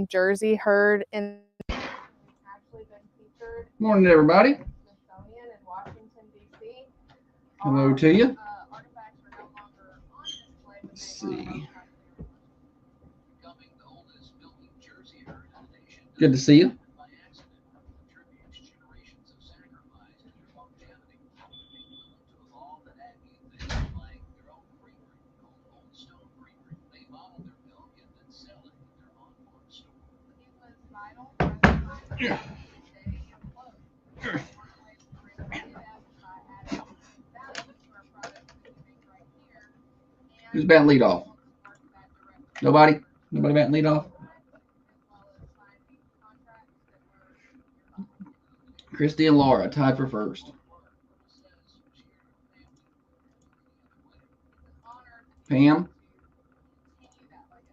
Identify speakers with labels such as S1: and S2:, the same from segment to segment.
S1: building jersey heard in actually been featured.
S2: Morning, everybody.
S1: Smithsonian in Washington, D.C.
S2: Hello to you.
S1: Artifacts are no longer on display.
S2: Let's see. Good to see you. Who's batting lead off? Nobody? Nobody batting lead off? Christy and Laura tied for first. Pam?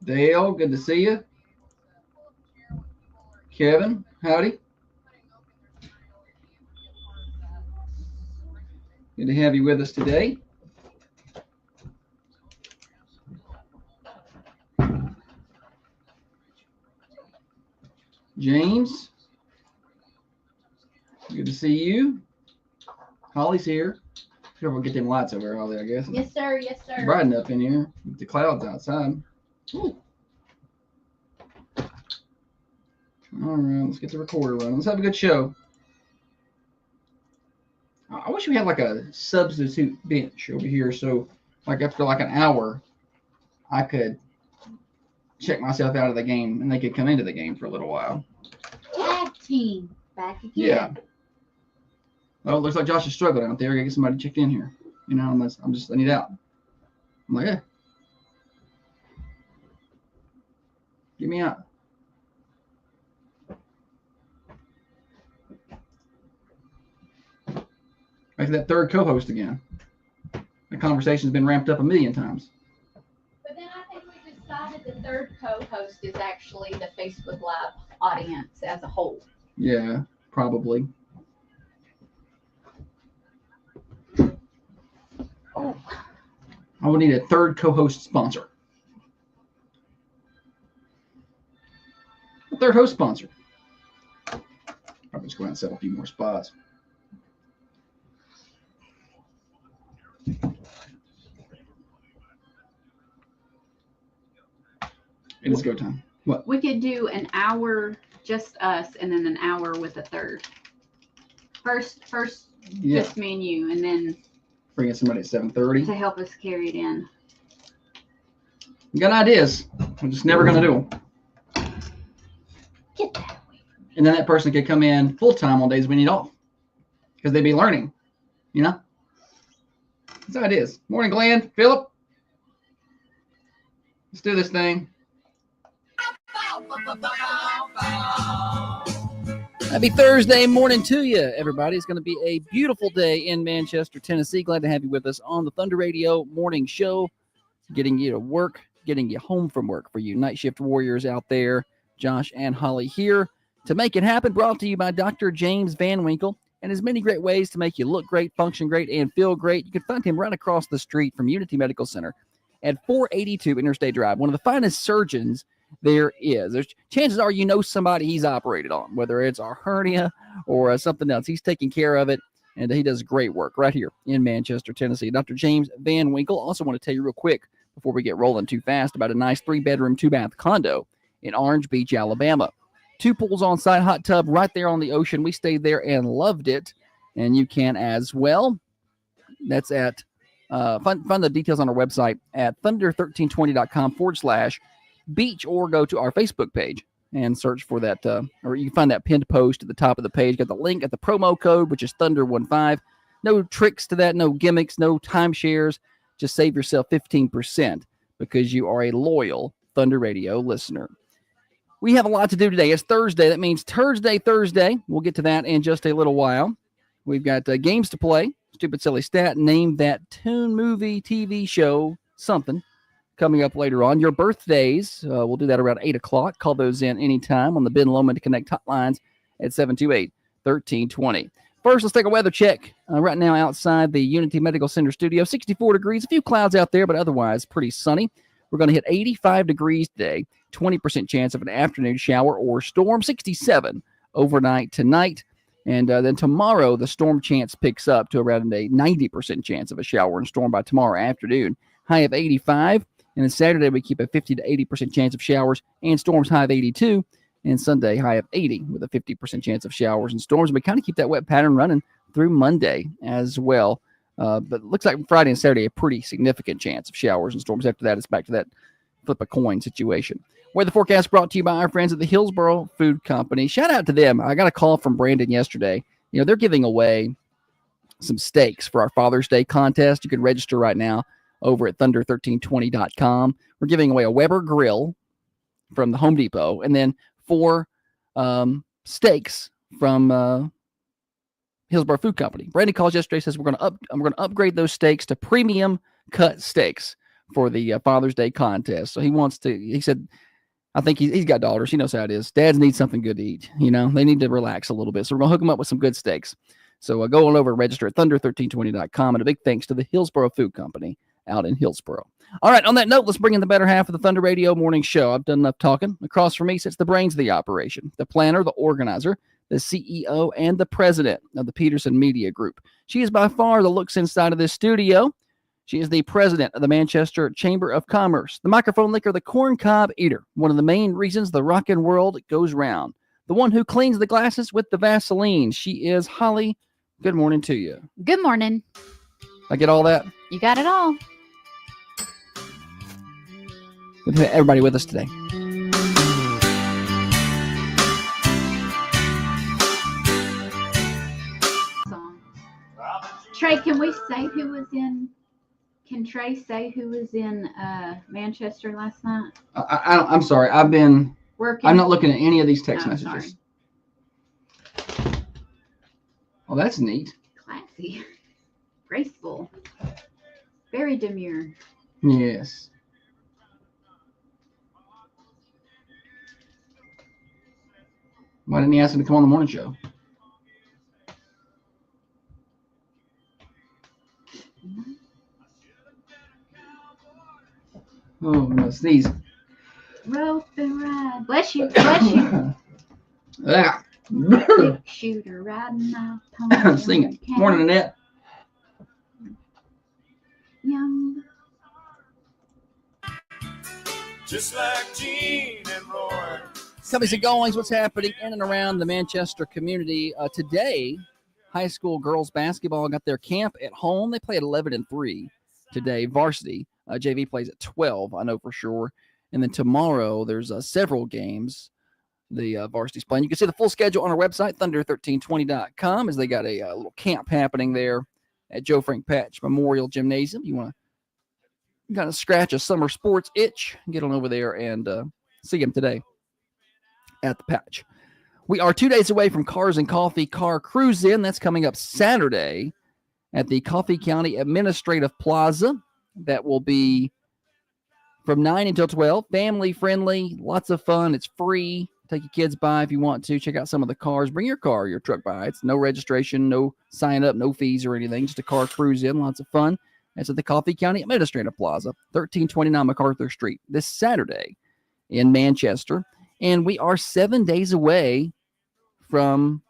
S2: Dale, good to see you. Kevin, howdy. Good to have you with us today. James, good to see you. Holly's here. Sure, we'll get them lights over there, Holly, I guess.
S3: Yes, sir. Yes, sir.
S2: Bright enough in here with the clouds outside. Ooh. All right, let's get the recorder running. Let's have a good show. I wish we had like a substitute bench over here, so like after like an hour, I could check myself out of the game and they could come into the game for a little while.
S3: Tag team back again.
S2: Yeah. Well, it looks like Josh is struggling out there. I gotta get somebody checked in here. You know, I need out. I'm like, yeah. Get me out. Back to that third co-host again. The conversation's been ramped up a million times.
S3: But then I think we decided the third co-host is actually the Facebook Live audience as a whole.
S2: Yeah, probably.
S3: Oh.
S2: I would need a third co-host sponsor. A third host sponsor. Probably just go ahead and set a few more spots. It is go time. What?
S3: We could do an hour just us and then an hour with a third. First
S2: Yeah.
S3: just me and you, and then
S2: Bring in somebody at 7:30.
S3: to help us carry it in.
S2: We got ideas. We're just never going to do them.
S3: Get that away.
S2: And then that person could come in full time on days we need off because they'd be learning, you know? That's how it is. Morning, Glenn. Philip. Let's do this thing. Happy Thursday morning to you, everybody. It's going to be a beautiful day in Manchester, Tennessee. Glad to have you with us on the Thunder Radio morning show, getting you to work, getting you home from work for you night shift warriors out there. Josh and Holly here to make it happen. Brought to you by Dr. James Van Winkle and his many great ways to make you look great, function great, and feel great. You can find him right across the street from Unity Medical Center at 482 Interstate Drive. One of the finest surgeons there is. There's chances are you know somebody he's operated on, whether it's a hernia or something else. He's taking care of it, and he does great work right here in Manchester, Tennessee. Dr. James Van Winkle. Also want to tell you real quick before we get rolling too fast about a nice 3-bedroom, 2-bath condo in Orange Beach, Alabama. 2 pools on site, hot tub right there on the ocean. We stayed there and loved it, and you can as well. That's at find the details on our website at thunder1320.com/beach, or go to our Facebook page and search for that, or you can find that pinned post at the top of the page. Got the link at the promo code, which is Thunder15. No tricks to that, no gimmicks, no timeshares. Just save yourself 15% because you are a loyal Thunder Radio listener. We have a lot to do today. It's Thursday. That means Thursday. We'll get to that in just a little while. We've got games to play. Stupid Silly Stat. Name that tune, movie, TV show, something coming up later on. Your birthdays, we'll do that around 8 o'clock. Call those in anytime on the Ben Lomond to Connect hotlines at 728-1320. First, let's take a weather check. Right now outside the Unity Medical Center studio, 64 degrees. A few clouds out there, but otherwise pretty sunny. We're going to hit 85 degrees today, 20% chance of an afternoon shower or storm, 67 overnight tonight. And then tomorrow, the storm chance picks up to around a 90% chance of a shower and storm by tomorrow afternoon. High of 85. And then Saturday, we keep a 50 to 80% chance of showers and storms, high of 82. And Sunday, high of 80 with a 50% chance of showers and storms. We kind of keep that wet pattern running through Monday as well. But it looks like Friday and Saturday, a pretty significant chance of showers and storms. After that, it's back to that flip a coin situation. Weather forecast brought to you by our friends at the Hillsboro Food Company. Shout out to them. I got a call from Brandon yesterday. You know, they're giving away some steaks for our Father's Day contest. You can register right now over at thunder1320.com. We're giving away a Weber grill from the Home Depot and then 4 steaks from Hillsboro Food Company. Brandon calls yesterday, says I'm going to upgrade those steaks to premium cut steaks for the Father's Day contest. So he said, I think he's got daughters. He knows how it is. Dads need something good to eat. You know, they need to relax a little bit. So we're going to hook them up with some good steaks. So go on over and register at thunder1320.com. And a big thanks to the Hillsboro Food Company out in Hillsboro. All right, on that note, let's bring in the better half of the Thunder Radio morning show. I've done enough talking. Across from me sits the brains of the operation, the planner, the organizer, the CEO, and the president of the Peterson Media Group. She is by far the looks inside of this studio. She is the president of the Manchester Chamber of Commerce, the microphone licker, the corn cob eater, one of the main reasons the rockin' world goes round, the one who cleans the glasses with the Vaseline. She is Holly. Good morning to you.
S4: Good morning.
S2: I get all that?
S4: You got it all.
S2: Good to have everybody with us today.
S3: Trey, can we say who was in? Can Trey say who was in Manchester last night?
S2: I'm sorry. I'm not looking at any of these text messages.
S3: Sorry.
S2: Oh, that's neat.
S3: Classy, graceful, very demure.
S2: Yes. Why didn't he ask him to come on the morning show? Oh, no, sneeze.
S3: Rope and ride. Bless you. Bless you.
S2: Yeah.
S3: Big shooter riding my pony.
S2: Sing it. Morning, Annette.
S3: Young.
S5: Just like Gene and Roy.
S2: Comings and goings, what's happening in and around the Manchester community. Today, high school girls basketball got their camp at home. They play at 11-3 today. Varsity. JV plays at 12, I know for sure. And then tomorrow, there's several games the varsity's playing. You can see the full schedule on our website, thunder1320.com, as they got a little camp happening there at Joe Frank Patch Memorial Gymnasium. You want to kind of scratch a summer sports itch, get on over there and see them today at the Patch. We are 2 days away from Cars and Coffee Car Cruise In. That's coming up Saturday at the Coffee County Administrative Plaza. That will be from 9 until 12. Family friendly, lots of fun. It's free. Take your kids by if you want to. Check out some of the cars. Bring your car or your truck by. It's no registration, no sign up, no fees or anything. Just a car cruise in. Lots of fun. That's at the Coffee County Administrative Plaza, 1329 MacArthur Street, this Saturday in Manchester. And we are 7 days away from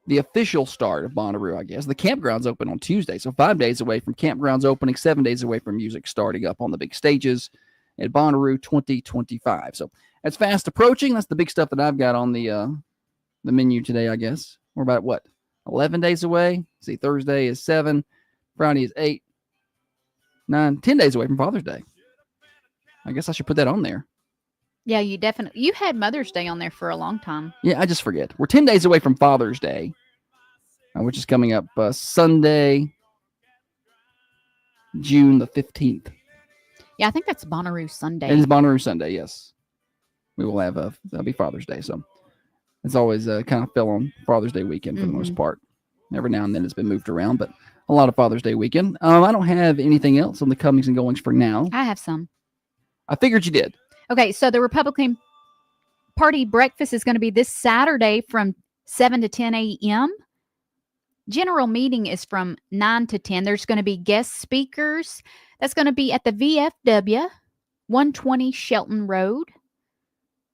S2: the official start of Bonnaroo, I guess. The campground's open on Tuesday, so 5 days away from campgrounds opening, 7 days away from music starting up on the big stages at Bonnaroo 2025. So that's fast approaching. That's the big stuff that I've got on the menu today, I guess. We're about, 11 days away? See, Thursday is 7. Friday is 8. 9, 10 days away from Father's Day. I guess I should put that on there.
S4: Yeah, you had Mother's Day on there for a long time.
S2: Yeah, I just forget. We're 10 days away from Father's Day, which is coming up Sunday, June the 15th.
S4: Yeah, I think that's Bonnaroo Sunday.
S2: It is Bonnaroo Sunday, yes. We will have that'll be Father's Day. So it's always kind of fell on Father's Day weekend for the most part. Every now and then it's been moved around, but a lot of Father's Day weekend. I don't have anything else on the comings and goings for now.
S4: I have some.
S2: I figured you did.
S4: Okay, so the Republican Party breakfast is going to be this Saturday from 7 to 10 a.m. General meeting is from 9 to 10. There's going to be guest speakers. That's going to be at the VFW, 120 Shelton Road.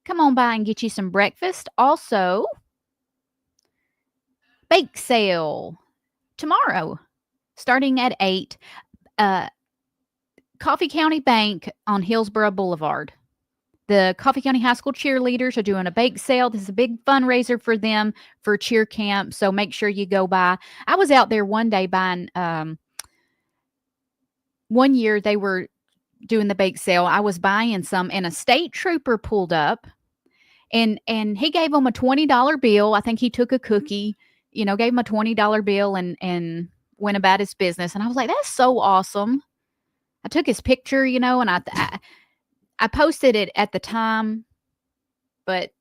S4: Come on by and get you some breakfast. Also, bake sale tomorrow, starting at 8. Coffee County Bank on Hillsborough Boulevard. The Coffee County High School cheerleaders are doing a bake sale. This is a big fundraiser for them for cheer camp. So make sure you go by. I was out there one day buying, one year they were doing the bake sale. I was buying some and a state trooper pulled up and he gave them a $20 bill. I think he took a cookie, gave him a $20 bill and went about his business. And I was like, that's so awesome. I took his picture, and I posted it at the time, but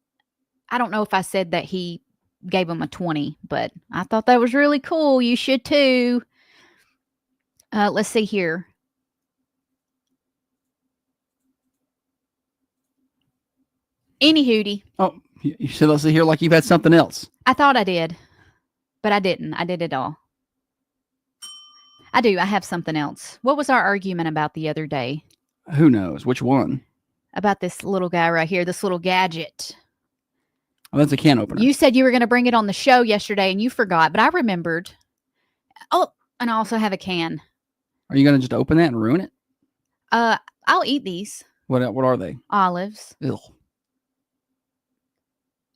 S4: I don't know if I said that he gave him a 20, but I thought that was really cool. You should too. Let's see here. Any hootie.
S2: Oh, you said let's see here like you've had something else.
S4: I thought I did, but I didn't. I did it all. I do. I have something else. What was our argument about the other day?
S2: Who knows? Which one?
S4: About this little guy right here, this little gadget.
S2: Oh, that's a can opener.
S4: You said you were going to bring it on the show yesterday and you forgot, but I remembered. Oh, and I also have a can.
S2: Are you going to just open that and ruin it?
S4: I'll eat these.
S2: What are they?
S4: Olives.
S2: Ew.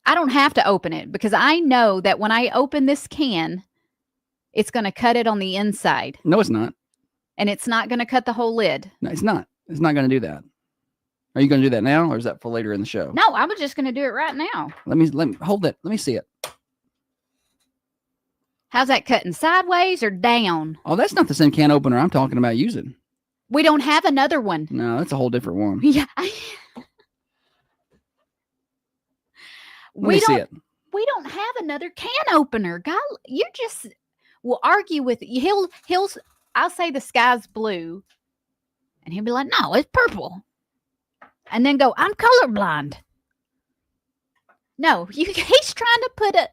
S4: I don't have to open it because I know that when I open this can, it's going to cut it on the inside.
S2: No, it's not.
S4: And it's not going to cut the whole lid.
S2: No, it's not. It's not going to do that. Are you going to do that now, or is that for later in the show?
S4: No, I was just going to do it right now.
S2: Let me hold it. Let me see it.
S4: How's that cutting? Sideways or down?
S2: Oh, that's not the same can opener I'm talking about using.
S4: We don't have another one.
S2: No, that's a whole different one.
S4: Yeah.
S2: Let me see it.
S4: We don't have another can opener. God, you just will argue with I'll say the sky's blue. And he'll be like, no, it's purple. And then go, I'm colorblind. No, he's trying to put a...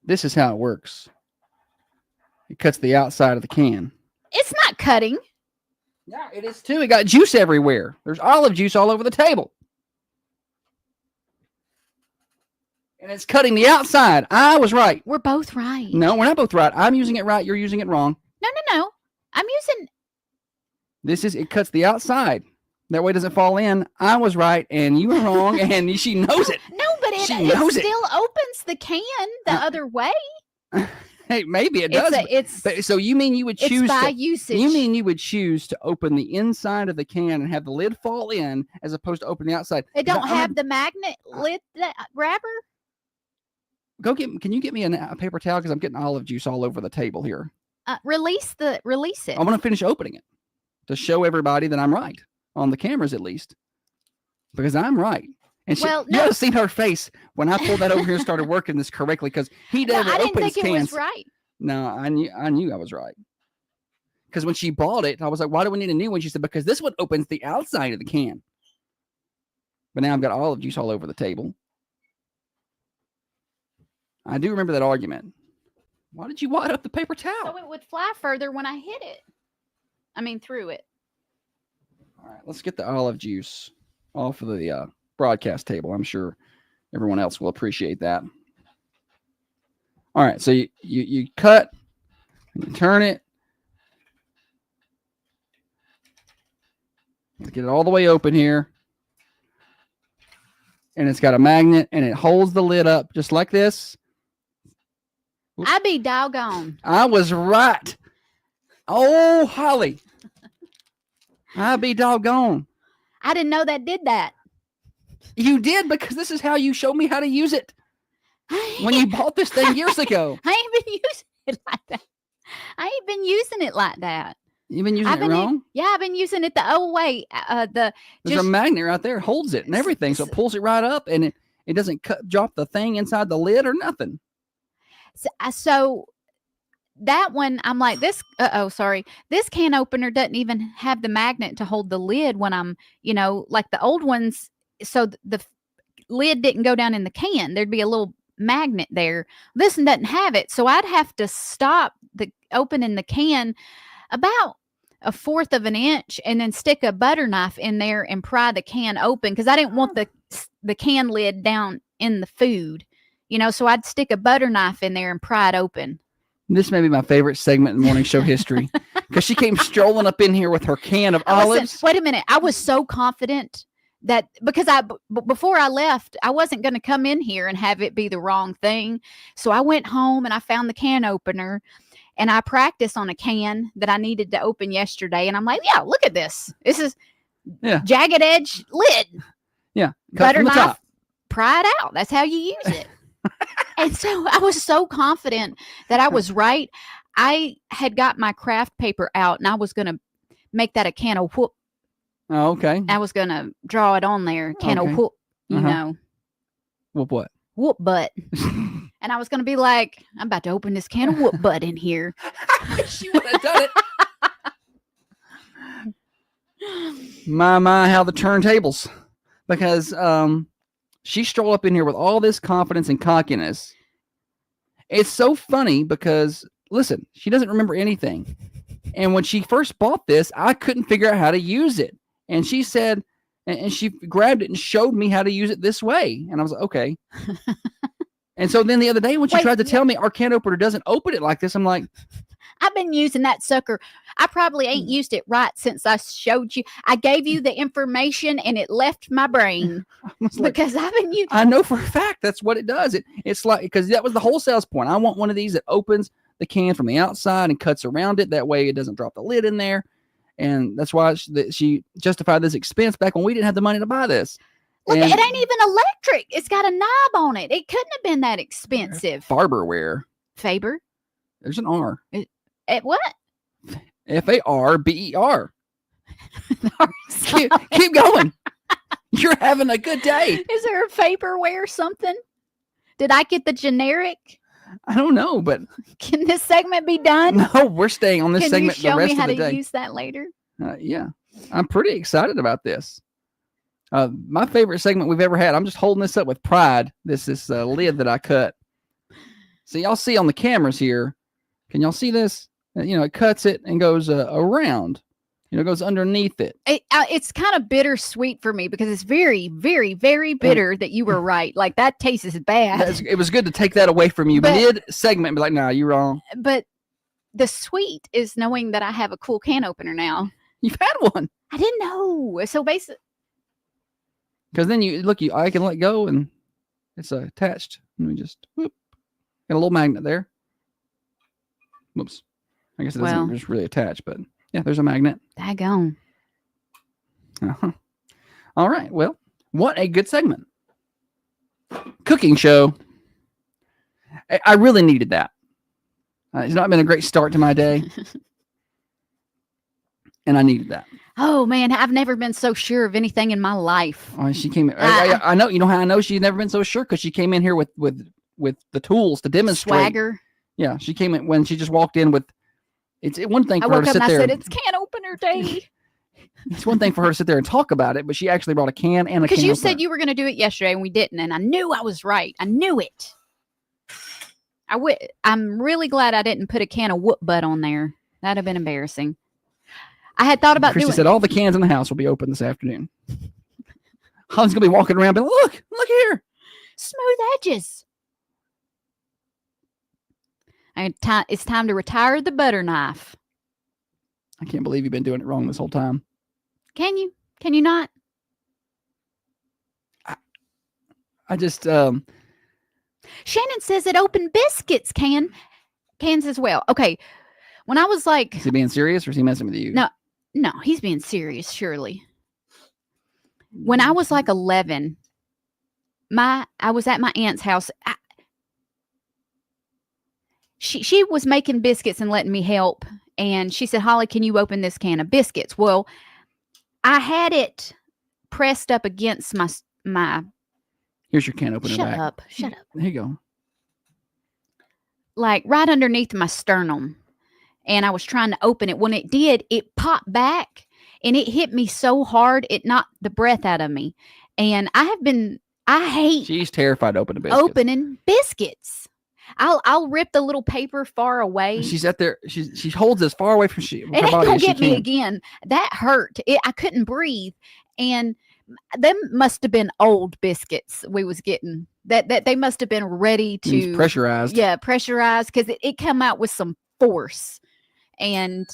S2: This is how it works. It cuts the outside of the can.
S4: It's not cutting.
S2: Yeah, it is too. It got juice everywhere. There's olive juice all over the table. And it's cutting the outside. I was right.
S4: We're both right.
S2: No, we're not both right. I'm using it right. You're using it wrong.
S4: No. I'm using...
S2: It cuts the outside. That way it doesn't fall in. I was right and you were wrong and she knows it.
S4: No, but it still opens the can the other way.
S2: Hey, maybe it does. So you mean you would choose
S4: it's by usage.
S2: You mean you would choose to open the inside of the can and have the lid fall in as opposed to open the outside?
S4: It don't have the magnet lid grabber?
S2: Can you get me a paper towel because I'm getting olive juice all over the table here.
S4: Release it.
S2: I'm going to finish opening it to show everybody that I'm right on the cameras, at least, because I'm right. And you have seen her face when I pulled that over here and started working this correctly because he never opens cans. I didn't think it was right. No, I knew I was right. Because when she bought it, I was like, why do we need a new one? She said, because this one opens the outside of the can. But now I've got olive juice all over the table. I do remember that argument. Why did you wad up the paper towel?
S4: So it would fly further when I hit it. Through it.
S2: All right, let's get the olive juice off of the broadcast table. I'm sure everyone else will appreciate that. All right, so you cut, and you turn it. Let's get it all the way open here. And it's got a magnet, and it holds the lid up just like this.
S4: I'd be doggone.
S2: I was right. Oh, Holly. I'd be doggone.
S4: I didn't know that did that.
S2: You did, because this is how you showed me how to use it when you bought this thing years ago.
S4: I ain't been using it like that.
S2: You've been using it wrong?
S4: I've been using it the old way.
S2: There's a magnet right there, holds it and everything, so it pulls it right up, and it doesn't drop the thing inside the lid or nothing.
S4: So that one, I'm like, this can opener doesn't even have the magnet to hold the lid when I'm, like the old ones. So the lid didn't go down in the can. There'd be a little magnet there. This one doesn't have it. So I'd have to stop opening the can about a fourth of an inch, and then stick a butter knife in there and pry the can open because I didn't want the can lid down in the food, so I'd stick a butter knife in there and pry it open.
S2: This may be my favorite segment in morning show history because she came strolling up in here with her can of olives.
S4: Wait a minute. I was so confident that because before I left, I wasn't going to come in here and have it be the wrong thing. So I went home and I found the can opener and I practiced on a can that I needed to open yesterday. And I'm like, yeah, look at this. This is jagged edge lid.
S2: Yeah.
S4: Butter knife, pry it out. That's how you use it. And so I was so confident that I was right. I had got my craft paper out and I was going to make that a can of whoop.
S2: Oh, okay.
S4: I was going to draw it on there. Can of whoop,
S2: Whoop what?
S4: Whoop butt. And I was going to be like, I'm about to open this can of whoop butt in here.
S2: I wish you would have done it. My, how the turntables. Because she strolled up in here with all this confidence and cockiness. It's so funny because, listen, she doesn't remember anything. And when she first bought this, I couldn't figure out how to use it. And she said, and she grabbed it and showed me how to use it this way. And I was like, okay. And so then the other day when she tried to tell me our can opener doesn't open it like this, I'm like,
S4: I've been using that sucker. I probably ain't used it right since I showed you. I gave you the information and it left my brain because I've been using.
S2: I know for a fact that's what it does. It's like, because that was the whole sales point. I want one of these that opens the can from the outside and cuts around it. That way it doesn't drop the lid in there. And that's why she justified this expense back when we didn't have the money to buy this.
S4: Look, it ain't even electric. It's got a knob on it. It couldn't have been that expensive.
S2: Farberware.
S4: Faber.
S2: There's an R.
S4: What?
S2: Farber. keep going. You're having a good day.
S4: Is there a Faberware something? Did I get the generic?
S2: I don't know, but
S4: can this segment be done?
S2: No, we're staying on this segment the rest of the day.
S4: Can you show me how to use that later?
S2: Yeah, I'm pretty excited about this. My favorite segment we've ever had. I'm just holding this up with pride. This lid that I cut. So y'all see on the cameras here. Can y'all see this? It cuts it and goes around. Goes underneath it.
S4: It's kind of bittersweet for me because it's very, very, very bitter that you were right. Like that tastes bad.
S2: It was good to take that away from you mid-segment and be like, nah, you're wrong.
S4: But the sweet is knowing that I have a cool can opener now.
S2: You've had one.
S4: I didn't know. So basically.
S2: Because then I can let go and it's attached. Let me just, whoop. Got a little magnet there. Whoops. I guess it doesn't just really attach, but yeah, there's a magnet.
S4: Daggone.
S2: Uh-huh. All right. Well, what a good segment. Cooking show. I really needed that. It's not been a great start to my day. And I needed that.
S4: Oh, man. I've never been so sure of anything in my life.
S2: Oh, she came in. I know. You know how I know she's never been so sure? Because she came in here with the tools to demonstrate.
S4: Swagger.
S2: Yeah. She came in when she just walked in with. It's one thing for her to sit there.
S4: I said, it's can opener day.
S2: It's one thing for her to sit there and talk about it, but she actually brought a can and a can.
S4: Because you said you were going to do it yesterday and we didn't. And I knew I was right. I knew it. I'm really glad I didn't put a can of whoop butt on there. That'd have been embarrassing. I had thought about
S2: Christy said all the cans in the house will be open this afternoon. Holly's going to be walking around and look here.
S4: Smooth edges. It's time to retire the butter knife.
S2: I can't believe you've been doing it wrong this whole time.
S4: Can you? Can you not?
S2: I just...
S4: Shannon says it opened biscuits cans as well. Okay. When I was like...
S2: Is he being serious or is he messing with you?
S4: No, he's being serious, surely. When I was like 11, I was at my aunt's house. She was making biscuits and letting me help. And she said, Holly, can you open this can of biscuits? Well, I had it pressed up against my
S2: Here's your can opener back.
S4: Shut up.
S2: There you go.
S4: Like right underneath my sternum. And I was trying to open it. When it did, it popped back and it hit me so hard, it knocked the breath out of me. And I hate
S2: She's terrified to open a biscuit.
S4: opening biscuits. I'll rip the little paper far away.
S2: She's out there. She holds as far away from her
S4: And
S2: body
S4: don't
S2: as she
S4: get me
S2: can.
S4: again. That hurt. I couldn't breathe. And them must have been old biscuits we was getting. That they must have been ready
S2: It was
S4: to
S2: pressurized.
S4: Yeah, pressurized because it come out with some force. And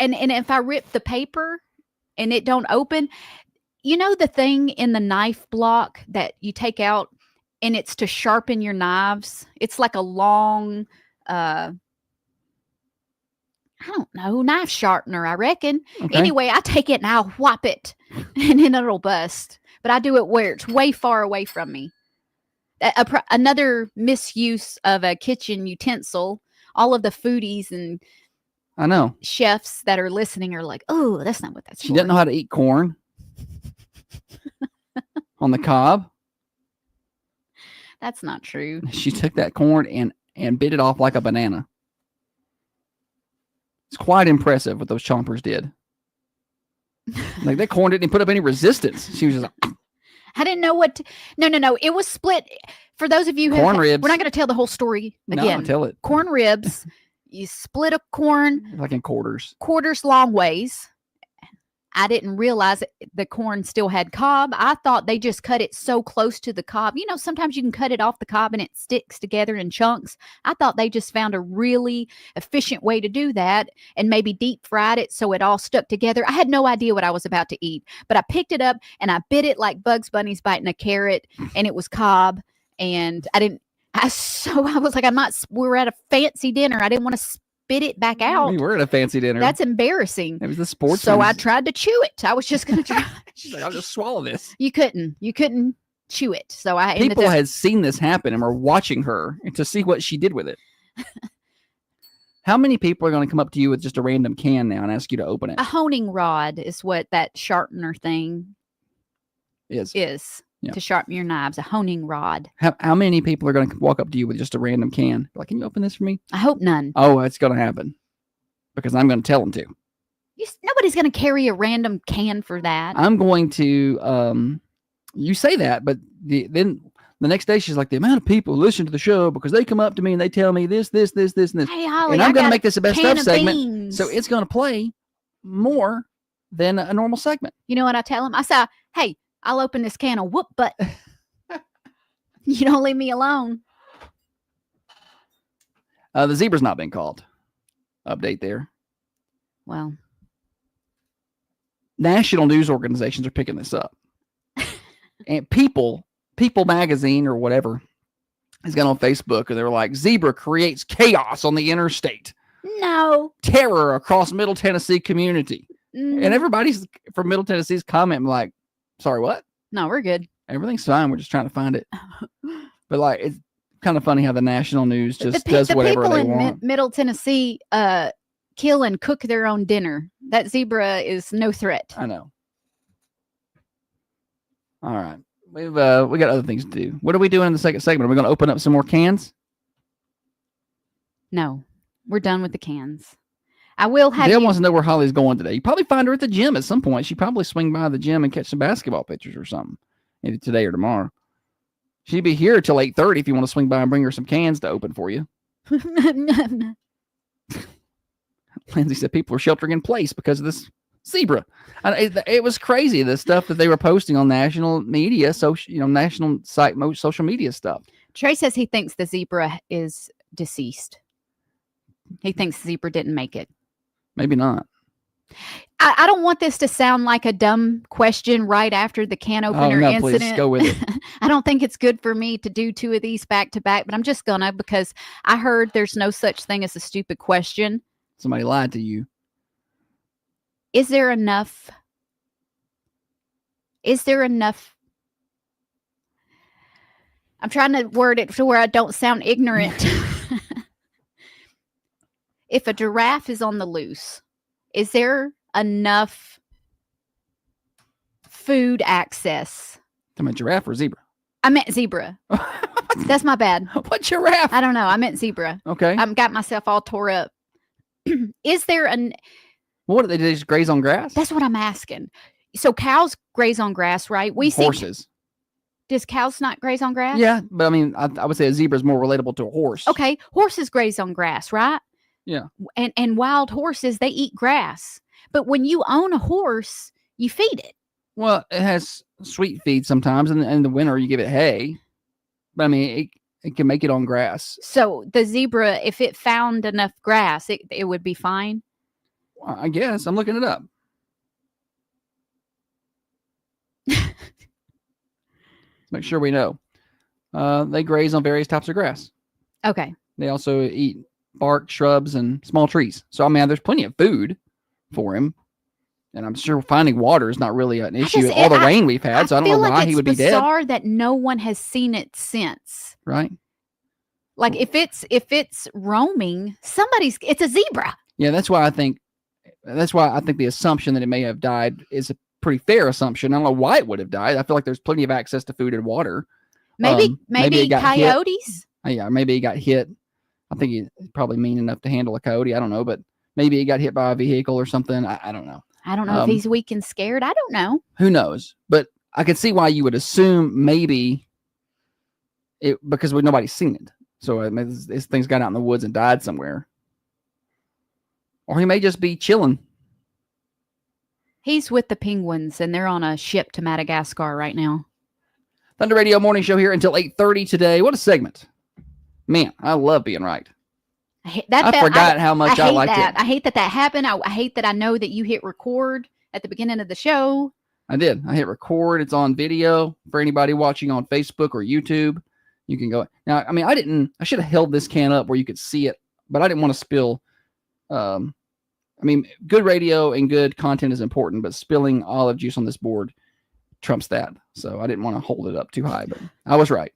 S4: if I rip the paper and it don't open, you know the thing in the knife block that you take out and it's to sharpen your knives? It's like a long I don't know, knife sharpener, I reckon.
S2: Okay.
S4: Anyway, I take it and I'll whop it and then it'll bust. But I do it where it's way far away from me. Another misuse of a kitchen utensil. All of the foodies and
S2: I know.
S4: chefs that are listening are like, oh, that's not what that's
S2: She
S4: for.
S2: doesn't know how to eat corn on the cob.
S4: That's not true.
S2: She took that corn and bit it off like a banana. It's quite impressive what those chompers did. Like that corn didn't put up any resistance. She was just like,
S4: I didn't know what to, no. It was split. For those of you who
S2: Corn ribs.
S4: we're not going to tell the whole story again.
S2: no, tell it.
S4: Corn ribs, you split a corn
S2: Like in quarters.
S4: quarters long ways. I didn't realize the corn still had cob. I thought they just cut it so close to the cob. You know, sometimes you can cut it off the cob and it sticks together in chunks. I thought they just found a really efficient way to do that and maybe deep fried it so it all stuck together. I had no idea what I was about to eat, but I picked it up and I bit it like Bugs Bunny's biting a carrot, and it was cob. And I was like, we were at a fancy dinner. I didn't want to spit it back out.
S2: We were at a fancy dinner.
S4: That's embarrassing.
S2: It was the sports.
S4: So I tried to chew it. I was just going to try.
S2: She's like, I'll just swallow this.
S4: You couldn't chew it. So I ended
S2: People
S4: up,
S2: had seen this happen and were watching her to see what she did with it. How many people are going to come up to you with just a random can now and ask you to open it?
S4: a honing rod is what that sharpener thing is
S2: Yeah.
S4: to sharpen your knives. A honing rod.
S2: How many people are going to walk up to you with just a random can? Like, can you open this for me?
S4: I hope none.
S2: Oh, it's going to happen because I'm going to tell them to.
S4: Nobody's going to carry a random can for that.
S2: I'm going to. You say that, but then the next day she's like, the amount of people listen to the show because they come up to me and they tell me this, and this.
S4: Hey, Holly,
S2: And I'm
S4: I
S2: going to
S4: got
S2: make this a best
S4: can
S2: stuff
S4: of
S2: segment.
S4: beans.
S2: So it's going to play more than a normal segment.
S4: You know what I tell them? I say, hey, I'll open this can of whoop butt. You don't leave me alone.
S2: The zebra's not been called. Update there.
S4: Well,
S2: National news organizations are picking this up. And People magazine or whatever has gone on Facebook and they're like, zebra creates chaos on the interstate.
S4: no.
S2: Terror across Middle Tennessee community.
S4: Mm,
S2: And everybody's from Middle Tennessee's commenting like, sorry, what?
S4: no, we're good.
S2: Everything's fine. We're just trying to find it. But like, it's kind of funny how the national news just does
S4: the
S2: whatever
S4: people
S2: they
S4: in
S2: want.
S4: Middle Tennessee kill and cook their own dinner. That zebra is no threat.
S2: I know. All right. We got other things to do. What are we doing in the second segment? Are we going to open up some more cans?
S4: No, we're done with the cans. I will have
S2: Dale
S4: you.
S2: wants to know where Holly's going today. You probably find her at the gym at some point. She probably swing by the gym and catch some basketball pictures or something, either today or tomorrow. She'd be here till 8:30 if you want to swing by and bring her some cans to open for you. Lindsay said people are sheltering in place because of this zebra. It was crazy, the stuff that they were posting on national media, national site, social media stuff.
S4: Trey says he thinks the zebra is deceased. He thinks the zebra didn't make it.
S2: Maybe not.
S4: I don't want this to sound like a dumb question right after the can opener
S2: no,
S4: incident.
S2: please go with it.
S4: I don't think it's good for me to do two of these back to back, but I'm just gonna because I heard there's no such thing as a stupid question.
S2: Somebody lied to you.
S4: Is there enough? I'm trying to word it to where I don't sound ignorant. If a giraffe is on the loose, is there enough food access?
S2: I'm a giraffe or zebra.
S4: I meant zebra. That's my bad.
S2: What giraffe?
S4: I don't know. I meant zebra.
S2: Okay.
S4: I've got myself all tore up. Is there
S2: What do they do? They just graze on grass?
S4: That's what I'm asking. So cows graze on grass, right? We see
S2: Horses.
S4: Does cows not graze on grass?
S2: Yeah, but I mean, I would say a zebra is more relatable to a horse.
S4: Okay, horses graze on grass, right?
S2: Yeah.
S4: And wild horses, they eat grass. But when you own a horse, you feed it.
S2: Well, it has sweet feed sometimes, and in the winter you give it hay. But I mean, it can make it on grass.
S4: So the zebra, if it found enough grass, it would be fine.
S2: Well, I guess I'm looking it up. Make sure we know. They graze on various types of grass.
S4: Okay.
S2: They also eat bark, shrubs, and small trees. So I mean, there's plenty of food for him. And I'm sure finding water is not really an issue. All the rain we've had, so I don't know why he would be dead.
S4: It's bizarre that no one has seen it since.
S2: Right?
S4: Like if it's roaming, it's a zebra.
S2: Yeah, that's why I think the assumption that it may have died is a pretty fair assumption. I don't know why it would have died. I feel like there's plenty of access to food and water.
S4: Maybe
S2: it got
S4: coyotes.
S2: Hit. Yeah, maybe he got hit. I think he's probably mean enough to handle a coyote. I don't know, but maybe he got hit by a vehicle or something. I don't know.
S4: I don't know if he's weak and scared. I don't know.
S2: Who knows? But I could see why you would assume maybe it because nobody's seen it. So I mean, this thing's got out in the woods and died somewhere. Or he may just be chilling.
S4: He's with the penguins, and they're on a ship to Madagascar right now.
S2: Thunder Radio Morning Show here until 8:30 today. What a segment. Man, I love being right. I forgot how much I liked it.
S4: I hate that happened. I hate that I know that you hit record at the beginning of the show.
S2: I did. I hit record. It's on video for anybody watching on Facebook or YouTube. You can go. Now, I mean, I should have held this can up where you could see it, but I didn't want to spill. I mean, good radio and good content is important, but spilling olive juice on this board trumps that. So I didn't want to hold it up too high, but I was right.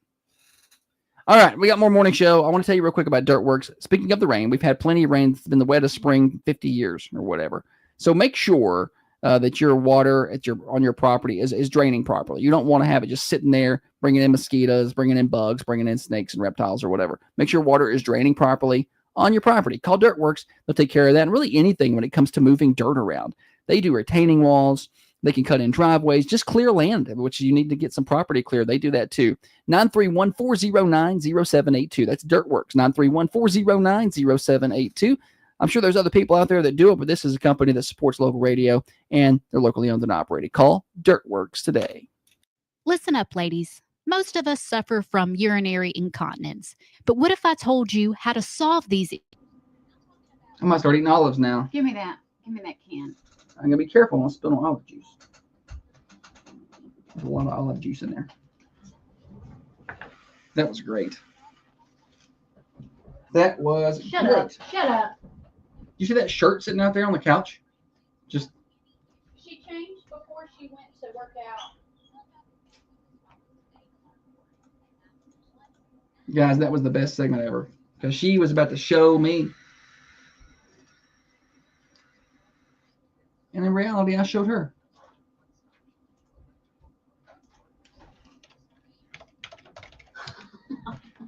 S2: All right, we got more morning show. I want to tell you real quick about Dirtworks. Speaking of the rain, we've had plenty of rain. It's been the wettest spring 50 years or whatever. So make sure that your water on your property is draining properly. You don't want to have it just sitting there, bringing in mosquitoes, bringing in bugs, bringing in snakes and reptiles or whatever. Make sure water is draining properly on your property. Call Dirtworks. They'll take care of that. And really anything when it comes to moving dirt around. They do retaining walls. They can cut in driveways, just clear land, which you need to get some property clear. They do that too. 931-409-0782. That's Dirtworks, 931-409-0782. I'm sure there's other people out there that do it, but this is a company that supports local radio, and they're locally owned and operated. Call Dirtworks today.
S4: Listen up, ladies. Most of us suffer from urinary incontinence. But what if I told you how to solve these?
S2: I might start eating olives now.
S4: Give me that. Give me that can.
S2: I'm going to be careful. I'll spill no olive juice. There's a lot of olive juice in there. That was great. That was
S3: Shut
S2: great.
S3: up. Shut up.
S2: You see that shirt sitting out there on the couch? Just
S3: She changed before she went to work out.
S2: guys, that was the best segment ever. Because she was about to show me. And in reality, I showed her.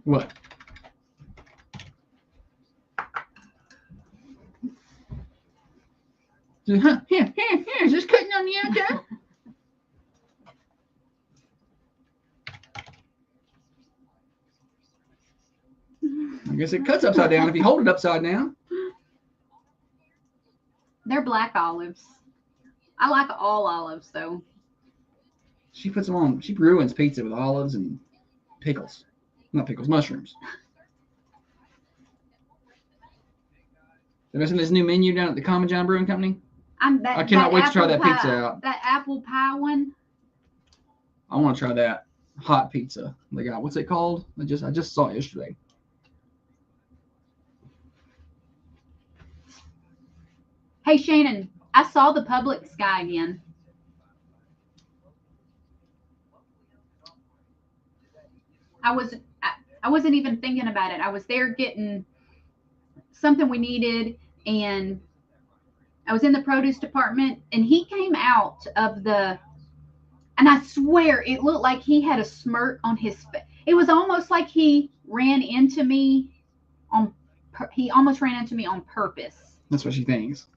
S2: What? Here, is this cutting on the outside? I guess it cuts upside down if you hold it upside down.
S3: They're black olives. I like all olives though.
S2: She puts them on. She ruins pizza with olives and pickles. Not pickles, mushrooms. Have you seen this new menu down at the Common John Brewing Company? I cannot wait to try that pizza out.
S3: That apple pie one.
S2: I want to try that hot pizza they got. What's it called? I just saw it yesterday.
S3: Hey Shannon, I saw the Publix guy again. I wasn't even thinking about it. I was there getting something we needed, and I was in the produce department, and he came out of and I swear it looked like he had a smirk on his face. It was almost like he ran into me on purpose.
S2: That's what she thinks.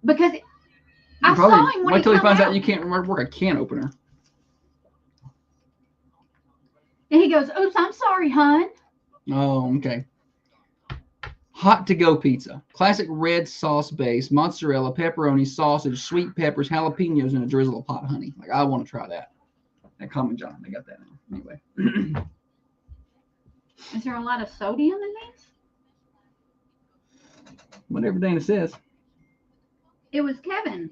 S3: Because I saw him when
S2: wait till he finds out
S3: out.
S2: you can't work a can opener.
S3: And he goes, "Oops, I'm sorry, hun."
S2: Oh, okay. Hot to go pizza. Classic red sauce base, mozzarella, pepperoni, sausage, sweet peppers, jalapenos, and a drizzle of hot honey. Like, I want to try that. At Common John, they got that now. Anyway.
S3: Is there a lot of sodium in these?
S2: Whatever Dana says.
S3: It was Kevin.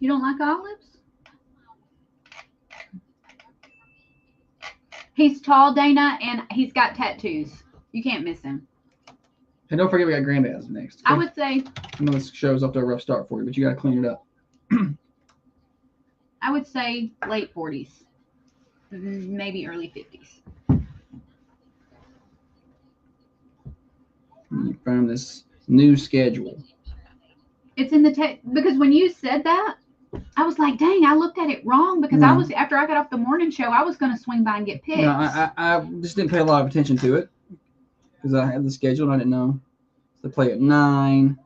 S3: You don't like olives? He's tall, Dana, and he's got tattoos. You can't miss him.
S2: And don't forget we got Granddad's next.
S3: I would say
S2: I know this show's off to a rough start for you, but you got to clean it up.
S3: late 40s, maybe early 50s.
S2: You found this new schedule.
S3: It's in the because when you said that, I was like, dang, I looked at it wrong because
S2: No.
S3: I was, after I got off the morning show, I was going to swing by and get picked.
S2: No, I just didn't pay a lot of attention to it because I had the schedule and I didn't know. They play at 9,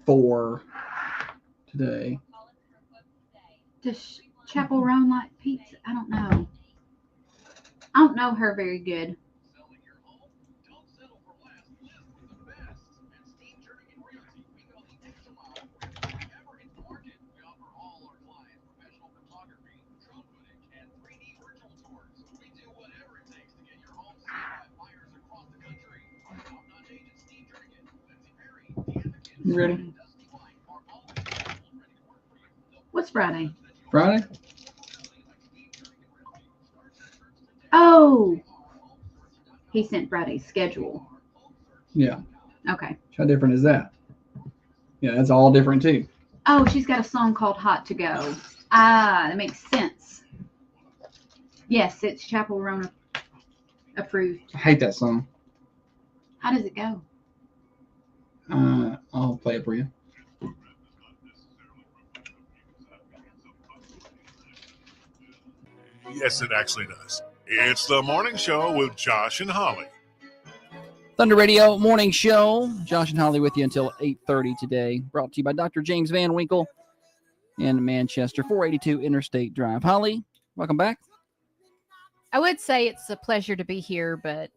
S2: 4 today.
S3: Does Chapel Roan like pizza? I don't know. I don't know her very good.
S2: You ready?
S3: What's Friday?
S2: Friday?
S3: Oh, he sent Friday's schedule.
S2: Yeah.
S3: Okay.
S2: How different is that? Yeah, that's all different too.
S3: Oh, she's got a song called Hot to Go. Ah, that makes sense. Yes, it's Chapel Roan approved.
S2: I hate that song.
S3: How does it go?
S2: I'll play it for you.
S5: Yes, it actually does. It's the morning show with Josh and Holly.
S2: Thunder Radio Morning Show. Josh and Holly with you until 8:30 today. Brought to you by Dr. James Van Winkle in Manchester, 482 Interstate Drive. Holly, welcome back.
S4: I would say it's a pleasure to be here, but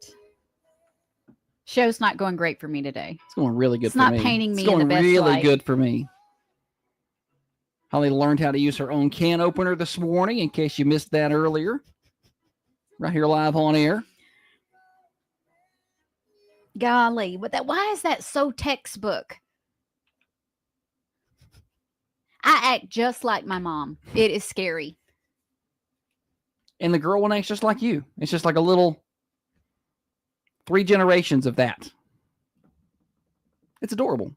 S4: show's not going great for me today.
S2: It's going really good
S4: It's
S2: for
S4: not
S2: me.
S4: painting me
S2: it's
S4: in
S2: going
S4: the best
S2: really
S4: light.
S2: good for me. Holly learned how to use her own can opener this morning, in case you missed that earlier. Right here live on air.
S4: Golly, why is that so textbook? I act just like my mom. It is scary.
S2: And the girl one acts just like you. It's just like a little 3 generations of that. It's adorable.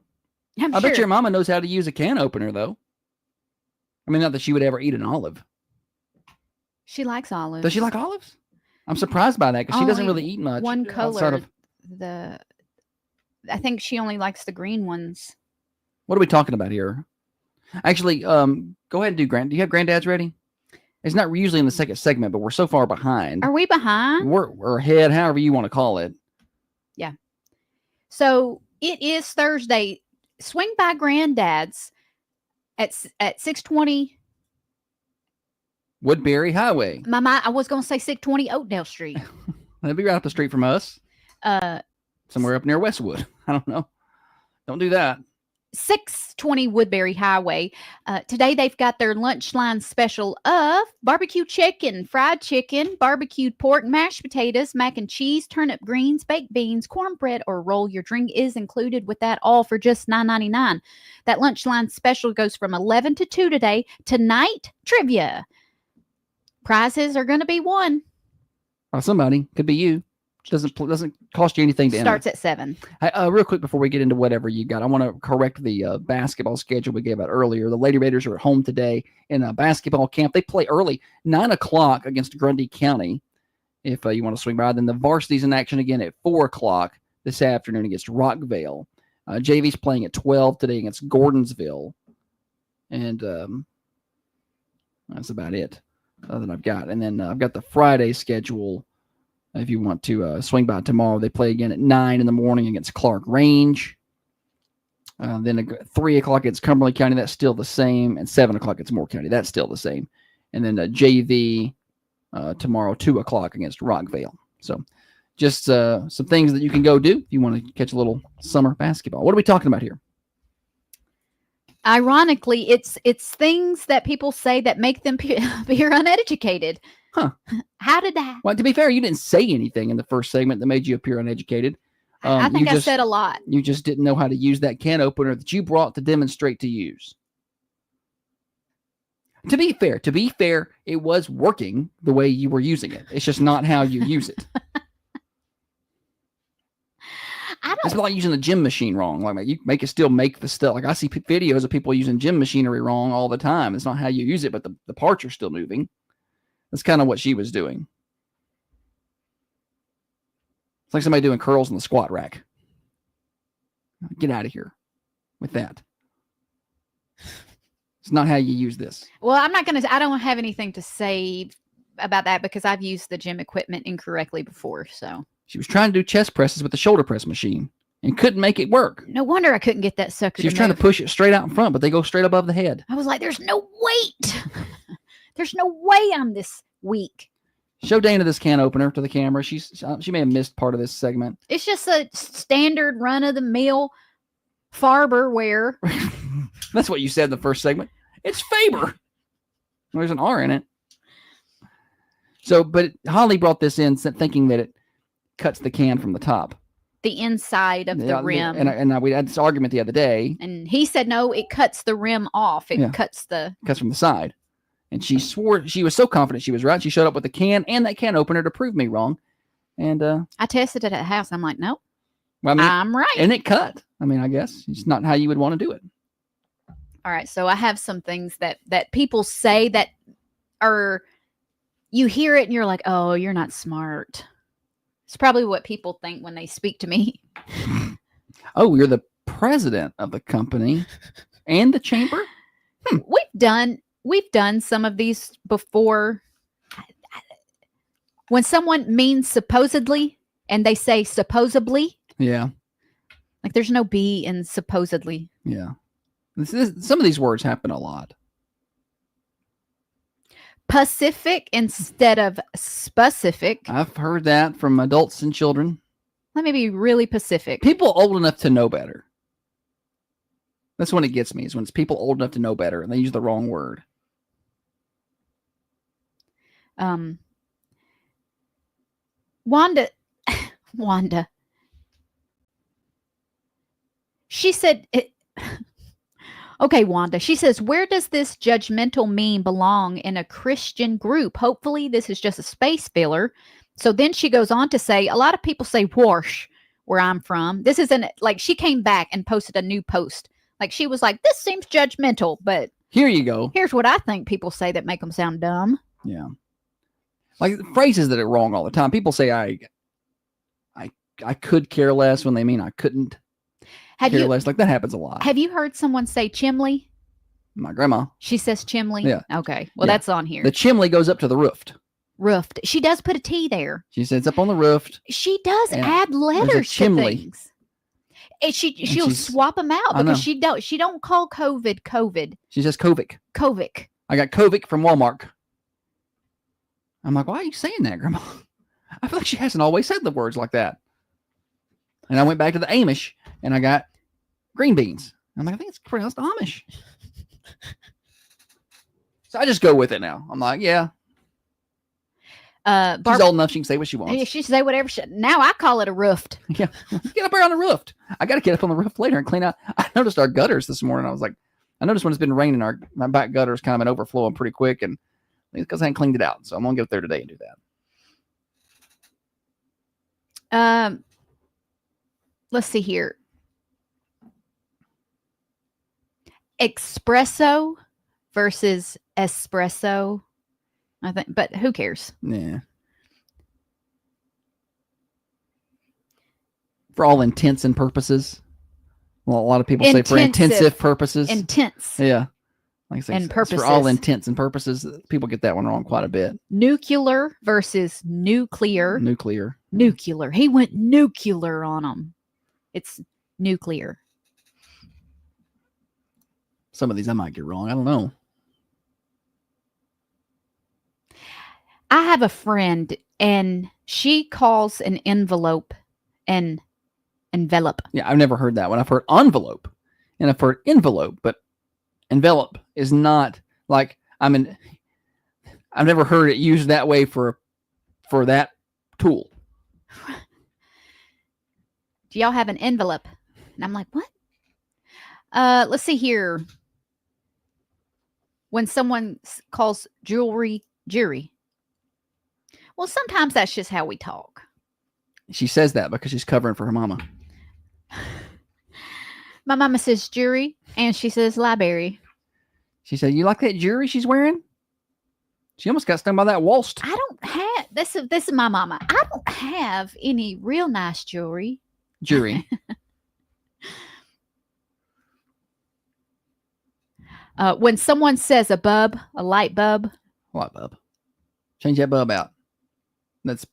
S4: I'm
S2: I
S4: sure.
S2: bet your mama knows how to use a can opener, though. I mean, not that she would ever eat an olive.
S4: She likes olives.
S2: Does she like olives? I'm surprised by that because she doesn't
S4: Only
S2: really eat much.
S4: one
S2: outside
S4: color?
S2: of-
S4: I think she only likes the green ones.
S2: What are we talking about here? Actually, go ahead and do Do you have Granddad's ready? It's not usually in the second segment, but we're so far behind.
S4: Are we behind?
S2: We're ahead, however you want to call it.
S4: So it is Thursday. Swing by Granddad's at 620.
S2: Woodbury Highway.
S4: I was going to say 620 Oakdale Street.
S2: That'd be right up the street from us. Somewhere up near Westwood. I don't know. Don't do that.
S4: 620 Woodbury Highway. Today they've got their lunch line special of barbecue chicken, fried chicken, barbecued pork, mashed potatoes, mac and cheese, turnip greens, baked beans, cornbread, or roll. Your drink is included with that, all for just $9.99. That lunch line special goes from 11 to 2 today. Tonight, trivia. Prizes are going to be won.
S2: By somebody. Could be you. Doesn't cost you anything to enter.
S4: Starts at 7.
S2: Real quick before we get into whatever you got, I want to correct the basketball schedule we gave out earlier. The Lady Raiders are at home today in a basketball camp. They play early, 9 o'clock against Grundy County, if you want to swing by. Then the varsity's in action again at 4 o'clock this afternoon against Rockvale. JV's playing at 12 today against Gordonsville. And that's about it that I've got. And then I've got the Friday schedule. If you want to swing by tomorrow, they play again at 9 in the morning against Clark Range. Then at 3 o'clock, it's Cumberland County. That's still the same. And 7 o'clock, it's Moore County. That's still the same. And then JV tomorrow, 2 o'clock against Rockvale. So just some things that you can go do if you want to catch a little summer basketball. What are we talking about here?
S4: Ironically, it's things that people say that make them appear uneducated.
S2: Huh.
S4: How did that?
S2: Well, to be fair, you didn't say anything in the first segment that made you appear uneducated.
S4: I think
S2: you
S4: I
S2: just
S4: said a lot.
S2: You just didn't know how to use that can opener that you brought to demonstrate to use. To be fair, it was working the way you were using it. It's just not how you use it. It's like using the gym machine wrong. Like you make it still make the stuff. Like I see videos of people using gym machinery wrong all the time. It's not how you use it, but the parts are still moving. That's kind of what she was doing. It's like somebody doing curls in the squat rack. Get out of here with that. It's not how you use this.
S4: Well, I don't have anything to say about that because I've used the gym equipment incorrectly before. So
S2: She was trying to do chest presses with the shoulder press machine and couldn't make it work.
S4: no wonder I couldn't get that sucker.
S2: She was trying to push it straight out in front, but they go straight above the head.
S4: I was like, there's no weight. There's no way I'm this weak.
S2: Show Dana this can opener to the camera. She may have missed part of this segment.
S4: It's just a standard run of the mill Farberware.
S2: That's what you said in the first segment. It's Faber. There's an R in it. So, but Holly brought this in thinking that it cuts the can from the top.
S4: The inside of the rim.
S2: And we had this argument the other day.
S4: And he said, no, it cuts the rim off. It cuts
S2: from the side. And she swore she was so confident she was right. She showed up with the can and that can opener to prove me wrong. And
S4: I tested it at the house. I'm like, nope.
S2: Well, I mean,
S4: I'm right.
S2: And it cut. I mean, I guess it's not how you would want to do it.
S4: All right. So I have some things that people say that are, you hear it and you're like, oh, you're not smart. It's probably what people think when they speak to me.
S2: Oh, you're the president of the company and the chamber?
S4: We've done some of these before. When someone means supposedly and they say supposedly.
S2: Yeah.
S4: Like there's no B in supposedly.
S2: Yeah. Some of these words happen a lot.
S4: Pacific instead of specific.
S2: I've heard that from adults and children.
S4: Let me be really Pacific.
S2: People old enough to know better. That's when it gets me, is when it's people old enough to know better and they use the wrong word.
S4: Wanda. She said, okay, Wanda. She says, where does this judgmental meme belong in a Christian group? Hopefully this is just a space filler. So then she goes on to say, a lot of people say wash where I'm from. This isn't like she came back and posted a new post. Like she was like, this seems judgmental, but
S2: here you go.
S4: Here's what I think people say that make them sound dumb.
S2: Yeah. Like phrases that are wrong all the time. People say I could care less when they mean I couldn't care less. Like that happens a lot.
S4: Have you heard someone say chimley?
S2: My grandma.
S4: She says chimley?
S2: Yeah.
S4: Okay. Well, that's on here.
S2: The chimley goes up to the roofed.
S4: Roofed. She does put a T there.
S2: She says up on the roofed.
S4: She does add letters to things. And she'll swap them out because she don't call COVID.
S2: She says Kovic.
S4: Kovic.
S2: I got Kovic from Walmart. I'm like, why are you saying that, Grandma? I feel like she hasn't always said the words like that. And I went back to the Amish and I got green beans. I'm like, I think it's pronounced Amish. So I just go with it now. I'm like, yeah. She's old enough; she can say what she wants.
S4: She can say whatever. Now I call it a roofed.
S2: Yeah, get up there on the roof. I got to get up on the roof later and clean out. I noticed our gutters this morning. I was like, I noticed when it's been raining, my back gutters kind of been overflowing pretty quick, and it's because I ain't cleaned it out. So I'm gonna get up there today and do
S4: that. Let's see here. Espresso versus espresso. I think, but who cares?
S2: Yeah. For all intents and purposes. Well, a lot of people say for intensive purposes.
S4: Intense.
S2: Yeah. Like I say,
S4: and purposes.
S2: For all intents and purposes, people get that one wrong quite a bit.
S4: Nuclear versus nuclear.
S2: Nuclear.
S4: He went nuclear on them. It's nuclear.
S2: Some of these I might get wrong. I don't know.
S4: I have a friend, and she calls an envelope an envelope.
S2: Yeah, I've never heard that one. I've heard envelope, and I've heard envelope, but envelope is not like I've never heard it used that way for that tool.
S4: Do y'all have an envelope? And I'm like, what? Let's see here. When someone calls jewelry jury. Well, sometimes that's just how we talk.
S2: She says that because she's covering for her mama.
S4: My mama says jury, and she says library.
S2: She said, "You like that jewelry she's wearing?" She almost got stung by that waltz.
S4: I don't have this is my mama. I don't have any real nice jewelry.
S2: Jewelry.
S4: When someone says a bulb, a light bulb.
S2: What bulb? Change that bulb out. That's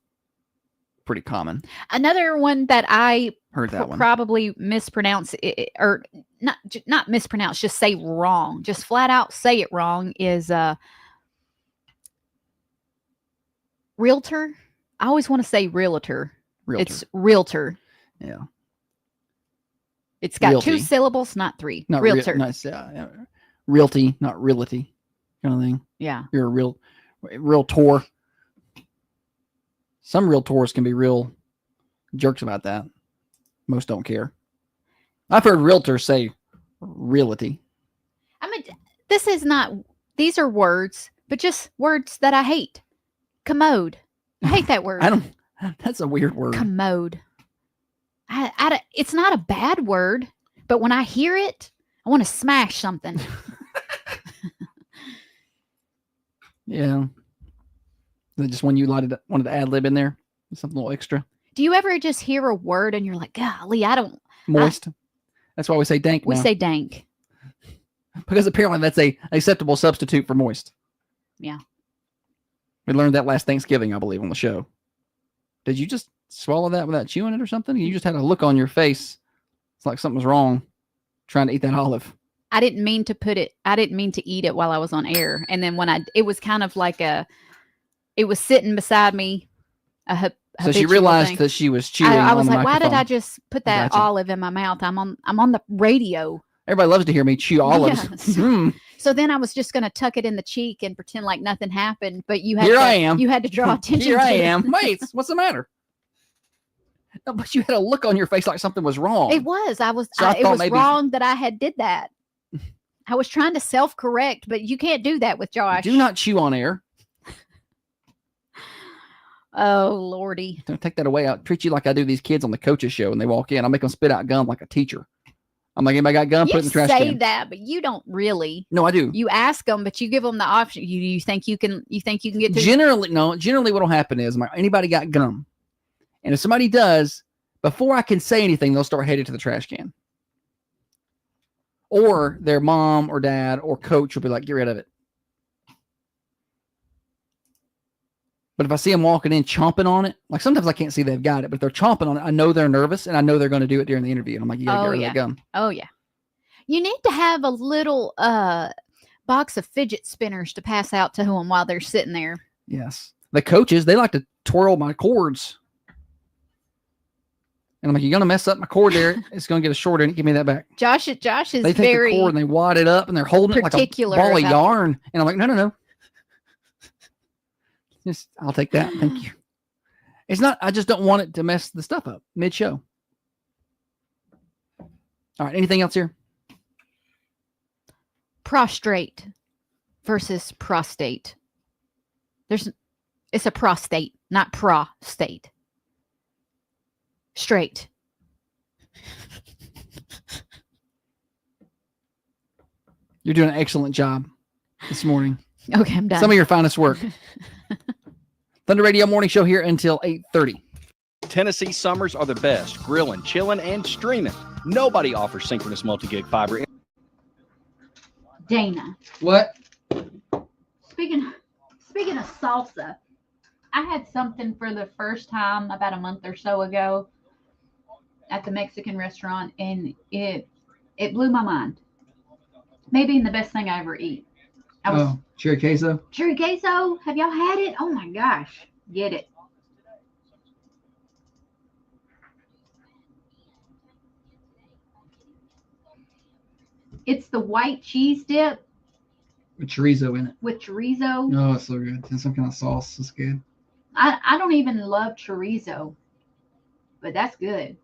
S2: pretty common.
S4: Another one that I
S2: Heard that one.
S4: probably mispronounce or not mispronounce, just say wrong. Just flat out say it wrong is realtor. I always want to say realtor.
S2: Realtor.
S4: It's realtor.
S2: Yeah.
S4: It's got
S2: Realty.
S4: 2 syllables, not 3.
S2: Not
S4: realtor.
S2: Nice. Realty, not realty kind of thing.
S4: Yeah.
S2: You're a realtor. Some realtors can be real jerks about that. Most don't care. I've heard realtors say realty.
S4: I mean, these are words, but just words that I hate. Commode. I hate that word.
S2: That's a weird word.
S4: Commode. It's not a bad word, but when I hear it, I want to smash something.
S2: Yeah. Is it just when you wanted to ad lib in there? Something a little extra.
S4: Do you ever just hear a word and you're like, golly, I don't.
S2: Moist. That's why we say dank
S4: We
S2: now.
S4: say dank.
S2: Because apparently that's a acceptable substitute for moist.
S4: Yeah.
S2: We learned that last Thanksgiving, I believe, on the show. Did you just swallow that without chewing it or something? You just had a look on your face. It's like something was wrong trying to eat that olive.
S4: I didn't mean to eat it while I was on air. And then it was kind of like it was sitting beside me.
S2: So she realized that she was chewing.
S4: I
S2: on
S4: was
S2: the
S4: like, why did
S2: microphone.
S4: I just put that
S2: Gotcha.
S4: olive in my mouth? I'm on the radio.
S2: Everybody loves to hear me chew olives.
S4: Yes.
S2: Mm.
S4: So then I was just going to tuck it in the cheek and pretend like nothing happened. But I am. You had to draw attention
S2: Here
S4: to
S2: I
S4: it.
S2: am. Wait, what's the matter? No, but you had a look on your face like something was wrong.
S4: It was.
S2: I
S4: it
S2: thought
S4: was
S2: maybe-
S4: wrong that I did that. I was trying to self-correct, but you can't do that with Josh.
S2: Do not chew on air.
S4: Oh, Lordy.
S2: Don't take that away. I'll treat you like I do these kids on the coaches show when they walk in. I'll make them spit out gum like a teacher. I'm like, anybody got gum? Put it in the trash
S4: say
S2: can.
S4: that, but you don't really.
S2: No, I do.
S4: You ask them, but you give them the option. You think you can get to
S2: Generally, what'll happen is anybody got gum? And if somebody does, before I can say anything, they'll start headed to the trash can. Or their mom or dad or coach will be like, get rid of it. But if I see them walking in chomping on it, like sometimes I can't see they've got it, but if they're chomping on it, I know they're nervous and I know they're going to do it during the interview. And I'm like, you got to get rid of that gum.
S4: Oh, yeah. You need to have a little box of fidget spinners to pass out to them while they're sitting there.
S2: Yes. The coaches, they like to twirl my cords. And I'm like, you're going to mess up my cord there. It's going to get a short end. Give me that back.
S4: Josh is
S2: They take
S4: very
S2: the cord and they wad it up and they're holding it like a
S4: particular
S2: ball of
S4: about-
S2: yarn. And I'm like, no. Just, I'll take that. Thank you. It's not, I just don't want it to mess the stuff up mid-show. All right. Anything else here?
S4: prostrate versus prostate. It's a prostate, not prostate. Straight.
S2: You're doing an excellent job this morning.
S4: Okay, I'm done.
S2: Some of your finest work. Thunder Radio Morning Show here until 8:30.
S6: Tennessee summers are the best. Grilling, chilling, and streaming. Nobody offers synchronous multi-gig fiber.
S3: Dana,
S2: What?
S3: speaking of salsa, I had something for the first time about a month or so ago at the Mexican restaurant, and it blew my mind. Maybe the best thing I ever eat. I was
S2: Cherry queso.
S3: cherry queso. Have y'all had it? Oh my gosh, get it. It's the white cheese dip
S2: With chorizo in it.
S3: with chorizo.
S2: Oh, it's so good. And some kind of sauce. It's good.
S3: I don't even love chorizo, but that's good.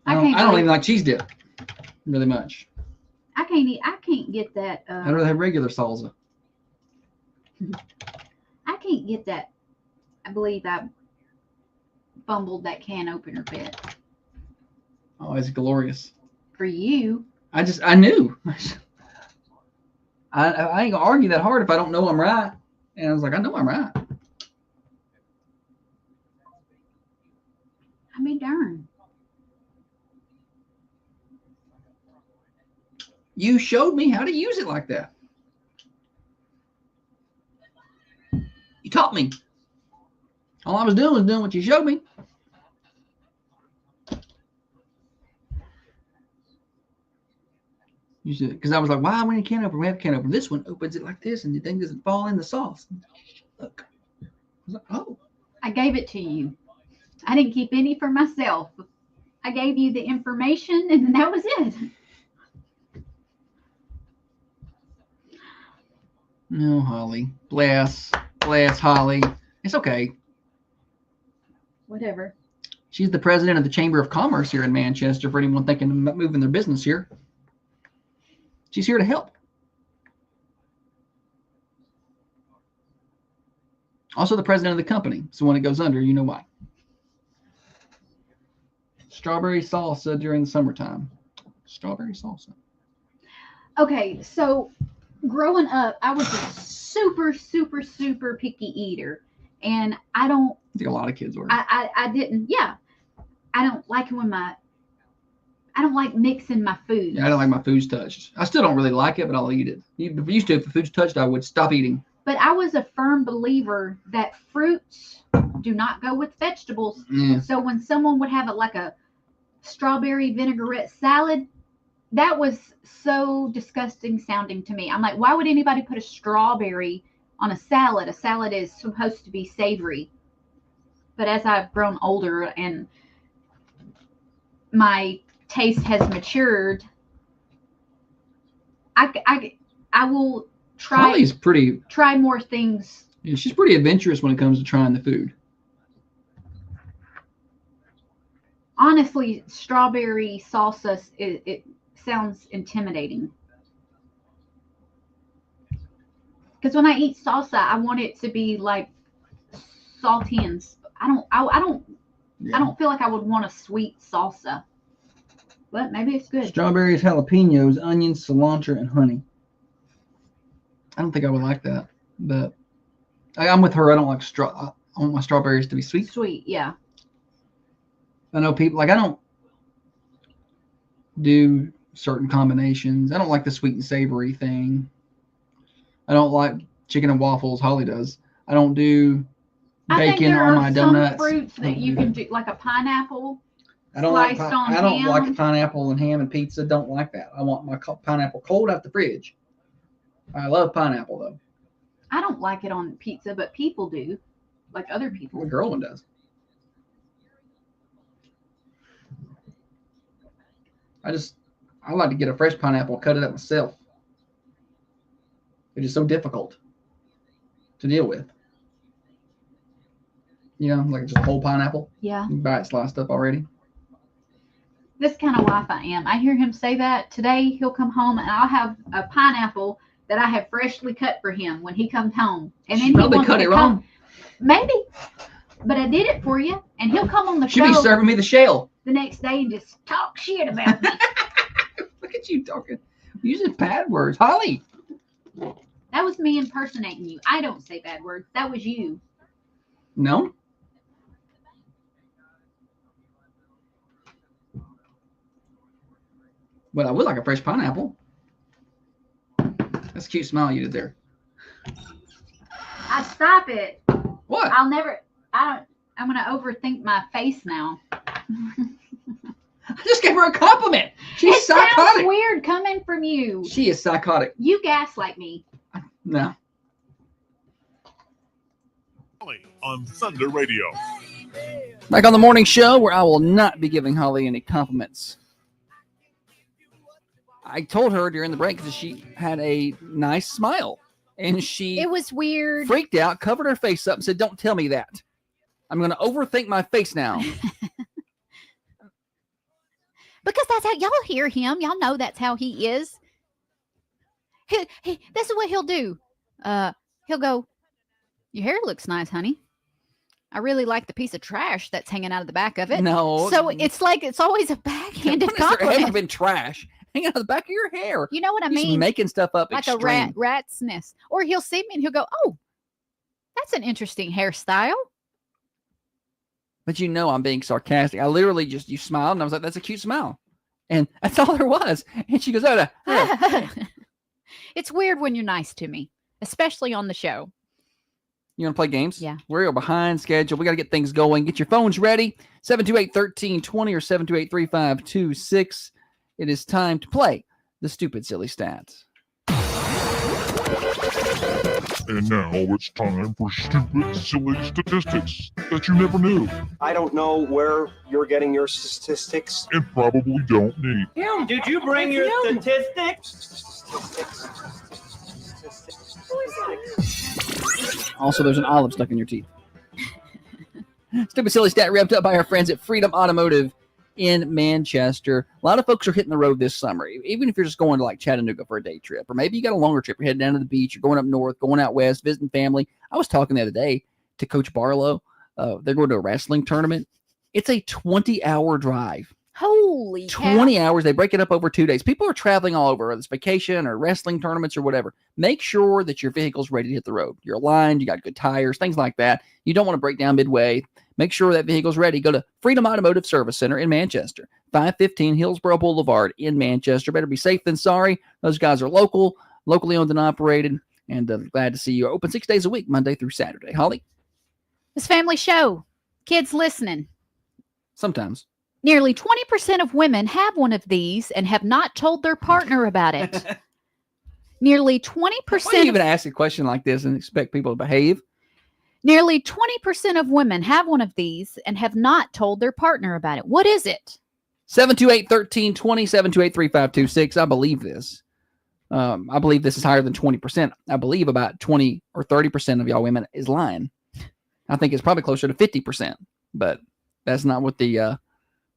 S3: I
S2: I
S3: can't
S2: don't
S3: believe-
S2: even like cheese dip really much.
S3: I can't get that.
S2: I'd rather have regular salsa.
S3: I can't get that. I believe I fumbled that can opener bit
S2: Oh, it's glorious.
S3: for you.
S2: I knew. I ain't gonna argue that hard if I don't know I'm right. And I was like, I know I'm right.
S3: I mean, darn.
S2: You showed me how to use it like that. You taught me. All I was doing was doing what you showed me. You said, because I was like, why when you can open, we have a can opener. This one opens it like this, and the thing doesn't fall in the sauce. Look. I was like, oh.
S3: I gave it to you. I didn't keep any for myself. I gave you the information, and that was it.
S2: No, Holly. Bless Holly. It's okay.
S3: Whatever.
S2: She's the president of the Chamber of Commerce here in Manchester for anyone thinking about moving their business here. She's here to help. Also the president of the company. So when it goes under, you know why. Strawberry salsa during the summertime. Strawberry salsa.
S3: Okay, so growing up, I was a super, super, super picky eater. And I don't,
S2: I think a lot of kids were.
S3: I didn't, yeah. I don't like it when I don't like mixing my food.
S2: Yeah, I don't like my food's touched. I still don't really like it, but I'll eat it. Used to, if the food's touched, I would stop eating.
S3: But I was a firm believer that fruits do not go with vegetables.
S2: Yeah.
S3: So when someone would have like a strawberry vinaigrette salad, that was so disgusting sounding to me. I'm like, why would anybody put a strawberry on a salad? A salad is supposed to be savory. But as I've grown older and my taste has matured, I will
S2: Holly's pretty,
S3: try more things.
S2: yeah, she's pretty adventurous when it comes to trying the food.
S3: Honestly, strawberry salsa, it sounds intimidating. Because when I eat salsa, I want it to be like salty and I don't feel like I would want a sweet salsa. But maybe it's good.
S2: Strawberries, jalapenos, onions, cilantro, and honey. I don't think I would like that, but I'm with her. I don't like I want my strawberries to be sweet.
S3: Sweet, yeah.
S2: I know people like I don't do certain combinations. I don't like the sweet and savory thing. I don't like chicken and waffles. Holly does. I don't do
S3: I think
S2: bacon
S3: there
S2: on
S3: are
S2: my
S3: some
S2: donuts.
S3: fruits that you can do, like a pineapple.
S2: I don't like
S3: sliced on
S2: I don't
S3: ham.
S2: like pineapple and ham and pizza. Don't like that. I want my pineapple cold out the fridge. I love pineapple though.
S3: I don't like it on pizza, but people do, like other people.
S2: The girl one does. I like to get a fresh pineapple, cut it up myself. It is so difficult to deal with. You know, like just a whole pineapple.
S3: Yeah.
S2: You can buy it sliced up already.
S3: This kind of wife I am. I hear him say that today. He'll come home and I'll have a pineapple that I have freshly cut for him when he comes home. And then
S2: She
S3: he
S2: probably
S3: wants
S2: cut
S3: to
S2: it
S3: come-
S2: wrong.
S3: Maybe, but I did it for you. And he'll come on the
S2: She'll be
S3: show
S2: serving me the shell.
S3: the next day and just talk shit about me.
S2: Look at you talking, using bad words, Holly.
S3: That was me impersonating you. I don't say bad words. That was you.
S2: No. But I would like a fresh pineapple. That's a cute smile you did there.
S3: Stop it.
S2: What?
S3: I'll never. I don't. I'm gonna overthink my face now.
S2: I just gave her a compliment. She's
S3: It sounds
S2: psychotic.
S3: weird coming from you.
S2: She is psychotic.
S3: You gaslight me.
S2: No.
S5: On Thunder Radio.
S2: Back on the morning show where I will not be giving Holly any compliments. I told her during the break that she had a nice smile. And she
S4: It was weird.
S2: freaked out, covered her face up, and said, "Don't tell me that. I'm going to overthink my face now."
S4: Because that's how y'all hear him. Y'all know that's how he is. This is what he'll do. He'll go, "Your hair looks nice, honey. I really like the piece of trash that's hanging out of the back of it."
S2: No.
S4: So it's like it's always a backhanded
S2: When has there ever
S4: compliment.
S2: been trash hanging out of the back of your hair?
S4: You know what I
S2: He's
S4: mean?
S2: making stuff up
S4: Like
S2: extreme.
S4: a rat's nest. Or he'll see me and he'll go, "Oh, that's an interesting hairstyle."
S2: But you know I'm being sarcastic. I literally just, you smiled, and I was like, "That's a cute smile." And that's all there was. And she goes, "Oh,
S4: It's weird when you're nice to me, especially on the show.
S2: you want to play games?"
S4: Yeah.
S2: We're behind schedule. We got to get things going. Get your phones ready. 728-1320 or 728-3526. It is time to play the Stupid Silly Stats.
S5: And now it's time for stupid, silly statistics that you never knew
S7: I don't know where you're getting your statistics.
S5: and probably don't need.
S8: Him, did you bring your statistics?
S2: Also, there's an olive stuck in your teeth. Stupid Silly Stat wrapped up by our friends at Freedom Automotive in Manchester. A lot of folks are hitting the road this summer, even if you're just going to like Chattanooga for a day trip, or maybe you got a longer trip. You're heading down to the beach, you're going up north, going out west, visiting family. I was talking the other day to Coach Barlow. They're going to a wrestling tournament. It's a 20-hour drive.
S4: Holy cow.
S2: 20 hours. They break it up over 2 days. People are traveling all over, whether it's vacation or wrestling tournaments or whatever. Make sure that your vehicle's ready to hit the road. You're aligned, you got good tires, things like that. You don't want to break down midway. Make sure that vehicle's ready. Go to Freedom Automotive Service Center in Manchester, 515 Hillsborough Boulevard in Manchester. Better be safe than sorry. Those guys are locally owned and operated, and glad to see you. Open 6 days a week, Monday through Saturday. Holly?
S4: This family show. Kids listening.
S2: Sometimes.
S4: Nearly 20% of women have one of these and have not told their partner about it. Nearly 20%.
S2: Why do you even ask a question like this and expect people to behave?
S4: Nearly 20% of women have one of these and have not told their partner about it. What is it?
S2: 728-1320, 728-3526. I believe this. I believe this is higher than 20%. I believe about 20 or 30% of y'all women is lying. I think it's probably closer to 50%, but that's not what the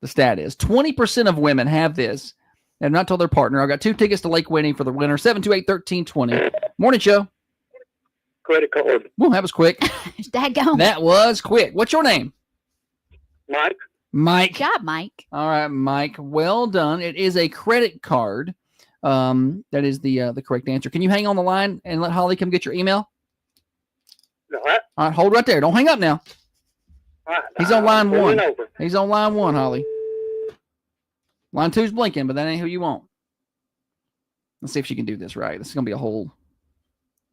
S2: stat is. 20% of women have this and have not told their partner. I've got 2 tickets to Lake Winnie for the winner. 728-1320. Morning show.
S7: Credit card.
S2: Well, that was quick.
S4: Daggone.
S2: That was quick. What's your name?
S7: Mike.
S2: Mike.
S4: Good job, Mike.
S2: All right, Mike. Well done. It is a credit card. That is the correct answer. Can you hang on the line and let Holly come get your email?
S7: What?
S2: All right, hold right there. Don't hang up now. He's on line 1.
S7: Over.
S2: He's on line 1, Holly. Line 2's blinking, but that ain't who you want. Let's see if she can do this right. This is gonna be a whole.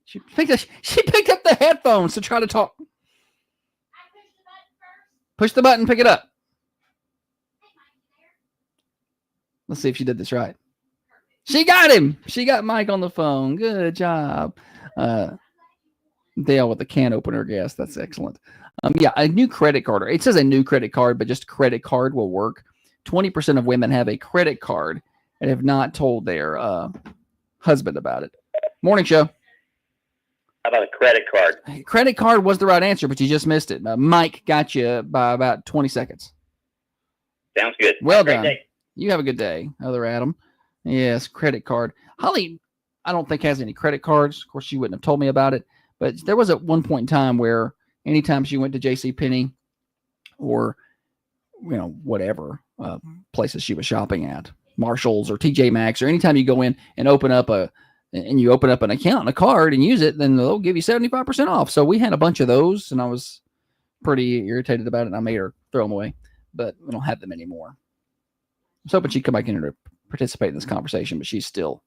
S2: She picked up the headphones to try to talk. Push the button, pick it up. Let's see if she did this right. She got him. She got Mike on the phone. Good job. Dale with the can opener guess. That's excellent. Yeah, a new credit card. It says a new credit card, but just credit card will work. 20% of women have a credit card and have not told their husband about it. Morning show.
S7: How about a credit card?
S2: Credit card was the right answer, but you just missed it. Mike got you by about 20 seconds.
S7: Sounds good.
S2: Well
S7: Great
S2: done.
S7: day.
S2: You have a good day, other Adam. Yes, credit card. Holly, I don't think has any credit cards. Of course, she wouldn't have told me about it. But there was at one point in time where anytime she went to JCPenney or, whatever places she was shopping at, Marshalls or TJ Maxx, or anytime you go in and open up an account and a card and use it, then they'll give you 75% off. So we had a bunch of those, and I was pretty irritated about it, and I made her throw them away. But we don't have them anymore. I was hoping she'd come back in here to participate in this conversation, but she's still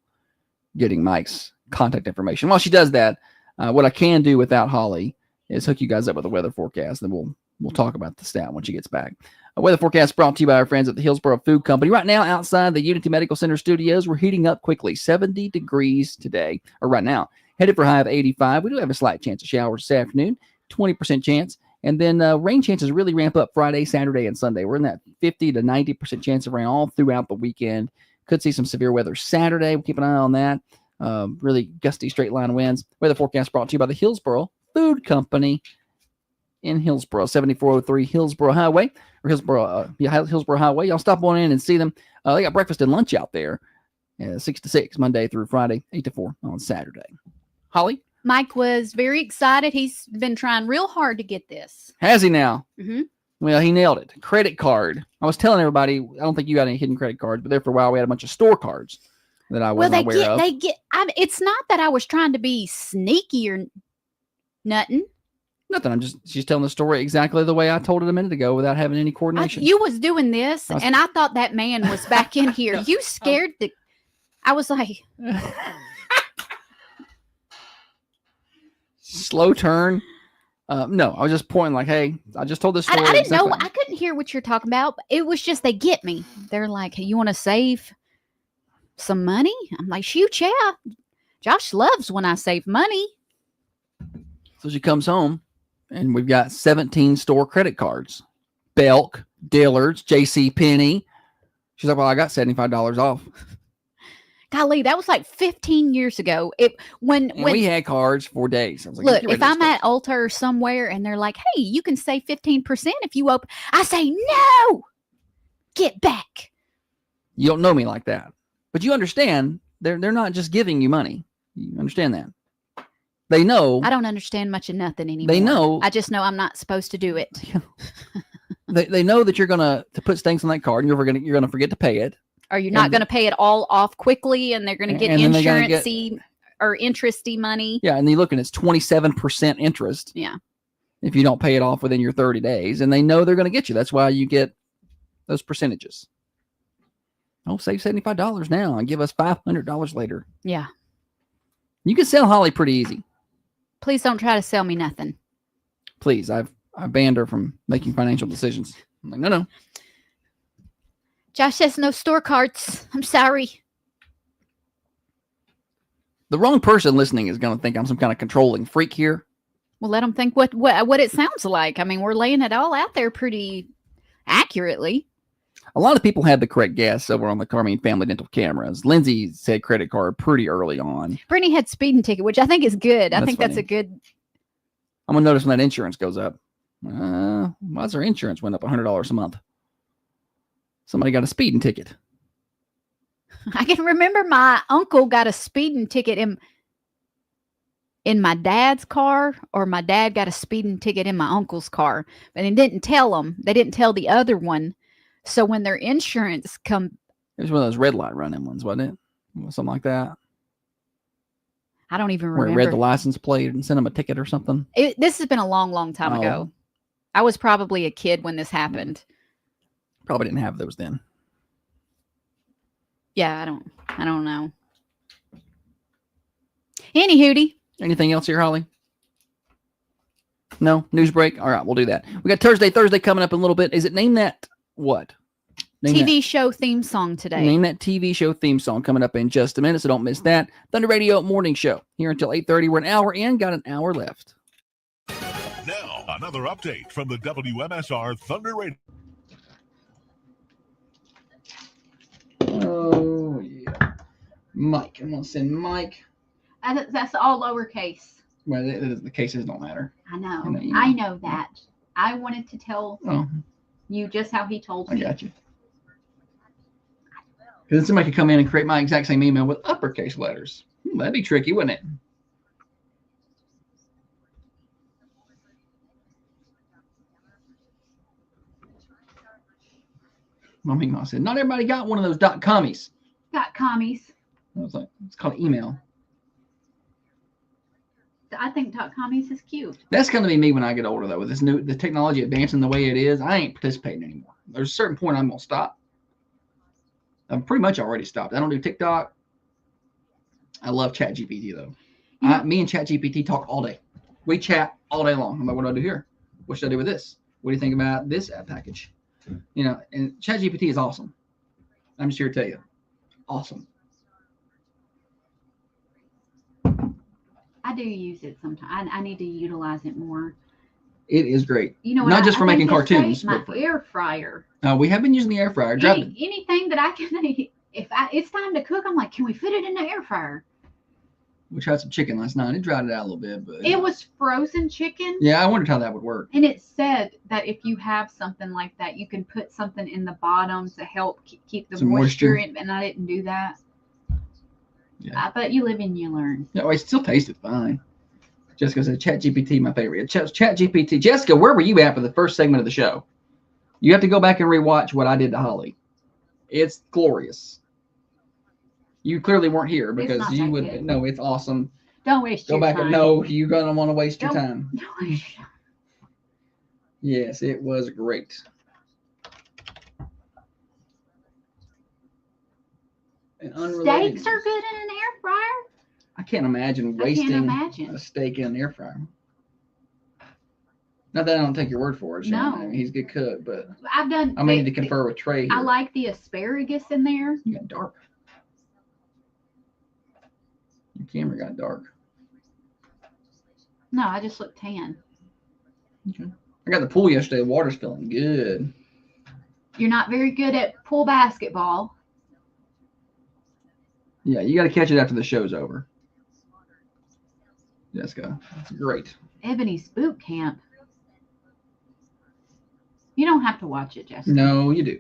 S2: getting Mike's contact information. While she does that, what I can do without Holly is hook you guys up with a weather forecast, and we'll We'll talk about the stat when she gets back. A weather forecast brought to you by our friends at the Hillsborough Food Company. Right now, outside the Unity Medical Center studios, we're heating up quickly. 70 degrees today, or right now. Headed for a high of 85. We do have a slight chance of showers this afternoon, 20% chance. And then rain chances really ramp up Friday, Saturday, and Sunday. We're in that 50 to 90% chance of rain all throughout the weekend. Could see some severe weather Saturday. We'll keep an eye on that. Really gusty straight line winds. Weather forecast brought to you by the Hillsborough Food Company in Hillsborough, 7403 Hillsborough Highway, or Hillsborough Highway. Y'all stop on in and see them. They got breakfast and lunch out there, 6 to 6, Monday through Friday, 8 to 4 on Saturday. Holly?
S4: Mike was very excited. He's been trying real hard to get this.
S2: Has he now?
S4: Mm-hmm.
S2: Well, he nailed it. Credit card. I was telling everybody, I don't think you got any hidden credit cards, but there for a while we had a bunch of store cards that I wasn't aware of.
S4: It's not that I was trying to be sneaky or nothing.
S2: Nothing. She's telling the story exactly the way I told it a minute ago without having any coordination.
S4: You was doing this, and I thought that man was back in here. You scared I was like,
S2: slow turn. No, I was just pointing like, hey, I just told this story.
S4: I didn't know. I couldn't hear what you're talking about. It was just they get me. They're like, hey, you want to save some money? I'm like, shoot, yeah. Josh loves when I save money.
S2: So she comes home, and we've got 17 store credit cards. Belk, Dillard's, JCPenney. She's like, well, I got $75 off.
S4: Golly, that was like 15 years ago. When
S2: we had cards for days. I was like,
S4: look, if I'm at Ulta or somewhere and they're like, hey, you can save 15% if you open, I say, no, get back.
S2: You don't know me like that. But you understand, they're not just giving you money. You understand that. They know.
S4: I don't understand much of nothing anymore.
S2: They know.
S4: I just know I'm not supposed to do it.
S2: They know that you're gonna to put things on that card and you're gonna forget to pay it.
S4: Or you're not going to pay it all off quickly, and they're going to get insurance-y or interest-y money.
S2: Yeah, and you look, and it's 27% interest.
S4: Yeah.
S2: If you don't pay it off within your 30 days, and they know they're going to get you. That's why you get those percentages. Oh, save $75 now and give us $500 later.
S4: Yeah.
S2: You can sell Holly pretty easy.
S4: Please don't try to sell me nothing.
S2: Please, I banned her from making financial decisions. I'm like, no.
S4: Josh has no store cards. I'm sorry.
S2: The wrong person listening is going to think I'm some kind of controlling freak here.
S4: Well, let them think what it sounds like. I mean, we're laying it all out there pretty accurately.
S2: A lot of people had the correct guess over on the Carmine Family Dental cameras. Lindsay said credit card pretty early on.
S4: Brittany had speeding ticket, which I think is good. I think that's a good.
S2: I'm going to notice when that insurance goes up. Why's our insurance went up $100 a month? Somebody got a speeding ticket.
S4: I can remember my uncle got a speeding ticket in my dad's car, or my dad got a speeding ticket in my uncle's car, but they didn't tell them. They didn't tell the other one. So when their insurance it
S2: was one of those red light running ones, wasn't it? Something like that.
S4: I don't even remember.
S2: Where it read the license plate and sent them a ticket or something.
S4: This has been a long, long time ago. I was probably a kid when this happened.
S2: Probably didn't have those then.
S4: Yeah, I don't know. Any hootie.
S2: Anything else here, Holly? No? News break? All right, we'll do that. We got Thursday coming up in a little bit. Is it Name That what?
S4: TV show theme song today.
S2: Name That TV show theme song coming up in just a minute, so don't miss that. Thunder Radio Morning Show here until 8:30. We're an hour in, got an hour left.
S9: Now, another update from the WMSR Thunder Radio.
S2: Oh, yeah. Mike. I'm going to send Mike.
S3: That's all lowercase.
S2: Well, the cases don't matter.
S3: I know. I know that. I wanted to tell you just how he told me.
S2: I got you. Because then somebody could come in and create my exact same email with uppercase letters. That'd be tricky, wouldn't it? Mommy said, not everybody got one of those .commies.
S3: Got commies.
S2: I was like, it's called email.
S3: I think .commies is cute.
S2: That's going to be me when I get older, though. With the technology advancing the way it is, I ain't participating anymore. There's a certain point I'm going to stop. I'm pretty much already stopped. I don't do TikTok. I love ChatGPT, though. Me and ChatGPT talk all day. We chat all day long. I'm like, what do I do here? What should I do with this? What do you think about this app package? You know, and ChatGPT is awesome. I'm just here to tell you, awesome.
S3: I do use it sometimes. I need to utilize it more.
S2: It is great.
S3: You know, what
S2: Not just for making
S3: think it
S2: cartoons,
S3: saved my
S2: but for,
S3: air fryer.
S2: we have been using the air fryer.
S3: Anything that I can, if it's time to cook, I'm like, can we fit it in the air fryer?
S2: We tried some chicken last night. It dried it out a little bit, but
S3: It was frozen chicken.
S2: yeah, I wondered how that would work.
S3: And it said that if you have something like that, you can put something in the bottom to help keep the
S2: Some
S3: moisture
S2: moisture.
S3: in. And I didn't do that.
S2: Yeah.
S3: But you live and you learn.
S2: No, it still tasted fine. Jessica said ChatGPT, my favorite. ChatGPT. Jessica, where were you at for the first segment of the show? You have to go back and rewatch what I did to Holly. It's glorious. You clearly weren't here because
S3: not
S2: you
S3: that
S2: would.
S3: good.
S2: No, it's awesome.
S3: Don't waste
S2: Go
S3: your
S2: back
S3: time.
S2: and no, you're gonna want to waste your
S3: Don't-
S2: time.
S3: Don't waste your time.
S2: Yes, it was great. And unrelated
S3: Steaks are
S2: news.
S3: good in an air fryer.
S2: I can't imagine
S3: I
S2: wasting
S3: can't imagine.
S2: a steak in an air fryer. Not that I don't take your word for it, Shannon.
S3: No.
S2: I mean, he's a good cook, but
S3: I've done.
S2: I may need to confer with Trey here.
S3: I like the asparagus in there.
S2: You got dark. Your camera got dark.
S3: No, I just look tan.
S2: Okay. I got the pool yesterday. The water's feeling good.
S3: You're not very good at pool basketball.
S2: Yeah, you got to catch it after the show's over. Jessica, that's great.
S3: Ebony's boot camp. You don't have to watch it, Jessica.
S2: No, you do.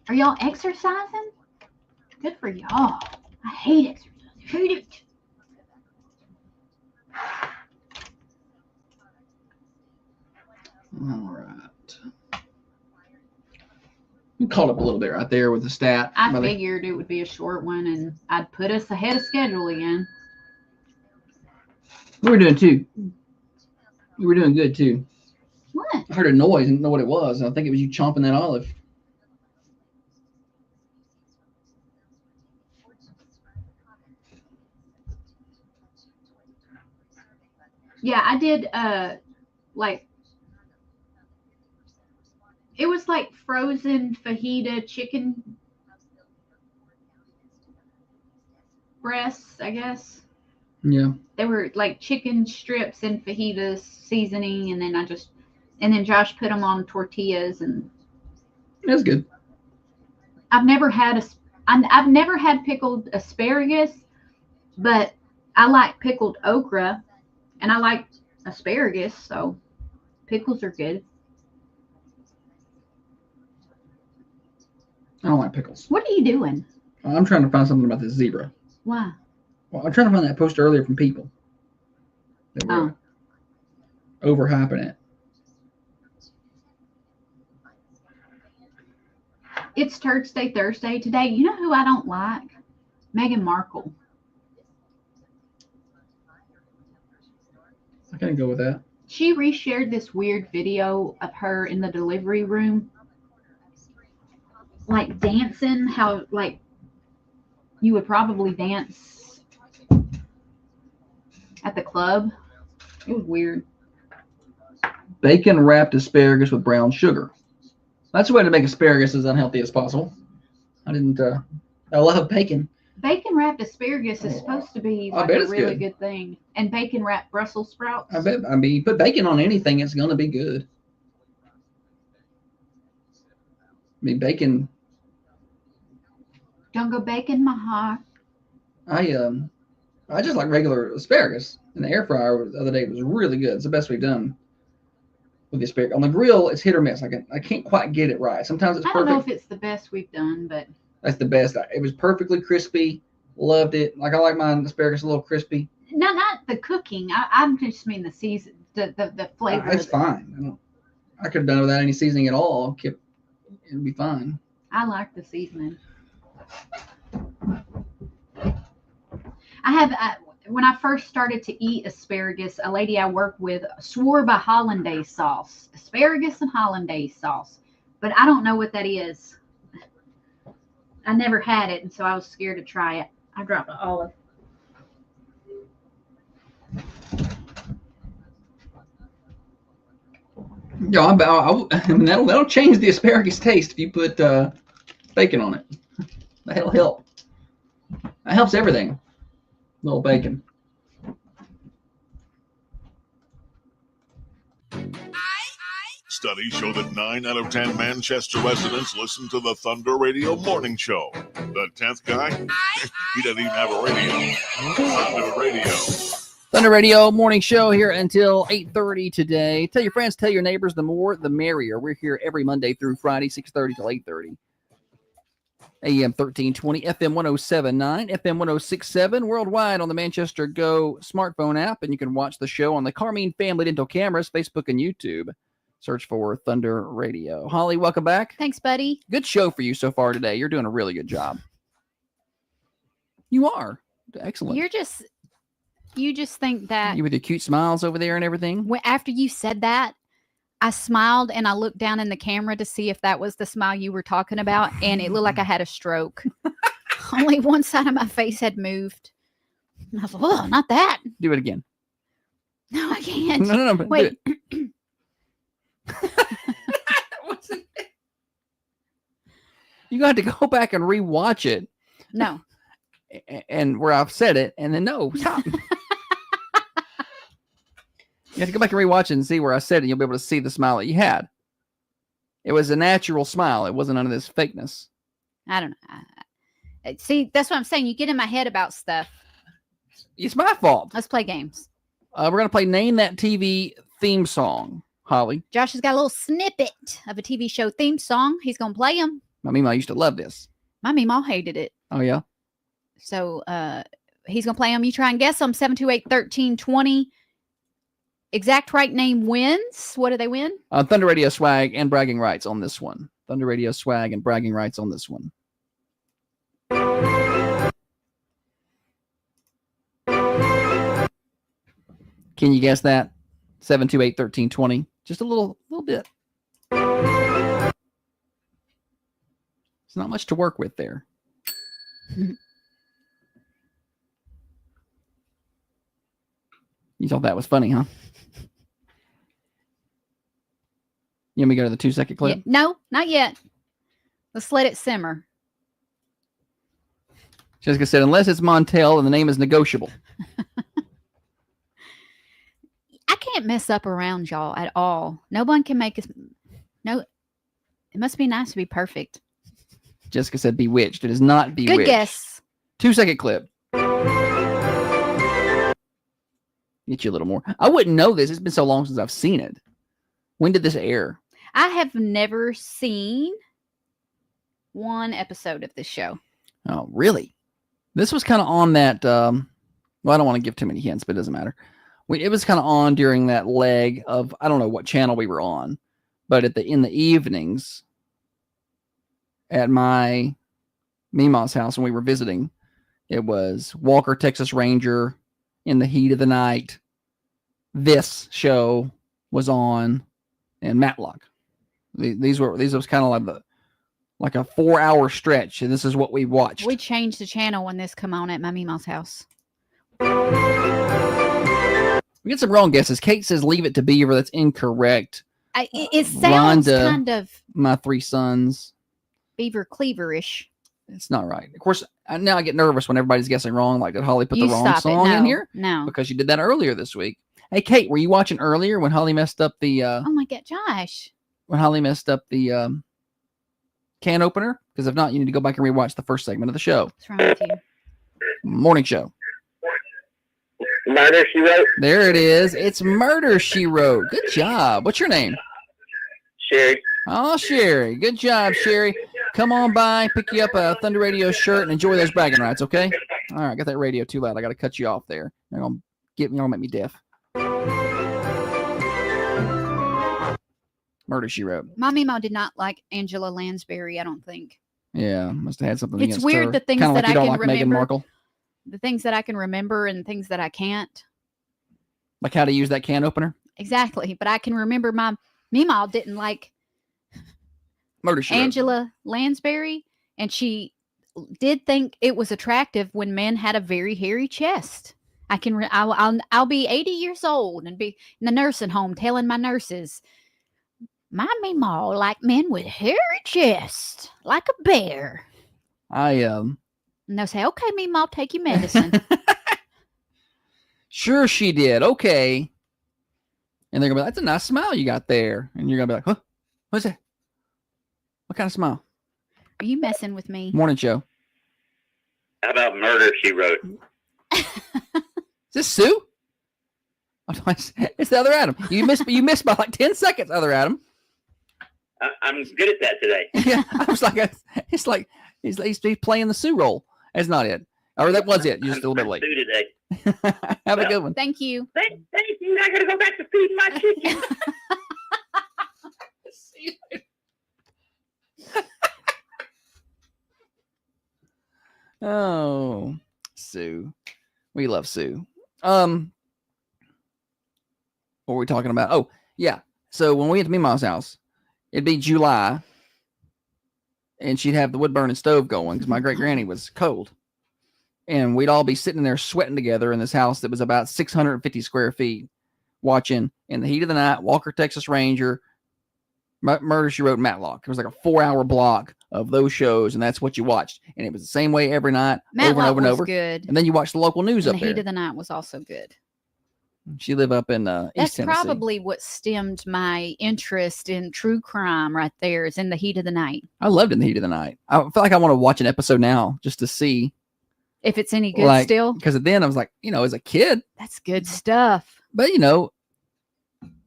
S3: Are y'all exercising? Good for y'all. I hate exercise. I hate it.
S2: All right. We caught up a little bit right there with the stat.
S3: I
S2: By the-
S3: figured it would be a short one and I'd put us ahead of schedule again.
S2: We were doing too. You were doing good too.
S3: What?
S2: I heard a noise. I didn't know what it was. I think it was you chomping that olive.
S3: Yeah, I did like it was like frozen fajita chicken breasts, I guess.
S2: Yeah.
S3: They were like chicken strips and fajitas seasoning, and then Josh put them on tortillas, and
S2: That's good.
S3: I've never had pickled asparagus, but I like pickled okra, and I like asparagus, so pickles are good.
S2: I don't like pickles.
S3: What are you doing?
S2: I'm trying to find something about this zebra.
S3: Why?
S2: Well, I'm trying to find that post earlier from people that were overhyping it.
S3: It's Thursday today. You know who I don't like? Meghan Markle.
S2: I can't go with that.
S3: She reshared this weird video of her in the delivery room, like dancing, how like you would probably dance at the club. It was weird.
S2: Bacon wrapped asparagus with brown sugar. That's the way to make asparagus as unhealthy as possible. I love bacon.
S3: Bacon wrapped asparagus is supposed to be
S2: I
S3: like
S2: bet
S3: a
S2: it's
S3: really
S2: good.
S3: good thing. And bacon wrapped Brussels sprouts.
S2: I bet. I mean, you put bacon on anything, it's gonna be good. I mean, bacon.
S3: Don't go bacon my heart.
S2: I just like regular asparagus in the air fryer the other day. It was really good. It's the best we've done with the asparagus. On the grill, it's hit or miss. I can't quite get it right. Sometimes it's
S3: I don't
S2: perfect.
S3: know if it's the best we've done, but
S2: That's the best. It was perfectly crispy. Loved it. Like I like my asparagus a little crispy.
S3: not the cooking. I just mean the season, the flavor.
S2: It's fine. I could have done it without any seasoning at all. It'd be fine.
S3: I like the seasoning. I have when I first started to eat asparagus, a lady I work with swore by hollandaise sauce, asparagus and hollandaise sauce, but I don't know what that is. I never had it, and so I was scared to try it. I dropped an olive.
S2: Yeah, I mean that'll change the asparagus taste if you put bacon on it. That'll help. That helps everything. A little bacon.
S9: Studies show that 9 out of 10 Manchester residents listen to the Thunder Radio Morning Show. The 10th guy? He doesn't even have a radio. Thunder Radio.
S2: Thunder Radio Morning Show here until 8:30 today. Tell your friends, tell your neighbors, the more, the merrier. We're here every Monday through Friday, 6:30 till 8:30. AM 1320, FM 1079, FM 1067, worldwide on the Manchester Go smartphone app. And you can watch the show on the Carmine Family Dental Cameras, Facebook and YouTube. Search for Thunder Radio. Holly, welcome back.
S4: Thanks, buddy.
S2: Good show for you so far today. You're doing a really good job. You are. Excellent.
S4: You just think that
S2: You with your cute smiles over there and everything.
S4: after you said that, I smiled and I looked down in the camera to see if that was the smile you were talking about, and it looked like I had a stroke. Only one side of my face had moved. And I was like, oh, not that.
S2: Do it again.
S4: No, I can't.
S2: No, but
S4: Wait.
S2: do it. You got to go back and rewatch it,
S4: No.
S2: and where I've said it, and then no, stop. You have to go back and rewatch it and see where I said it. You'll be able to see the smile that you had. It was a natural smile. It wasn't none of this fakeness.
S4: I don't know. See, that's what I'm saying. You get in my head about stuff.
S2: It's my fault.
S4: Let's play games.
S2: We're gonna play Name That TV theme song. Holly,
S4: Josh has got a little snippet of a TV show theme song. He's going to play them.
S2: my Mima used to love this.
S4: My Meemaw hated it.
S2: Oh yeah.
S4: So he's going to play them. You try and guess them. 728-1320. Exact right name wins. What do they win?
S2: Thunder Radio swag and bragging rights on this one. Thunder Radio swag and bragging rights on this one. Can you guess that? 728-1320. Just a little bit. It's not much to work with there. You thought that was funny, huh? You want me to go to the 2-second clip?
S4: Yeah, no, not yet. Let's let it simmer.
S2: Jessica said, unless it's Montel and the name is negotiable.
S4: I can't mess up around y'all at all. No one can make us. No, it must be nice to be perfect.
S2: Jessica said Bewitched. It is not Bewitched.
S4: Good guess.
S2: 2-second clip. Get you a little more. I wouldn't know this. It's been so long since I've seen it. When did this air?
S4: I have never seen one episode of this show.
S2: Oh, really? This was kind of on that. Well, I don't want to give too many hints, but it doesn't matter. It was kind of on during that leg of, I don't know what channel we were on, but in the evenings at my Mima's house when we were visiting, it was Walker, Texas Ranger, In the Heat of the Night. This show was on, and Matlock. These was kind of like a 4-hour stretch, and this is what we watched.
S4: We changed the channel when this come on at my Mima's house.
S2: We get some wrong guesses. Kate says Leave It to Beaver. That's incorrect.
S4: It sounds
S2: Rhonda,
S4: kind of
S2: My Three Sons.
S4: Beaver Cleaver-ish.
S2: It's not right. Of course, now I get nervous when everybody's guessing wrong. Like, did Holly put
S4: You
S2: the wrong
S4: stop it.
S2: song in
S4: No,
S2: here?
S4: No.
S2: Because you did that earlier this week. Hey, Kate, were you watching earlier when Holly messed up the
S4: Oh my God, Josh.
S2: can opener? Because if not, you need to go back and rewatch the first segment of the show.
S4: What's wrong with you?
S2: Morning show.
S10: Murder, She Wrote.
S2: There it is. It's Murder, She Wrote. Good job. What's your name?
S10: Sherry.
S2: Oh, Sherry. Good job, Sherry. Come on by, pick you up a Thunder Radio shirt, and enjoy those bragging rights, okay? All right, got that radio too loud. I got to cut you off there. You're going to make me deaf. Murder, She Wrote.
S4: My Mima did not like Angela Lansbury, I don't think.
S2: Yeah, must have had something
S4: It's
S2: against
S4: weird
S2: her.
S4: the things
S2: Kinda
S4: that
S2: like you
S4: I
S2: don't
S4: can
S2: like Meghan
S4: remember.
S2: Markle.
S4: The things that I can remember and things that I can't.
S2: Like how to use that can opener?
S4: Exactly. But I can remember my Mima didn't like
S2: Murder, She Wrote.
S4: Angela Lansbury, and she did think it was attractive when men had a very hairy chest. I'll be 80 years old and be in the nursing home telling my nurses, My meemaw like men with hairy chests, like a bear.
S2: I
S4: And they'll say, okay, meemaw, take your medicine.
S2: Sure she did. Okay. And they're gonna be like, that's a nice smile you got there. And you're gonna be like, huh? What's that? What kind of smile?
S4: Are you messing with me?
S2: Morning show.
S10: How about Murder, She Wrote?
S2: Is this Sue? It's the other Adam. You missed by like 10 seconds, other Adam.
S10: I'm good at that today.
S2: Yeah. I was like, it's like he's playing the Sue role. That's not it. Or that was it. You're just a little bit late.
S10: Sue today.
S2: Have a good one.
S4: Thank you.
S10: Thank you. I gotta go back to feeding my chicken.
S2: Oh, Sue. We love Sue. What were we talking about? Oh, yeah. So when we went to Meemaw's house, it'd be July, and she'd have the wood burning stove going because my great granny was cold. And we'd all be sitting there sweating together in this house that was about 650 square feet, watching In the Heat of the Night, Walker, Texas Ranger, Murder, She Wrote, and Matlock. It was like a 4-hour block of those shows, and that's what you watched. And it was the same way every night,
S4: Matlock
S2: over and over and
S4: was
S2: over.
S4: good.
S2: And then you watched the local news
S4: And
S2: up
S4: the
S2: there.
S4: Heat of the Night was also good.
S2: She lived up in
S4: That's
S2: East Tennessee.
S4: probably what stemmed my interest in true crime right there, is In the Heat of the Night.
S2: I loved In the Heat of the Night. I feel like I want to watch an episode now just to see.
S4: If it's any good still.
S2: Because then I was like, as a kid.
S4: That's good stuff.
S2: But,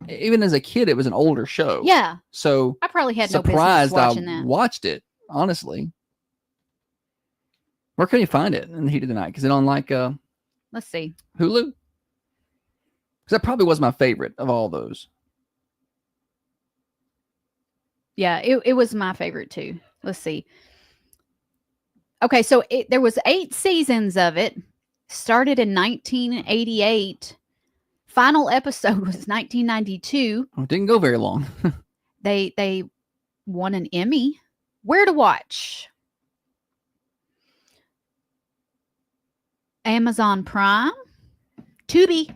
S2: even as a kid, it was an older show.
S4: Yeah.
S2: So
S4: I probably had no business
S2: surprised
S4: watching
S2: I
S4: that.
S2: watched it, honestly. Where can you find it In the Heat of the Night? Is it on like
S4: Let's see.
S2: Hulu? Because that probably was my favorite of all those.
S4: Yeah, it was my favorite too. Let's see. Okay, so there was 8 seasons of it. Started in 1988. Final episode was 1992.
S2: Oh, it didn't go very long.
S4: They won an Emmy. Where to watch? Amazon Prime, Tubi,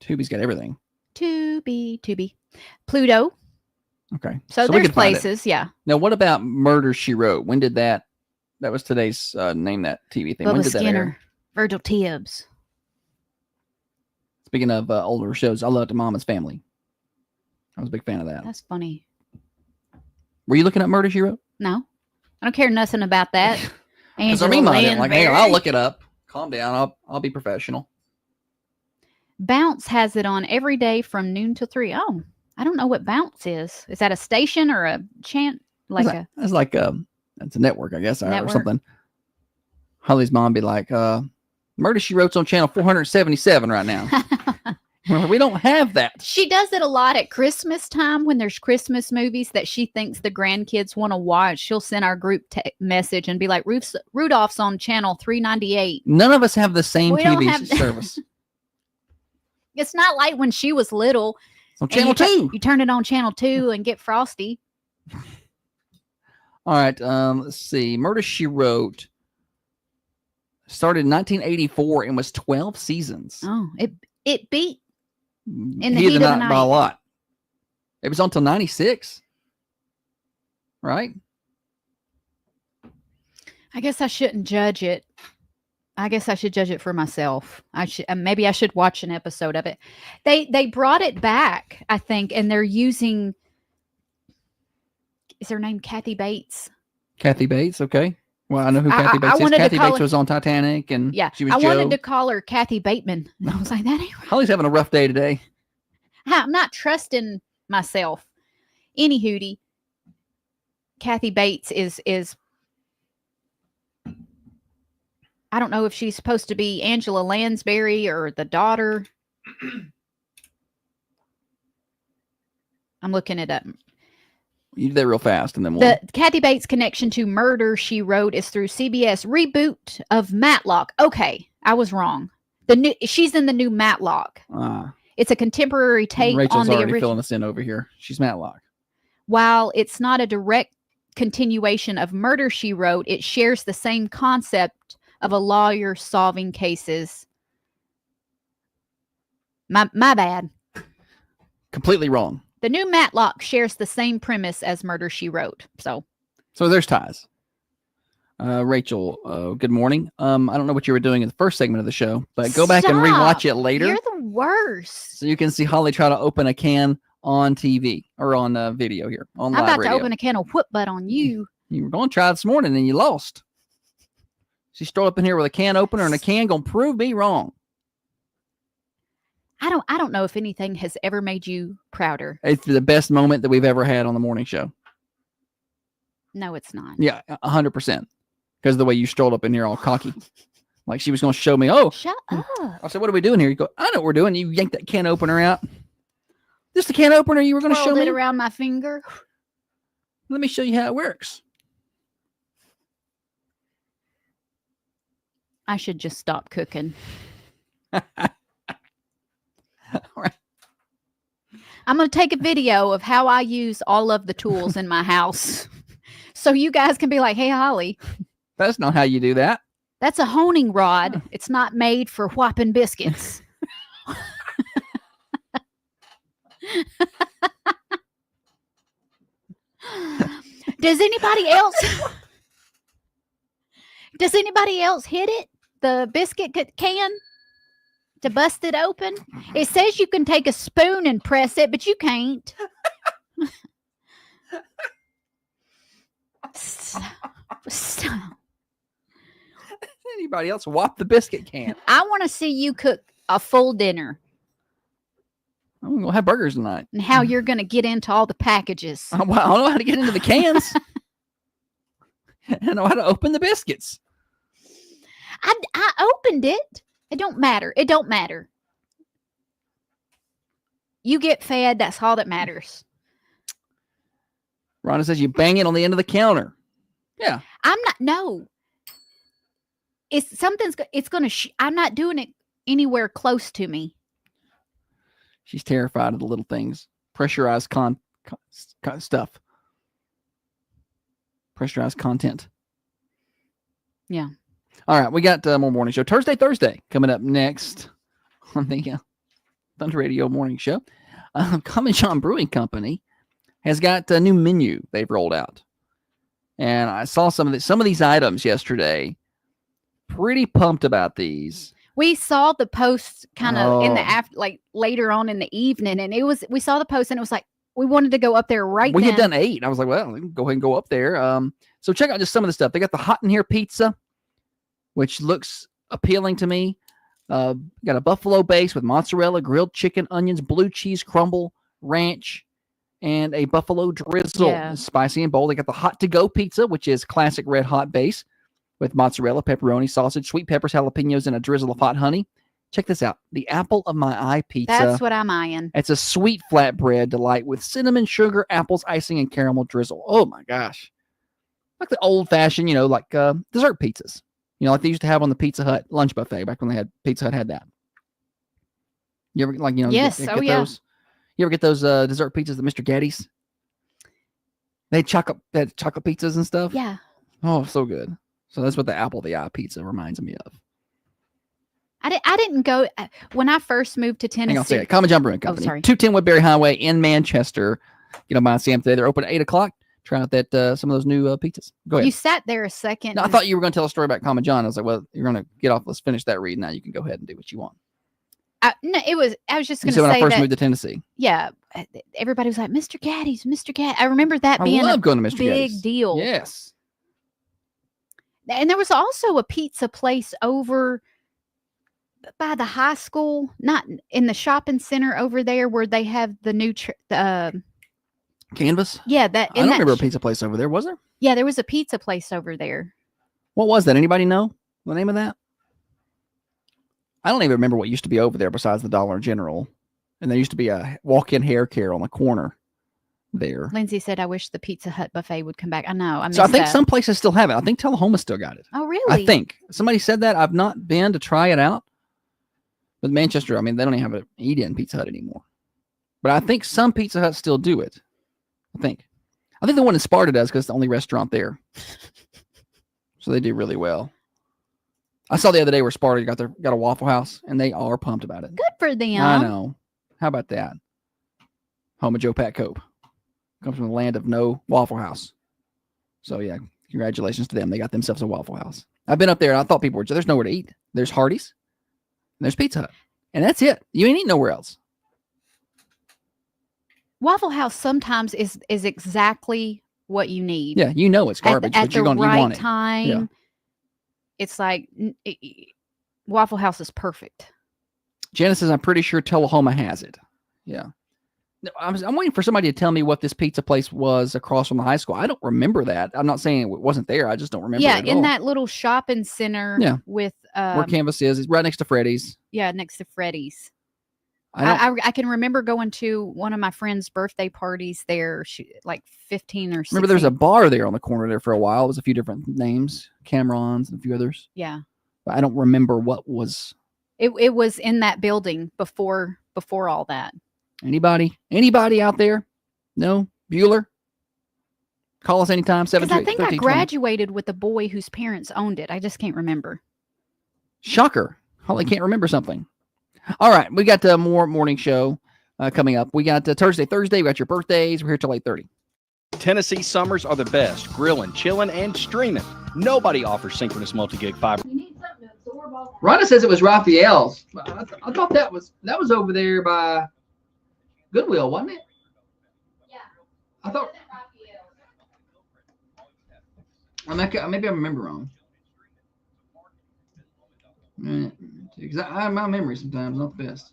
S2: Tubi's got everything.
S4: Tubi, Pluto.
S2: Okay.
S4: So
S2: we
S4: there's
S2: could find it.
S4: places, yeah.
S2: Now, what about Murder, She Wrote? When did that? That was today's Name That TV thing. When
S4: Bubba
S2: did that air?
S4: Skinner, Virgil Tibbs.
S2: Speaking of older shows, I loved Mama's Family. I was a big fan of that.
S4: That's funny.
S2: Were you looking at Murder, She Wrote?
S4: No, I don't care nothing about that.
S2: Because I
S4: Angela
S2: mean, I'm like, hang on, I'll
S4: Lansbury.
S2: look it up. Calm down. I'll be professional.
S4: Bounce has it on every day from noon to 3. Oh, I don't know what Bounce is. Is that a station or a chant? Like
S2: It's like it's a network, I guess, or
S4: Network.
S2: something. Holly's mom be like, Murder, She Wrote's on channel 477 right now. We don't have that.
S4: She does it a lot at Christmas time when there's Christmas movies that she thinks the grandkids want to watch. She'll send our group message and be like, Rudolph's on channel 398.
S2: None of us have the same
S4: We don't
S2: TV
S4: have-
S2: service.
S4: It's not like when she was little.
S2: On
S4: and
S2: channel 2.
S4: You turn it on channel 2 and get Frosty.
S2: All right. Let's see. Murder, She Wrote started in 1984 and was 12 seasons.
S4: Oh, it beat
S2: In the Heat of the Night by a lot. It was on until 96. Right?
S4: I guess I shouldn't judge it. I guess I should judge it for myself. I should maybe I should watch an episode of it. They brought it back, I think, and they're using. Is her name Kathy Bates?
S2: Kathy Bates. Okay. Well, I know who
S4: I
S2: Kathy Bates is.
S4: wanted to
S2: Kathy
S4: call
S2: Bates
S4: her-
S2: was on Titanic, and
S4: Yeah,
S2: she was
S4: I
S2: Joe.
S4: wanted to call her Kathy Bateman. I was like, that ain't right.
S2: Holly's having a rough day today.
S4: I'm not trusting myself. Any hootie. Kathy Bates is. I don't know if she's supposed to be Angela Lansbury or the daughter. I'm looking it up.
S2: You do that real fast, and then we'll.
S4: The Kathy Bates connection to Murder, She Wrote is through CBS reboot of Matlock. Okay, I was wrong. She's in the new Matlock. It's a contemporary take
S2: Rachel's
S4: on the
S2: already
S4: original.
S2: filling us in over here. She's Matlock.
S4: While it's not a direct continuation of Murder, She Wrote, it shares the same concept of a lawyer solving cases. My bad.
S2: Completely wrong.
S4: The new Matlock shares the same premise as Murder, She Wrote. So
S2: there's ties. Rachel, good morning. I don't know what you were doing in the first segment of the show, but go back and rewatch it later.
S4: You're the worst.
S2: So you can see Holly try to open a can on TV or on video here on
S4: I'm
S2: live
S4: about
S2: radio.
S4: to open a can of whoop butt on you.
S2: You were going to try this morning and you lost. She strolled up in here with a can opener and a can gonna prove me wrong.
S4: I don't know if anything has ever made you prouder.
S2: It's the best moment that we've ever had on the morning show.
S4: No, it's not.
S2: Yeah, 100%. Because of the way you strolled up in here all cocky. Like she was going to show me, oh.
S4: Shut up.
S2: I said, what are we doing here? You go, I know what we're doing. You yank that can opener out. This the can opener you were going to show
S4: Twirled
S2: me?
S4: it around my finger.
S2: Let me show you how it works.
S4: I should just stop cooking.
S2: All right.
S4: I'm going to take a video of how I use all of the tools in my house. So you guys can be like, hey, Holly.
S2: That's not how you do that.
S4: That's a honing rod. It's not made for whopping biscuits. Does anybody else hit it? The biscuit can to bust it open? It says you can take a spoon and press it, but you can't. Stop.
S2: Anybody else whop the biscuit can?
S4: I want to see you cook a full dinner
S2: I'm going to have burgers tonight.
S4: and how you're going to get into all the packages.
S2: I don't know how to get into the cans. I know how to open the biscuits.
S4: I opened it. It don't matter. It don't matter. You get fed. That's all that matters.
S2: Rhonda says you bang it on the end of the counter. Yeah.
S4: I'm not. No. It's something's. It's gonna. I'm not doing it anywhere close to me.
S2: She's terrified of the little things. Pressurized stuff. Pressurized content.
S4: Yeah.
S2: All right. We got more morning show. Thursday coming up next on the Thunder Radio morning show. Common John Brewing Company has got a new menu they've rolled out. And I saw some of these items yesterday. Pretty pumped about these.
S4: We saw the post kind of in the after, like later on in the evening, and we saw the post, and it was like we wanted to go up there right
S2: We
S4: then.
S2: had done 8. I was like, well, go ahead and go up there. So check out just some of the stuff. They got the Hot in Here pizza, which looks appealing to me. Got a buffalo base with mozzarella, grilled chicken, onions, blue cheese crumble, ranch, and a buffalo drizzle.
S4: Yeah.
S2: Spicy and bold. They got the Hot to Go pizza, which is classic red hot base with mozzarella, pepperoni, sausage, sweet peppers, jalapenos, and a drizzle of hot honey. Check this out. The Apple of My Eye pizza.
S4: That's what I'm eyeing.
S2: It's a sweet flatbread delight with cinnamon, sugar, apples, icing, and caramel drizzle. Oh my gosh. Like the old fashioned, like dessert pizzas. Like they used to have on the Pizza Hut lunch buffet back when they had Pizza Hut had that. You ever
S4: Yes.
S2: get
S4: Oh, yeah.
S2: those? You ever get those dessert pizzas at Mr. Gaddy's? They had chocolate pizzas and stuff.
S4: Yeah.
S2: Oh, so good. So that's what the Apple of the Eye pizza reminds me of.
S4: I didn't go when I first moved to Tennessee.
S2: Hang on a second. Common John Brewing Company.
S4: sorry.
S2: 210 Woodbury Highway in Manchester. Get on by and see them today. They're open at 8 o'clock. Try out that some of those new pizzas. Go ahead.
S4: You sat there a second.
S2: No, I thought you were going to tell a story about Common John. I was like, well, you're going to get off. Let's finish that read. Now you can go ahead and do what you want.
S4: No, I was just
S2: You
S4: going
S2: said
S4: to
S2: when
S4: say
S2: I first
S4: that.
S2: moved to Tennessee.
S4: Yeah, everybody was like, Mr. Gaddy's, Mr. Gadd. I remember that
S2: I
S4: being
S2: love
S4: a
S2: going to Mr.
S4: big
S2: Gaddy's.
S4: deal.
S2: Yes.
S4: And there was also a pizza place over by the high school, not in the shopping center over there where they have the new
S2: Canvas?
S4: yeah, that
S2: I don't remember a pizza place over there, was there?
S4: Yeah, there was a pizza place over there.
S2: What was that? Anybody know the name of that? I don't even remember what used to be over there besides the Dollar General. And there used to be a walk-in hair care on the corner there.
S4: Lindsay said, I wish the Pizza Hut buffet would come back. I know.
S2: So I think
S4: that.
S2: some places still have it. I think Tullahoma still got it.
S4: Oh, really?
S2: I think. Somebody said that. I've not been to try it out. But Manchester, I mean, they don't even have an eat-in Pizza Hut anymore. But I think some Pizza Huts still do it. I think the one in Sparta does because it's the only restaurant there. So they do really well. I saw the other day where Sparta got a Waffle House, and they are pumped about it.
S4: Good for them.
S2: I know. How about that? home of Joe Pat Cope. Comes from the land of no Waffle House. So, yeah, congratulations to them. They got themselves a Waffle House. I've been up there, and I thought people were, there's nowhere to eat. There's Hardee's, and there's Pizza Hut. And that's it. You ain't eating nowhere else.
S4: Waffle House sometimes is exactly what you need.
S2: Yeah, you know it's garbage,
S4: at
S2: but you're
S4: the
S2: going to
S4: right
S2: want it.
S4: time.
S2: Yeah.
S4: It's like Waffle House is perfect.
S2: Janice says, I'm pretty sure Tullahoma has it. Yeah. No, I'm waiting for somebody to tell me what this pizza place was across from the high school. I don't remember that. I'm not saying it wasn't there. I just don't remember
S4: Yeah,
S2: it at
S4: in
S2: all.
S4: that little shopping center
S2: Yeah.
S4: with
S2: Where Canvas is. It's right next to Freddy's.
S4: yeah, next to Freddy's.
S2: I
S4: I can remember going to one of my friend's birthday parties there, like 15 or 16.
S2: remember there's a bar there on the corner there for a while. It was a few different names, Camerons and a few others.
S4: Yeah.
S2: But I don't remember what was.
S4: It was in that building before all that.
S2: Anybody out there? No? Bueller? Call us anytime.
S4: Because I
S2: 728
S4: think I
S2: 1320.
S4: graduated with a boy whose parents owned it. I just can't remember.
S2: Shocker. Holly can't remember something. All right. We got more morning show coming up. We got Thursday. We got your birthdays. We're here till 8:30.
S6: Tennessee summers are the best. Grilling, chilling, and streaming. Nobody offers synchronous multi-gig fiber.
S2: Rhonda says it was Raphael's. I thought that was over there by Goodwill, wasn't it?
S1: Yeah.
S2: I thought. Maybe I remember wrong. My memory sometimes not the best.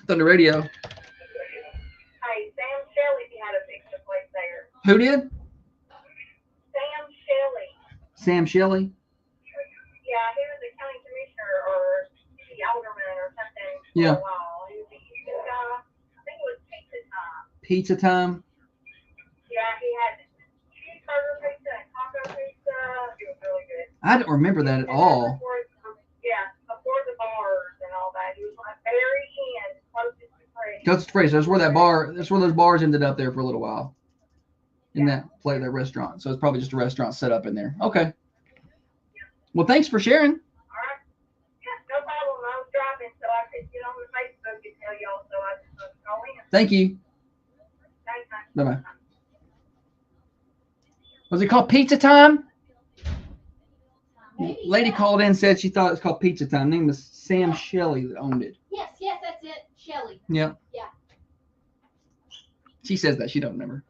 S2: Thunder Radio.
S10: Hey, Sam Shelley had a pizza place there.
S2: Who did?
S10: Sam Shelley.
S2: Sam Shelley.
S10: Yeah, he was a county commissioner or city alderman or something
S2: Yeah.
S10: for a while. He was a huge guy. I think it was Pizza Time.
S2: Pizza Time.
S10: Yeah, he had cheeseburger pizza and taco pizza. It was really good.
S2: I don't remember that at all.
S10: Before the bars and all that. He was like very end, closest to Freddy's.
S2: That's crazy. That's where those bars ended up there for a little while. In that restaurant. So it's probably just a restaurant set up in there. Okay. Well, thanks for sharing.
S10: All right. Yeah, no problem. I was driving, so I could get on the Facebook and tell y'all, so I just call in.
S2: Thank you.
S10: Thanks.
S2: Bye-bye. Was it called Pizza Time? Lady called in and said she thought it was called Pizza Time. Name was Sam Shelley that owned it.
S1: Yes, that's it. Shelly.
S2: Yeah.
S1: Yeah.
S2: She says that. She don't remember.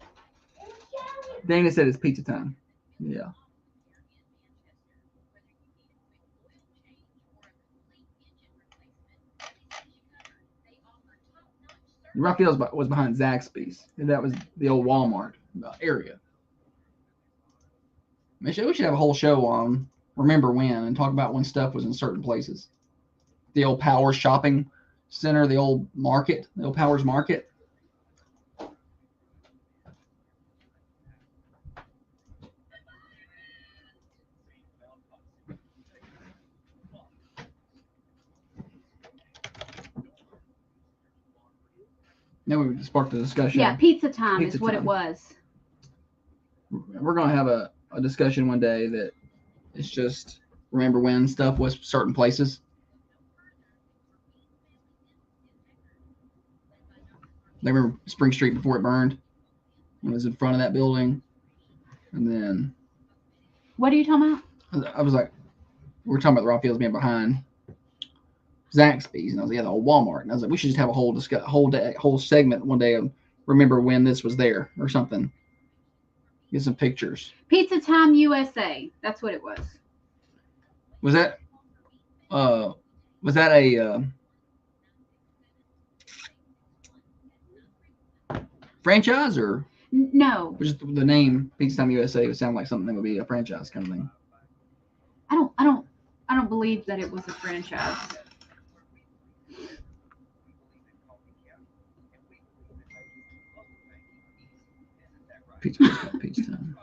S2: Dana said it's Pizza Time. Yeah. Raphael's was behind Zaxby's. And that was the old Walmart area. We should have a whole show on Remember When and talk about when stuff was in certain places. The old Powers Shopping Center, the old market, the old Powers Market. Now we sparked a discussion.
S3: Yeah, Pizza Time
S2: Pizza
S3: is what
S2: Time.
S3: it was.
S2: We're going to have a discussion one day that it's just remember when stuff was certain places. I remember Spring Street before it burned. When it was in front of that building. And then
S3: What are you talking about?
S2: I was like, we were talking about the Raphael's being behind Zaxby's. And I was like, yeah, the old Walmart. And I was like, we should just have a whole segment one day of remember when this was there or something. Get some pictures.
S3: Pizza Time USA. That's what it was.
S2: Was that a franchise or
S3: No,
S2: just the name Pizza Time USA would sound like something that would be a franchise kind of thing?
S3: I don't believe that it was a franchise.
S2: Pizza Time.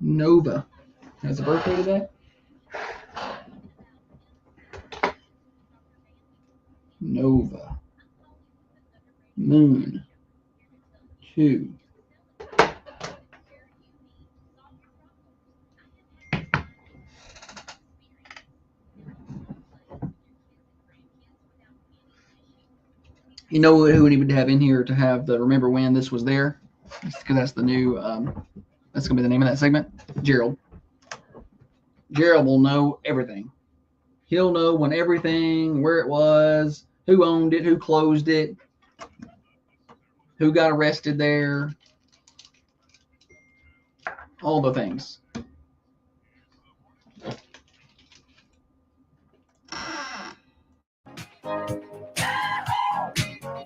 S2: Nova has a birthday today. Nova. Moon. 2. You know who we would have in here to have the remember when this was there? Because that's the new, that's going to be the name of that segment. Gerald. Gerald will know everything. He'll know when everything, where it was, who owned it, who closed it, who got arrested there, all the things.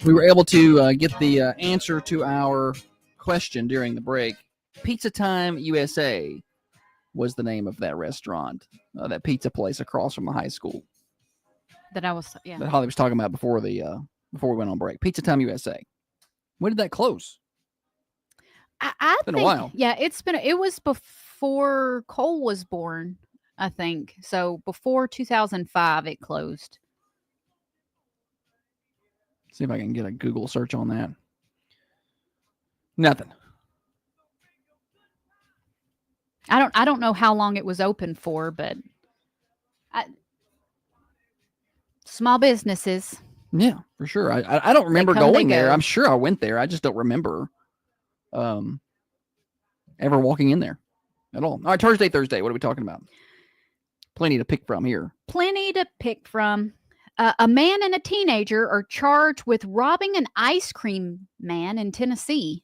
S2: We were able to get the answer to our question during the break. Pizza Time USA was the name of that restaurant, that pizza place across from the high school
S4: That I was, yeah.
S2: that Holly was talking about before we went on break. Pizza Time USA. When did that close?
S4: I
S2: been
S4: think,
S2: a while.
S4: Yeah, it was before Cole was born, I think. So before 2005, it closed.
S2: See if I can get a Google search on that. Nothing.
S4: I don't know how long it was open for, but small businesses.
S2: Yeah, for sure. I don't remember
S4: come,
S2: going
S4: they
S2: there.
S4: go.
S2: I'm sure I went there. I just don't remember ever walking in there at all. All right, Thursday. What are we talking about? Plenty to pick from here.
S4: Plenty to pick from. A man and a teenager are charged with robbing an ice cream man in Tennessee.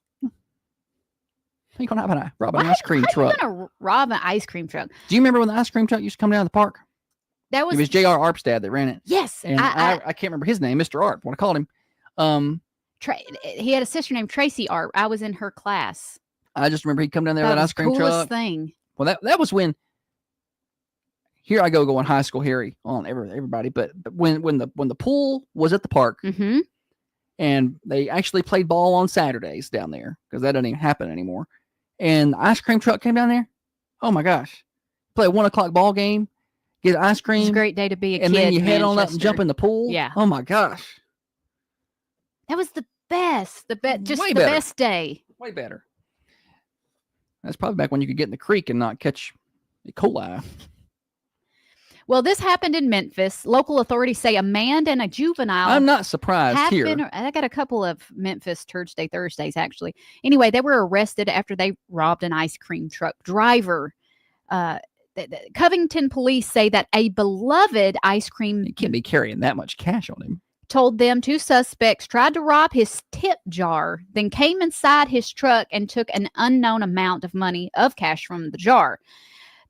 S2: How you gonna rob an ice cream truck?
S4: How you gonna rob an ice cream truck?
S2: Do you remember when the ice cream truck used to come down to the park?
S4: That was
S2: It was J.R. Arp's dad that ran it.
S4: Yes,
S2: And I can't remember his name, Mr. Arp, what I called him.
S4: He had a sister named Tracy Arp. I was in her class.
S2: I just remember he'd come down there with
S4: That
S2: that
S4: was
S2: ice cream
S4: the coolest
S2: truck.
S4: thing.
S2: Well, that was when. Here I go going high school Harry on everybody, but when the pool was at the park,
S4: Mm-hmm.
S2: and they actually played ball on Saturdays down there because that doesn't even happen anymore. And the ice cream truck came down there. Oh my gosh! Play a 1 o'clock ball game, get ice
S4: It was
S2: cream,
S4: a great day to be a
S2: and
S4: kid.
S2: then you
S4: in
S2: head on up and
S4: Manchester.
S2: jump in the pool.
S4: Yeah.
S2: Oh my gosh!
S4: That was the best. Just
S2: Way
S4: the
S2: better.
S4: best day.
S2: Way better. That's probably back when you could get in the creek and not catch E. coli.
S4: Well, this happened in Memphis. Local authorities say a man and a juvenile
S2: I'm not surprised
S4: have
S2: here.
S4: been. I got a couple of Memphis Thursdays actually. Anyway, they were arrested after they robbed an ice cream truck driver. The Covington police say that a beloved ice cream
S2: He can't be carrying that much cash on him.
S4: told them 2 suspects tried to rob his tip jar, then came inside his truck and took an unknown amount of money of cash from the jar.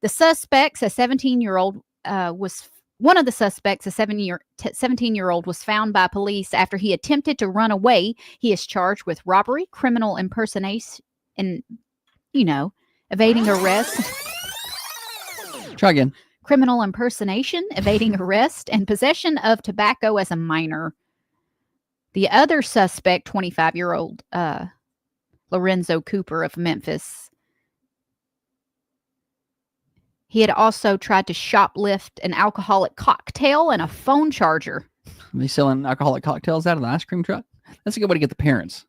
S4: The suspects, a 17-year-old, was one of the suspects, a 17-year-old, was found by police after he attempted to run away. He is charged with robbery, criminal impersonation, and evading arrest.
S2: Try again.
S4: Criminal impersonation, evading arrest, and possession of tobacco as a minor. The other suspect, 25-year-old Lorenzo Cooper of Memphis, he had also tried to shoplift an alcoholic cocktail and a phone charger.
S2: Are they selling alcoholic cocktails out of the ice cream truck? That's a good way to get the parents.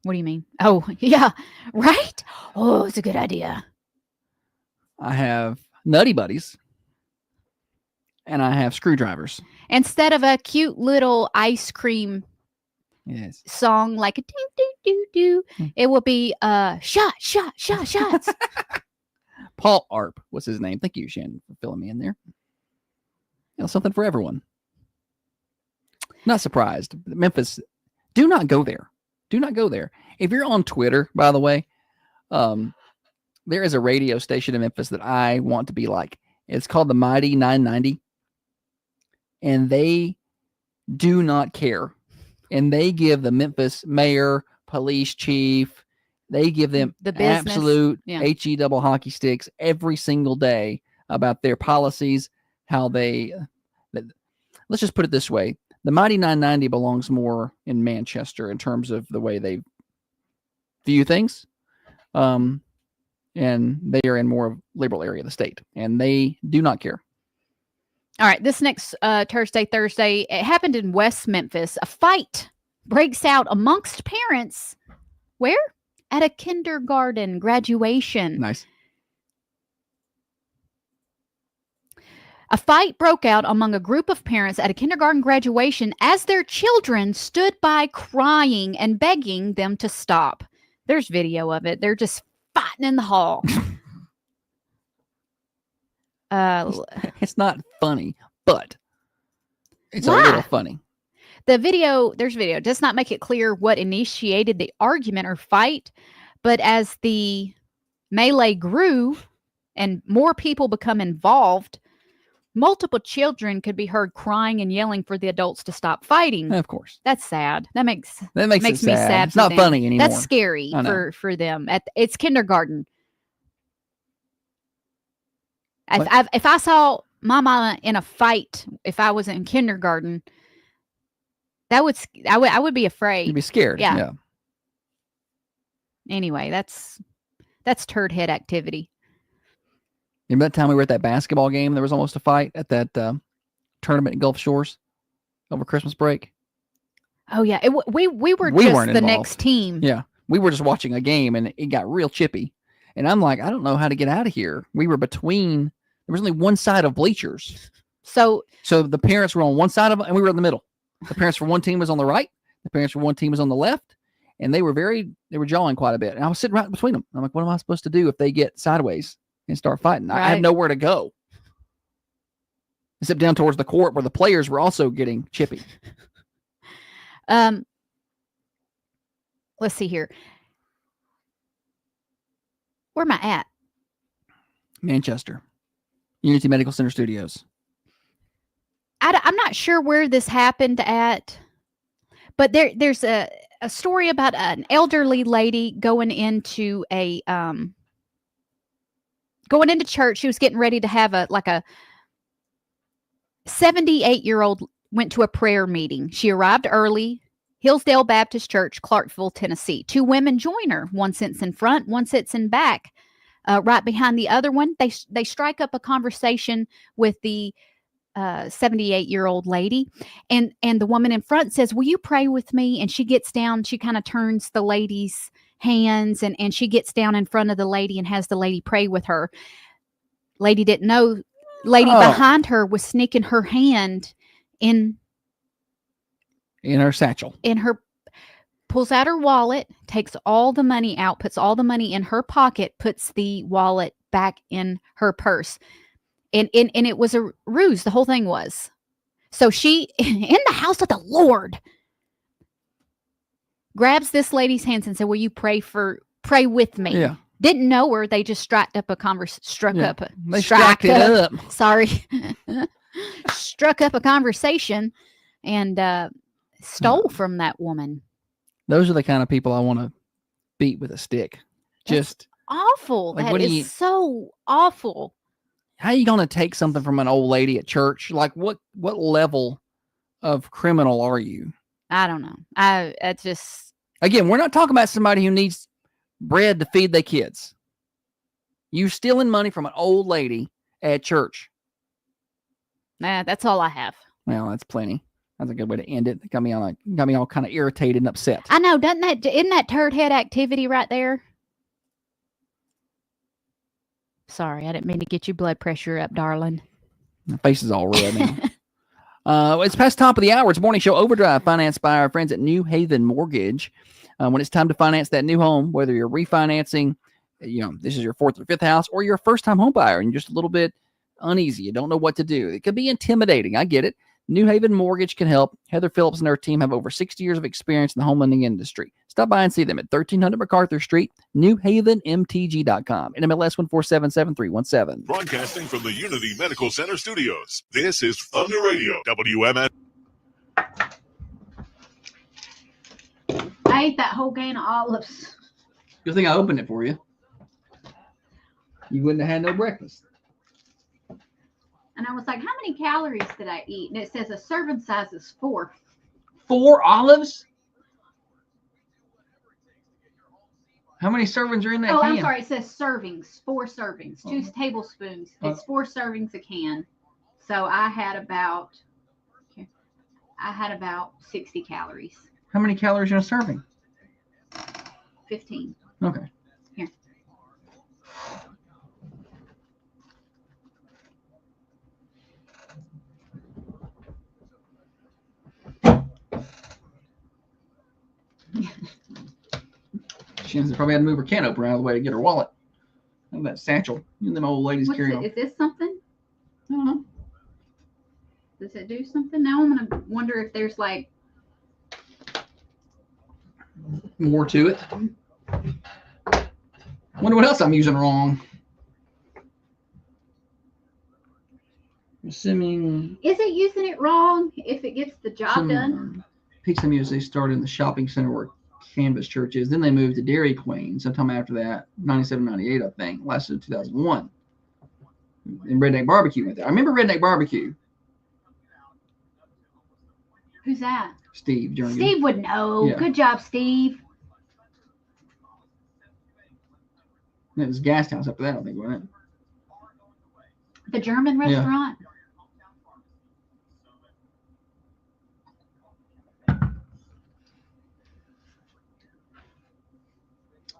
S4: What do you mean? Oh, yeah, right? Oh, it's a good idea.
S2: I have Nutty Buddies, and I have screwdrivers.
S4: Instead of a cute little ice cream
S2: Yes.
S4: song like a do, it will be shots.
S2: Paul Arp was his name. Thank you, Shannon, for filling me in there. Something for everyone. Not surprised. Memphis, do not go there. Do not go there. If you're on Twitter, by the way, there is a radio station in Memphis that I want to be like. It's called the Mighty 990. And they do not care. And they give the Memphis mayor, police chief, they give them
S4: The business.
S2: absolute
S4: Yeah.
S2: HE double hockey sticks every single day about their policies, how they, let's just put it this way. The Mighty 990 belongs more in Manchester in terms of the way they view things. and they are in more of liberal area of the state, and they do not care.
S4: All right, this next Thursday, it happened in West Memphis. A fight breaks out amongst parents. Where? At a kindergarten graduation.
S2: Nice.
S4: A fight broke out among a group of parents at a kindergarten graduation as their children stood by crying and begging them to stop. There's video of it. They're just fighting in the hall.
S2: It's not funny, but it's
S4: Why?
S2: a little funny.
S4: There's video, does not make it clear what initiated the argument or fight, but as the melee grew and more people become involved, multiple children could be heard crying and yelling for the adults to stop fighting.
S2: Of course.
S4: That's sad. That makes
S2: it
S4: me sad.
S2: It's
S4: for
S2: not
S4: them.
S2: funny anymore.
S4: That's scary
S2: I know.
S4: for them. It's kindergarten.
S2: What?
S4: If I saw my mama in a fight, if I was in kindergarten, I would be afraid.
S2: You'd be scared.
S4: Yeah. Anyway, that's turd head activity.
S2: Remember that time we were at that basketball game? There was almost a fight at that tournament in Gulf Shores over Christmas break.
S4: Oh yeah, we were
S2: We
S4: just
S2: weren't
S4: the
S2: involved.
S4: next team.
S2: Yeah, we were just watching a game, and it got real chippy. And I'm like, I don't know how to get out of here. We were between. There was only one side of bleachers,
S4: So
S2: the parents were on one side of it, and we were in the middle. The parents for one team was on the right. The parents for one team was on the left, and they were jawing quite a bit. And I was sitting right between them. I'm like, what am I supposed to do if they get sideways and start fighting? I have
S4: Right.
S2: nowhere to go, except down towards the court where the players were also getting chippy.
S4: let's see here. Where am I at?
S2: Manchester, Unity Medical Center Studios.
S4: I'm not sure where this happened at, but there's a story about an elderly lady going into church. She was getting ready to have a 78-year-old went to a prayer meeting. She arrived early. Hillsdale Baptist Church, Clarksville, Tennessee. Two women join her. One sits in front, one sits in back, right behind the other one. They strike up a conversation with the 78-year-old lady, and the woman in front says, "Will you pray with me?" And she gets down. She kind of turns the lady's hands, and she gets down in front of the lady and has the lady pray with her. Lady didn't know. Lady behind her was sneaking her hand in
S2: her satchel.
S4: Pulls out her wallet, takes all the money out, puts all the money in her pocket, puts the wallet back in her purse. And it was a ruse. The whole thing was. So she, in the house of the Lord, grabs this lady's hands and said, "Will you pray with me?"
S2: Yeah.
S4: Didn't know her. They just struck up a conversation. Sorry. Struck up a conversation and stole from that woman.
S2: Those are the kind of people I want to beat with a stick. Just
S4: awful.
S2: Like,
S4: That is so awful.
S2: How are you going to take something from an old lady at church? Like what level of criminal are you?
S4: I don't know. It's just,
S2: again, we're not talking about somebody who needs bread to feed their kids. You stealing money from an old lady at church.
S4: That's all I have.
S2: Well, that's plenty. That's a good way to end it. Got me all kind of irritated and upset.
S4: I know. Isn't that turd head activity right there? Sorry, I didn't mean to get your blood pressure up, darling.
S2: My face is all red now. It's past top of the hour. It's Morning Show Overdrive, financed by our friends at New Haven Mortgage. When it's time to finance that new home, whether you're refinancing, this is your fourth or fifth house, or you're a first-time home buyer and you're just a little bit uneasy, you don't know what to do. It could be intimidating. I get it. New Haven Mortgage can help. Heather Phillips and her team have over 60 years of experience in the home lending industry. Stop by and see them at 1300 MacArthur Street, newhavenmtg.com, NMLS 1477317.
S9: Broadcasting from the Unity Medical Center Studios, this is Thunder Radio, WMS.
S3: I ate that whole can of olives.
S2: Good thing I opened it for you. You wouldn't have had no breakfast.
S3: And I was like, how many calories did I eat? And it says a serving size is 4.
S2: 4 olives? How many servings are in that
S3: Oh,
S2: can?
S3: I'm sorry. It says servings, 4 servings, 2
S2: Oh.
S3: tablespoons.
S2: Oh.
S3: It's 4 servings a can. So I had about 60 calories.
S2: How many calories in a serving?
S3: 15.
S2: Okay.
S3: Here.
S2: She probably had to move her can opener out of the way to get her wallet. And that satchel. You and them old ladies
S3: What's
S2: carry
S3: it?
S2: them.
S3: Is this something?
S2: I don't know.
S3: Does it do something? Now I'm gonna wonder if there's like
S2: More to it. Wonder what else I'm using wrong. Assuming
S3: is it using it wrong if it gets the job done?
S2: Pizza Music started in the shopping center where Canvas Church is. Then they moved to Dairy Queen sometime after that, 97, 98, I think. Lasted 2001. And Redneck Barbecue went there. I remember Redneck Barbecue.
S3: Who's that?
S2: Steve Jernigan.
S3: Steve would know.
S2: Yeah.
S3: Good job, Steve.
S2: And it was Gas House after that, I think, wasn't it?
S3: The German
S2: Yeah.
S3: restaurant.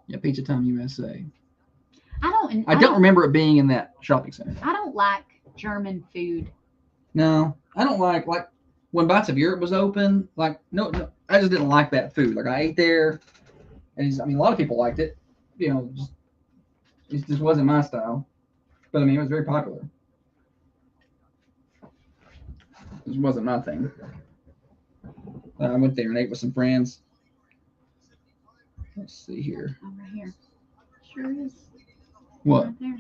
S2: Yeah, Pizza Time USA.
S3: I
S2: I don't remember it being in that shopping center.
S3: I don't like German food.
S2: No, I don't like when Bites of Europe was open. No, I just didn't like that food. Like I ate there, and a lot of people liked it. You know, it just wasn't my style. But I mean, it was very popular. It just wasn't my thing. I went there and ate with some friends. Let's see here.
S3: Oh, right here. Sure is.
S2: What?
S3: Right there.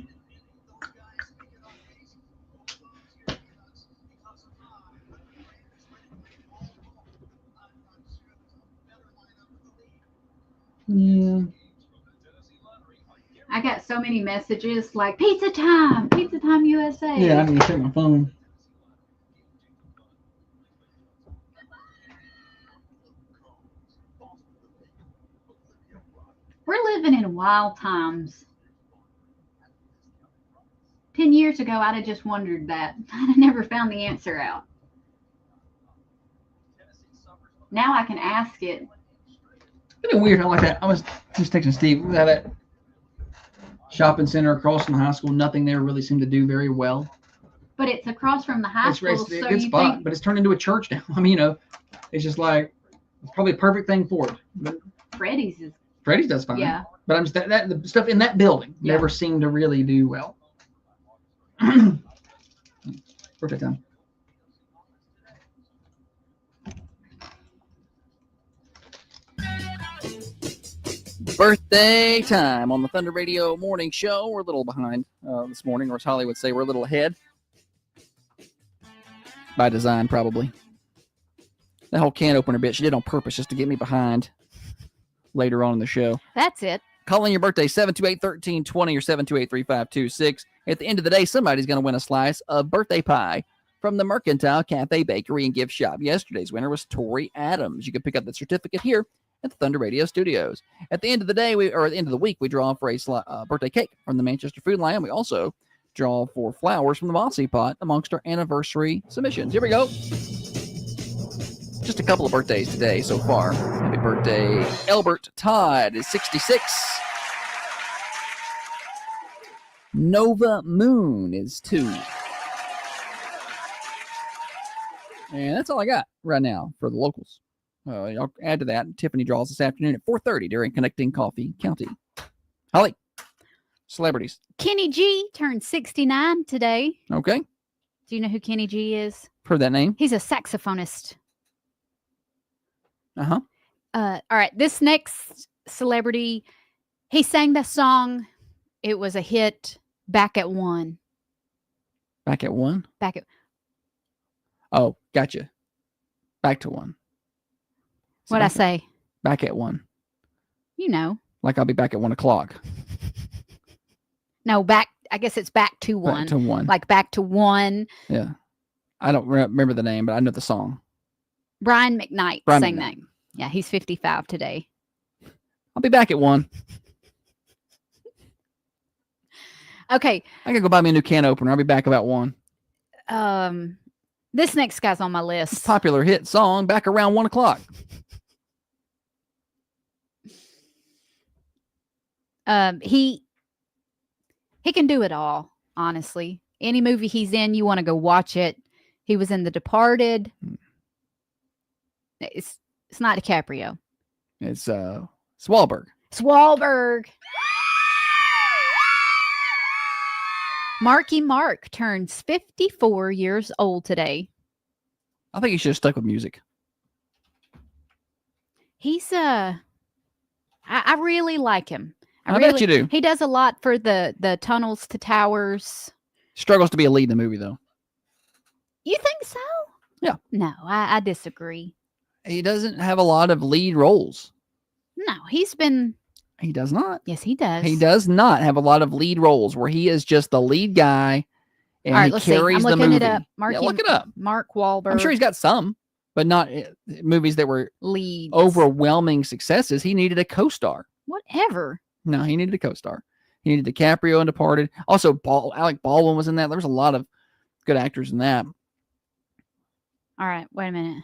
S2: Yeah.
S3: I got so many messages like Pizza Time USA.
S2: Yeah, I need to check my phone.
S3: We're living in wild times. 10 years ago, I'd have just wondered that. I'd have never found the answer out. Now I can ask it.
S2: Isn't it weird how like that? I was just texting Steve. We had that shopping center across from the high school. Nothing there really seemed to do very well.
S3: But it's across from the high school,
S2: It's a
S3: so
S2: good
S3: you
S2: spot,
S3: think
S2: but it's turned into a church now. I mean, it's just like it's probably a perfect thing for it. But
S3: Freddy's is,
S2: Freddy's does fine.
S3: yeah.
S2: But I'm just that the stuff in that building
S3: Yeah.
S2: never seemed to really do well. Perfect time. Birthday time on the Thunder Radio Morning Show. We're a little behind this morning, or as Holly would say, we're a little ahead. By design, probably. That whole can opener bit she did on purpose just to get me behind later on in the show.
S4: That's it.
S2: Calling your birthday, 728-1320 or 728-3526. At the end of the day, somebody's going to win a slice of birthday pie from the Mercantile Cafe Bakery and Gift Shop. Yesterday's winner was Tori Adams. You can pick up the certificate here at the Thunder Radio Studios. At the end of the day, at the end of the week, we draw for a birthday cake from the Manchester Food Line. We also draw for flowers from the Mossy Pot amongst our anniversary submissions. Here we go. Just a couple of birthdays today so far. Happy birthday, Elbert Todd is 66. Nova Moon is 2. And that's all I got right now for the locals. I'll add to that. Tiffany draws this afternoon at 4:30 during Connecting Coffee County. Holly, celebrities.
S4: Kenny G turned 69 today.
S2: Okay,
S4: Do you know who Kenny G is?
S2: heard that name.
S4: He's a saxophonist.
S2: Uh-huh.
S4: All right, this next celebrity, he sang the song. It was a hit. Back at One.
S2: Back at 1?
S4: Back at.
S2: Oh, gotcha. Back to 1. So
S4: What'd I
S2: back-
S4: say?
S2: Back at 1.
S4: You know.
S2: Like I'll be back at 1 o'clock.
S4: No, back. I guess it's back to one.
S2: Back to 1.
S4: Like back to one.
S2: Yeah. I don't remember the name, but I know the song.
S4: Brian McKnight
S2: Brian
S4: sang
S2: McKnight.
S4: that. Yeah, he's 55 today.
S2: I'll be back at 1.
S4: Okay.
S2: I gotta go buy me a new can opener. I'll be back about 1.
S4: This next guy's on my list.
S2: Popular hit song back around 1 o'clock.
S4: He can do it all, honestly. Any movie he's in, you want to go watch it. He was in The Departed. It's not DiCaprio.
S2: It's Wahlberg.
S4: Wahlberg. Marky Mark turns 54 years old today.
S2: I think he should have stuck with music.
S4: He's I really like him.
S2: I bet you do.
S4: He does a lot for the Tunnels to Towers.
S2: Struggles to be a lead in the movie, though.
S4: You think so?
S2: Yeah.
S4: No, I disagree.
S2: He doesn't have a lot of lead roles.
S4: No, he's been.
S2: He does not.
S4: Yes, he does.
S2: He does not have a lot of lead roles where he is just the lead guy and
S4: All right,
S2: he
S4: let's see.
S2: carries
S4: I'm
S2: the
S4: looking
S2: movie.
S4: it up.
S2: Yeah, look it up.
S4: Mark Wahlberg.
S2: I'm sure he's got some, but not movies that were
S4: leads.
S2: overwhelming successes. He needed a co-star.
S4: Whatever.
S2: No, he needed a co-star. He needed DiCaprio in Departed. Also, Alec Baldwin was in that. There was a lot of good actors in that.
S4: All right, wait a minute.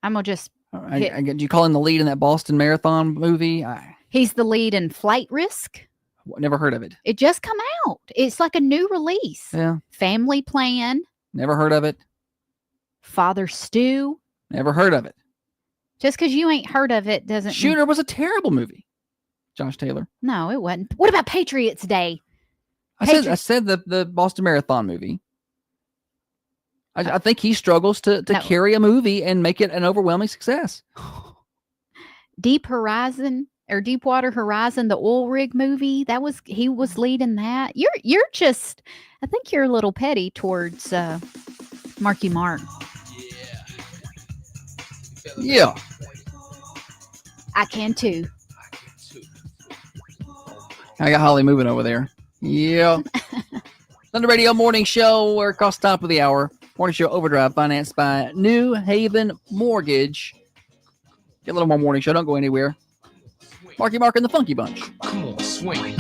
S4: I'm gonna just.
S2: Do you call him the lead in that Boston Marathon movie?
S4: He's the lead in Flight Risk.
S2: Never heard of it.
S4: It just come out. It's like a new release.
S2: Yeah.
S4: Family Plan.
S2: Never heard of it.
S4: Father Stew.
S2: Never heard of it.
S4: Just because you ain't heard of it doesn't.
S2: Shooter was a terrible movie. Josh Taylor.
S4: No, it wasn't. What about Patriots Day?
S2: I said the Boston Marathon movie. I think he struggles to carry a movie and make it an overwhelming success.
S4: Deepwater Horizon, the oil rig movie. He was leading that. You're just, I think you're a little petty towards Marky Mark.
S2: Yeah.
S4: I can too.
S2: I got Holly moving over there. Yeah. Thunder Radio Morning Show. We're across the top of the hour. Morning Show Overdrive, financed by New Haven Mortgage. Get a little more Morning Show. Don't go anywhere. Marky Mark and the Funky Bunch.
S11: Come on, swing.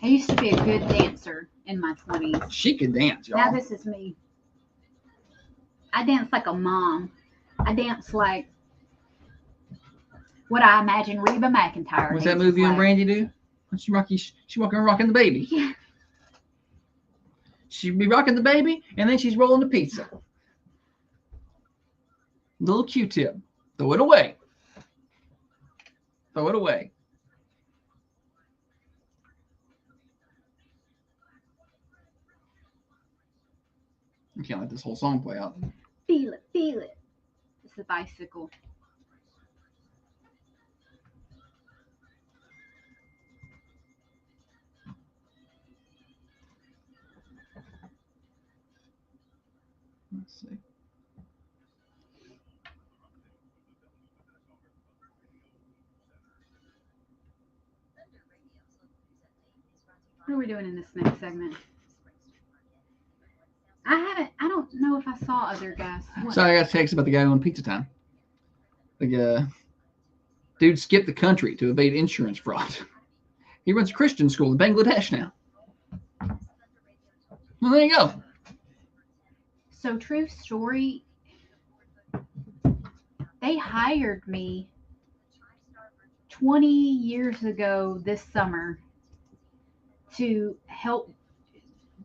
S3: I used to be a good dancer in my 20s.
S2: She can dance, y'all.
S3: Now this is me. I dance like a mom. I dance like what I imagine Reba McEntire.
S2: What's that movie you and Brandy do? She walking around rocking the baby.
S3: Yeah.
S2: She'd be rocking the baby, and then she's rolling the pizza. Little Q-tip. Throw it away. Throw it away. You can't let this whole song play out.
S3: Feel it, feel it. It's a bicycle.
S2: Let's see.
S3: What are we doing in this next segment? I don't know if I saw other guys. What?
S2: Sorry, I got a text about the guy on Pizza Time. The dude skipped the country to evade insurance fraud. He runs a Christian school in Bangladesh now. Well, there you go.
S3: So, true story, they hired me 20 years ago this summer to help.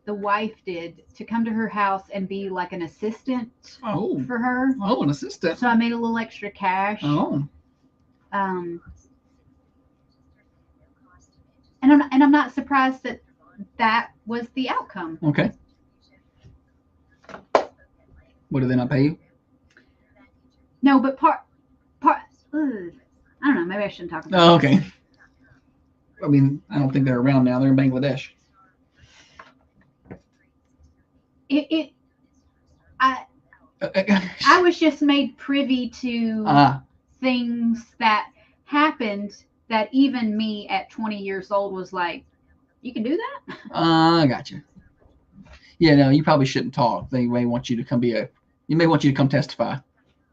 S3: The wife did to come to her house and be like an assistant for her.
S2: Oh, an assistant.
S3: So I made a little extra cash.
S2: Oh.
S3: And I'm not surprised that was the outcome.
S2: Okay. What, did they not pay you?
S3: No, but part. I don't know. Maybe I shouldn't talk about.
S2: Oh, okay. I mean, I don't think they're around now. They're in Bangladesh.
S3: I was just made privy to things that happened that even me at 20 years old was like, you can do that?
S2: I gotcha. Yeah, no, you probably shouldn't talk. They may want you to come testify if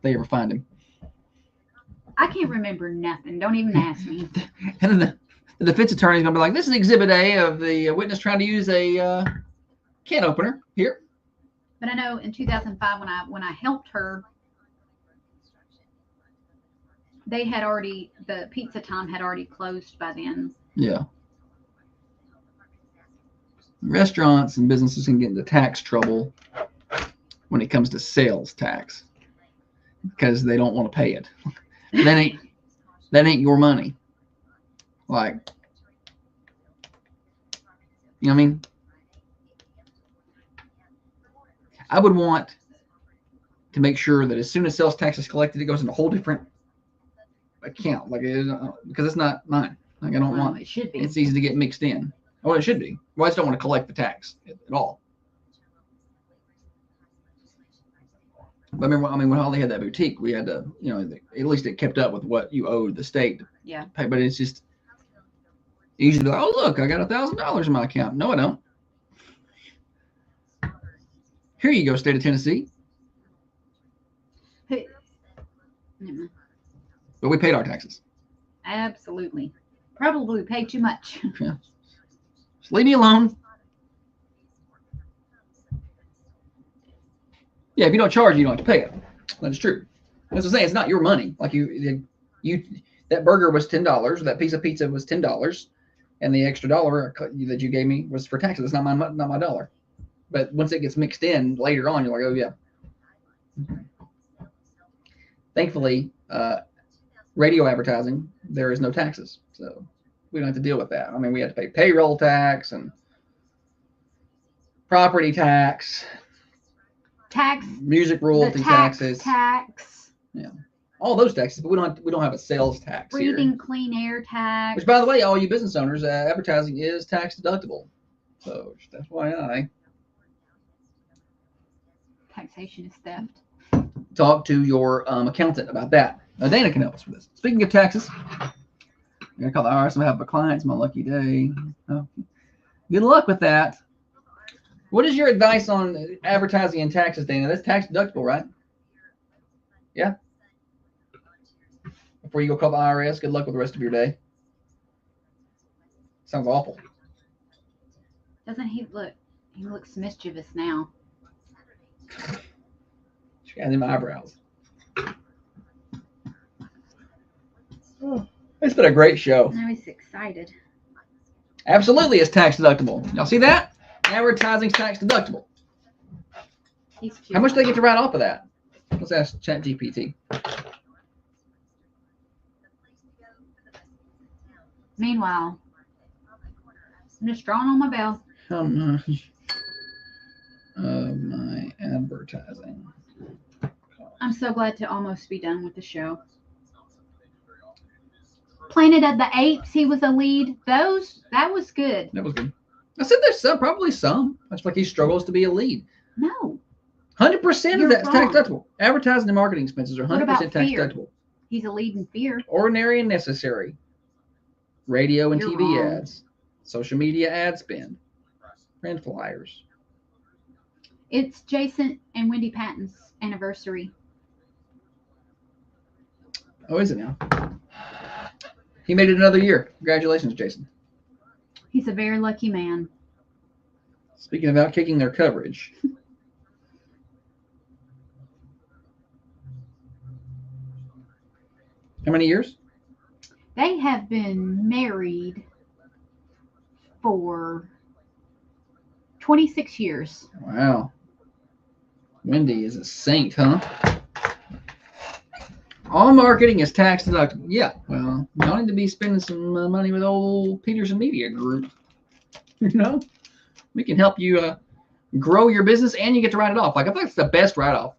S2: they ever find him.
S3: I can't remember nothing. Don't even ask me.
S2: And then the defense attorney is going to be like, this is Exhibit A of the witness trying to use a can opener here.
S3: But I know in 2005 when I helped her, they had already, the Pizza Time had already closed by then.
S2: Yeah. Restaurants and businesses can get into tax trouble when it comes to sales tax because they don't want to pay it. that ain't your money. Like, you know what I mean? I would want to make sure that as soon as sales tax is collected, it goes in a whole different account, like because it's not mine. Like I don't want
S3: it. Should be.
S2: It's easy to get mixed in. Well, it should be. Well, I just don't want to collect the tax at all. But remember, I mean, when Holly had that boutique, we had to, you know, at least it kept up with what you owed the state.
S3: Yeah.
S2: Pay, but it's just easy to be like, oh, look, I got $1,000 in my account. No, I don't. Here you go, state of Tennessee.
S3: Mm,
S2: But we paid our taxes.
S3: absolutely. Probably paid too much.
S2: Yeah. Just leave me alone. Yeah, if you don't charge, you don't have to pay it. That's true. That's what I'm saying. It's not your money. Like you that burger was $10. That piece of pizza was $10, and the extra dollar that you gave me was for taxes. It's not my dollar. But once it gets mixed in later on, you're like, oh yeah. Thankfully, radio advertising, there is no taxes, so we don't have to deal with that. I mean, we have to pay payroll tax and property tax, music royalty taxes, yeah, all those taxes. But we don't have a sales tax
S3: Breathing
S2: here.
S3: clean air tax.
S2: Which, by the way, all you business owners, advertising is tax deductible. So that's why
S3: Taxation is theft.
S2: talk to your accountant about that. Dana can help us with this. Speaking of taxes, I'm gonna call the IRS. I have a client. It's my lucky day. Oh, good luck with that. What is your advice on advertising and taxes, Dana? That's tax deductible, right? Yeah. Before you go call the IRS, good luck with the rest of your day. Sounds awful.
S3: Doesn't he look? He looks mischievous now.
S2: She got them eyebrows. It's been a great show.
S3: Now he's excited.
S2: Absolutely, it's tax deductible. Y'all see that? Advertising's tax deductible.
S3: He's cute.
S2: How much do they get to write off of that? Let's ask ChatGPT.
S3: Meanwhile, I'm just drawing on my bell.
S2: How much of my advertising?
S3: I'm so glad to almost be done with the show. Planet of the Apes, he was a lead. That was good.
S2: That was good. I said there's probably some. That's like he struggles to be a lead.
S3: No.
S2: 100% of
S3: You're
S2: that's tax
S3: wrong.
S2: deductible. Advertising and marketing expenses are 100%
S3: What about
S2: tax
S3: fear?
S2: deductible.
S3: He's a lead in fear.
S2: Ordinary and necessary. Radio and
S3: You're
S2: TV
S3: wrong.
S2: ads. Social media ad spend. Print flyers.
S3: It's Jason and Wendy Patton's anniversary.
S2: Oh, is it now? He made it another year. Congratulations, Jason.
S3: He's a very lucky man.
S2: Speaking about kicking their coverage. How many years?
S3: They have been married for 26 years.
S2: Wow. Wendy is a saint, huh? All marketing is tax deductible. Yeah, well, y'all need to be spending some money with old Peterson Media Group. You know, we can help you grow your business, and you get to write it off. Like I think it's the best write-off.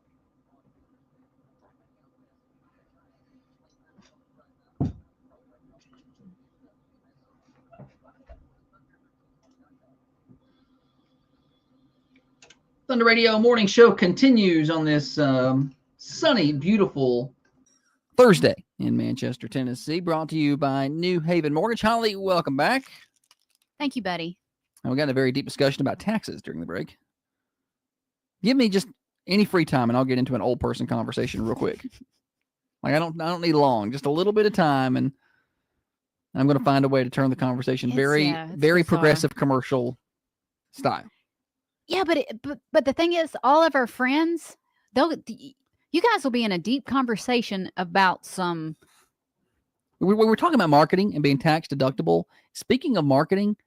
S2: Thunder Radio Morning Show continues on this sunny, beautiful Thursday in Manchester, Tennessee, brought to you by New Haven Mortgage. Holly, welcome back.
S4: Thank you, buddy.
S2: And we got a very deep discussion about taxes during the break. Give me just any free time and I'll get into an old person conversation real quick. Like I don't need long, just a little bit of time, and I'm going to find a way to turn the conversation
S4: It's
S2: very
S4: bizarre.
S2: progressive commercial style.
S4: Yeah, but the thing is, all of our friends, you guys will be in a deep conversation about some.
S2: We're talking about marketing and being tax deductible. Speaking of marketing,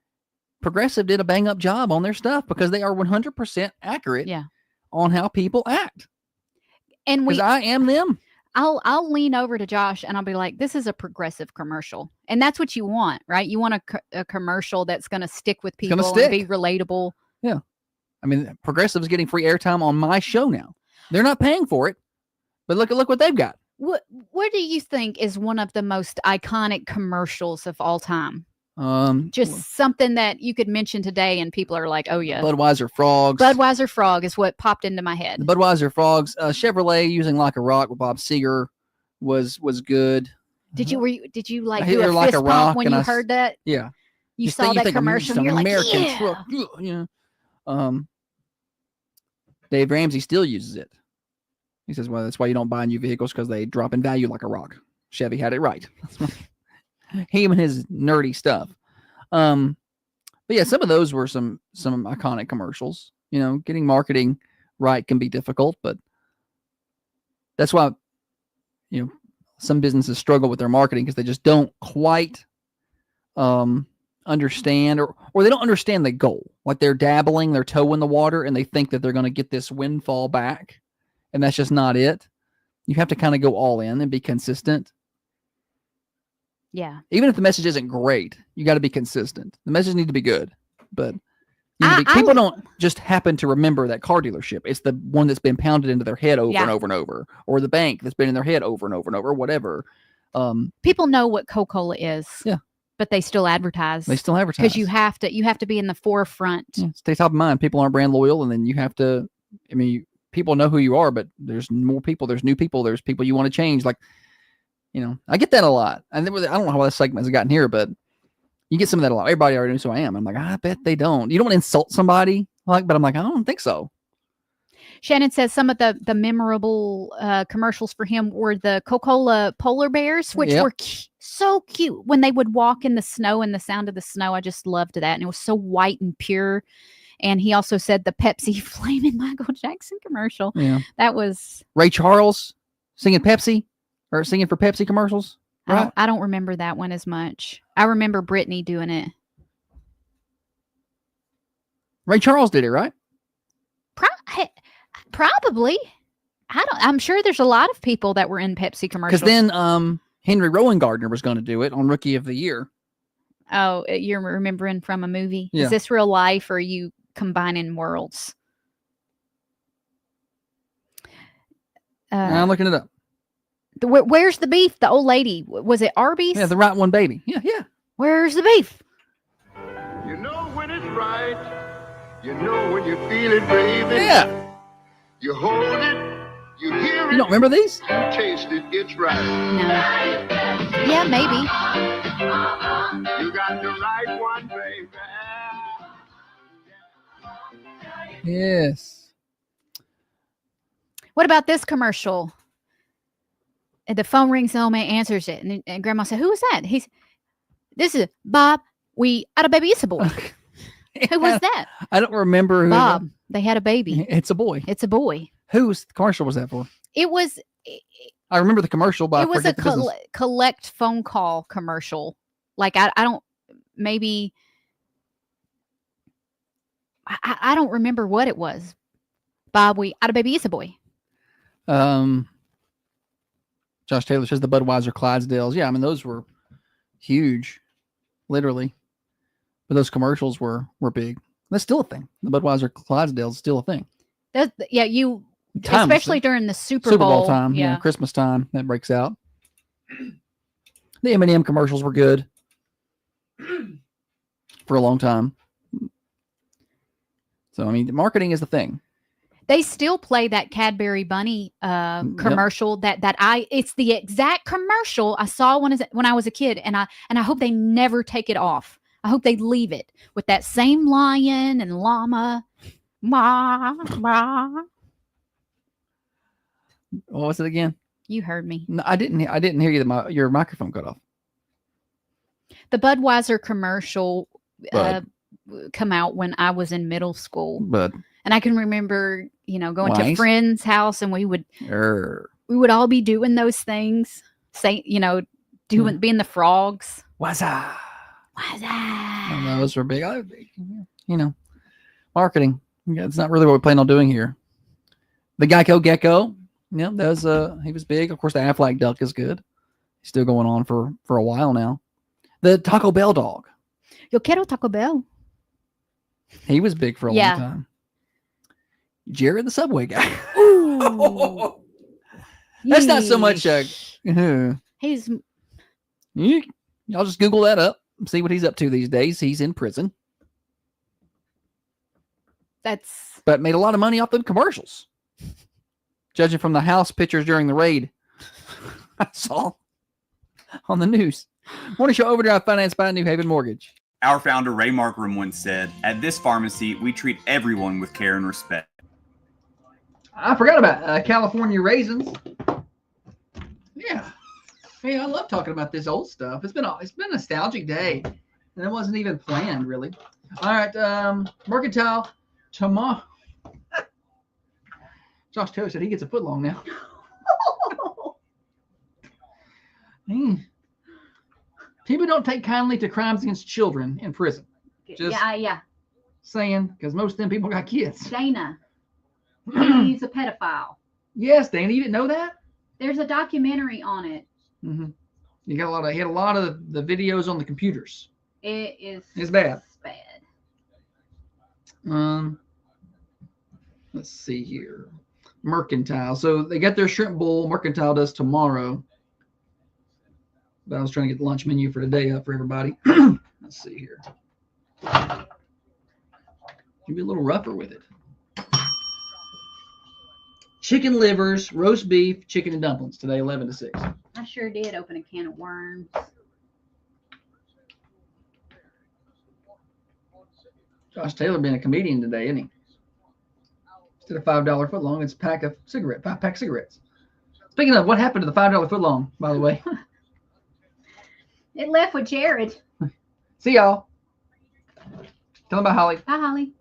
S2: Progressive did a bang up job on their stuff because they are 100% accurate on how people act.
S4: And
S2: because I am them.
S4: I'll lean over to Josh and I'll be like, this is a Progressive commercial. And that's what you want, right? You want a commercial that's going to stick with people and be relatable.
S2: Yeah. I mean, Progressive is getting free airtime on my show now. They're not paying for it, but look what they've got.
S4: What do you think is one of the most iconic commercials of all time? Just something that you could mention today and people are like, oh yeah.
S2: Budweiser Frogs.
S4: Budweiser Frog is what popped into my head.
S2: The Budweiser Frogs. Chevrolet using Like a Rock with Bob Seger was good.
S4: Did you like
S2: do
S4: a
S2: Like
S4: fist
S2: a Rock
S4: pump when you heard that?
S2: Yeah.
S4: You saw that commercial and you're
S2: American
S4: like, yeah.
S2: truck. Yeah. Dave Ramsey still uses it. He says, well, that's why you don't buy new vehicles, because they drop in value like a rock. Chevy had it right. Him and his nerdy stuff. But yeah, some of those were some iconic commercials. Getting marketing right can be difficult, but that's why some businesses struggle with their marketing, because they just don't quite understand or they don't understand the goal. Like they're dabbling their toe in the water and they think that they're going to get this windfall back, and that's just not it. You have to kind of go all in and be consistent.
S4: Yeah.
S2: Even if the message isn't great, you got to be consistent. The message needs to be good, but people don't just happen to remember that car dealership. It's the one that's been pounded into their head over and over and over, or the bank that's been in their head over and over and over, whatever.
S4: People know what Coca-Cola is.
S2: Yeah.
S4: But they still advertise.
S2: Because
S4: you have to be in the forefront.
S2: Yeah, stay top of mind. People aren't brand loyal, and then you have to. I mean, people know who you are, but there's more people. There's new people. There's people you want to change. Like, I get that a lot. And I don't know how this segment has gotten here, but you get some of that a lot. Everybody already knows who I am. I'm like, I bet they don't. You don't want to insult somebody, but I'm like, I don't think so.
S4: Shannon says some of the memorable commercials for him were the Coca-Cola polar bears, which were so cute when they would walk in the snow and the sound of the snow. I just loved that. And it was so white and pure. And he also said the Pepsi Flaming Michael Jackson commercial.
S2: Yeah.
S4: That was
S2: Ray Charles singing Pepsi or singing for Pepsi commercials. Right?
S4: I don't remember that one as much. I remember Britney doing it.
S2: Ray Charles did it, right?
S4: Probably. I'm sure there's a lot of people that were in Pepsi commercials.
S2: Because then Henry Rowan Gardner was going to do it on Rookie of the Year.
S4: Oh, you're remembering from a movie?
S2: Yeah.
S4: Is this real life, or are you combining worlds?
S2: I'm looking it up.
S4: Where's the beef? The old lady. Was it Arby's?
S2: Yeah, the right one, baby. Yeah.
S4: Where's the beef?
S11: You know when it's right. You know when you feel it, baby.
S2: Yeah.
S11: You hold it. You hear it.
S2: You don't remember these?
S11: You taste it. It's right.
S4: No. Yeah, maybe.
S11: You got the right one, baby.
S2: Yes.
S4: What about this commercial? And the phone rings home and answers it. And Grandma said, who is that? This is Bob. We had a baby. It's a boy. Who was that?
S2: I don't remember.
S4: Bob. They had a baby.
S2: It's a boy.
S4: It's a boy.
S2: Whose commercial was that for?
S4: It was.
S2: I remember the commercial, but
S4: it was a collect phone call commercial. Like I don't. Maybe. I don't remember what it was. Bob, we had a baby. It's a boy.
S2: Josh Taylor says the Budweiser Clydesdales. Yeah, I mean those were huge, literally. But those commercials were big. That's still a thing. The Budweiser Clydesdale is still a thing.
S4: Especially during the Super Bowl
S2: time,
S4: yeah,
S2: Christmas time, that breaks out. The M&M commercials were good for a long time. So I mean, marketing is the thing.
S4: They still play that Cadbury Bunny commercial. It's the exact commercial I saw when I was a kid, and I hope they never take it off. I hope they leave it with that same lion and llama. Ma, ma.
S2: What was it again?
S4: You heard me.
S2: No, I didn't hear you. Your microphone cut off.
S4: The Budweiser commercial
S2: Bud.
S4: come out when I was in middle school.
S2: Bud.
S4: And I can remember, going to a
S2: Nice.
S4: friend's house and we would all be doing those things. Say, being the frogs.
S2: What's up?
S4: What's up?
S2: Those were big. Marketing. It's not really what we plan on doing here. The Geico Gecko. Yeah, that was he was big. Of course, the Aflac Duck is good. He's still going on for a while now. The Taco Bell dog.
S4: Yo quiero Taco Bell.
S2: He was big for a
S4: Yeah.
S2: long time. Jared the Subway guy.
S4: Ooh.
S2: That's not so much.
S4: He's
S2: Y'all just Google that up. See what he's up to these days. He's in prison, but made a lot of money off them commercials. Judging from the house pictures during the raid, I saw on the news. Morning Show Overdrive, financed by New Haven Mortgage.
S12: Our founder, Ray Markram, once said, "At this pharmacy, we treat everyone with care and respect."
S2: I forgot about California raisins. Yeah. Hey, I love talking about this old stuff. It's been a nostalgic day, and it wasn't even planned, really. All right, Mercantile tomorrow. Josh Taylor said he gets a foot long now. People don't take kindly to crimes against children in prison. Just
S3: Yeah.
S2: saying, because most of them people got kids.
S3: Dana. He's a pedophile.
S2: Yes, Dana, you didn't know that?
S3: There's a documentary on it.
S2: Mm-hmm. He had a lot of the videos on the computers.
S3: It's
S2: bad.
S3: bad.
S2: Let's see here. Mercantile. So they got their shrimp bowl. Mercantile does tomorrow. But I was trying to get the lunch menu for today up for everybody. Let's see here. Can be a little rougher with it. Chicken livers, roast beef, chicken and dumplings today, 11 to 6.
S3: I sure did open a can of worms.
S2: Josh Taylor being a comedian today, isn't he? Instead of $5 footlong, it's a pack of cigarettes. 5-pack cigarettes. Speaking of, what happened to the $5 footlong, by the way?
S3: It left with Jared.
S2: See y'all. Tell them about Holly.
S3: Bye, Holly.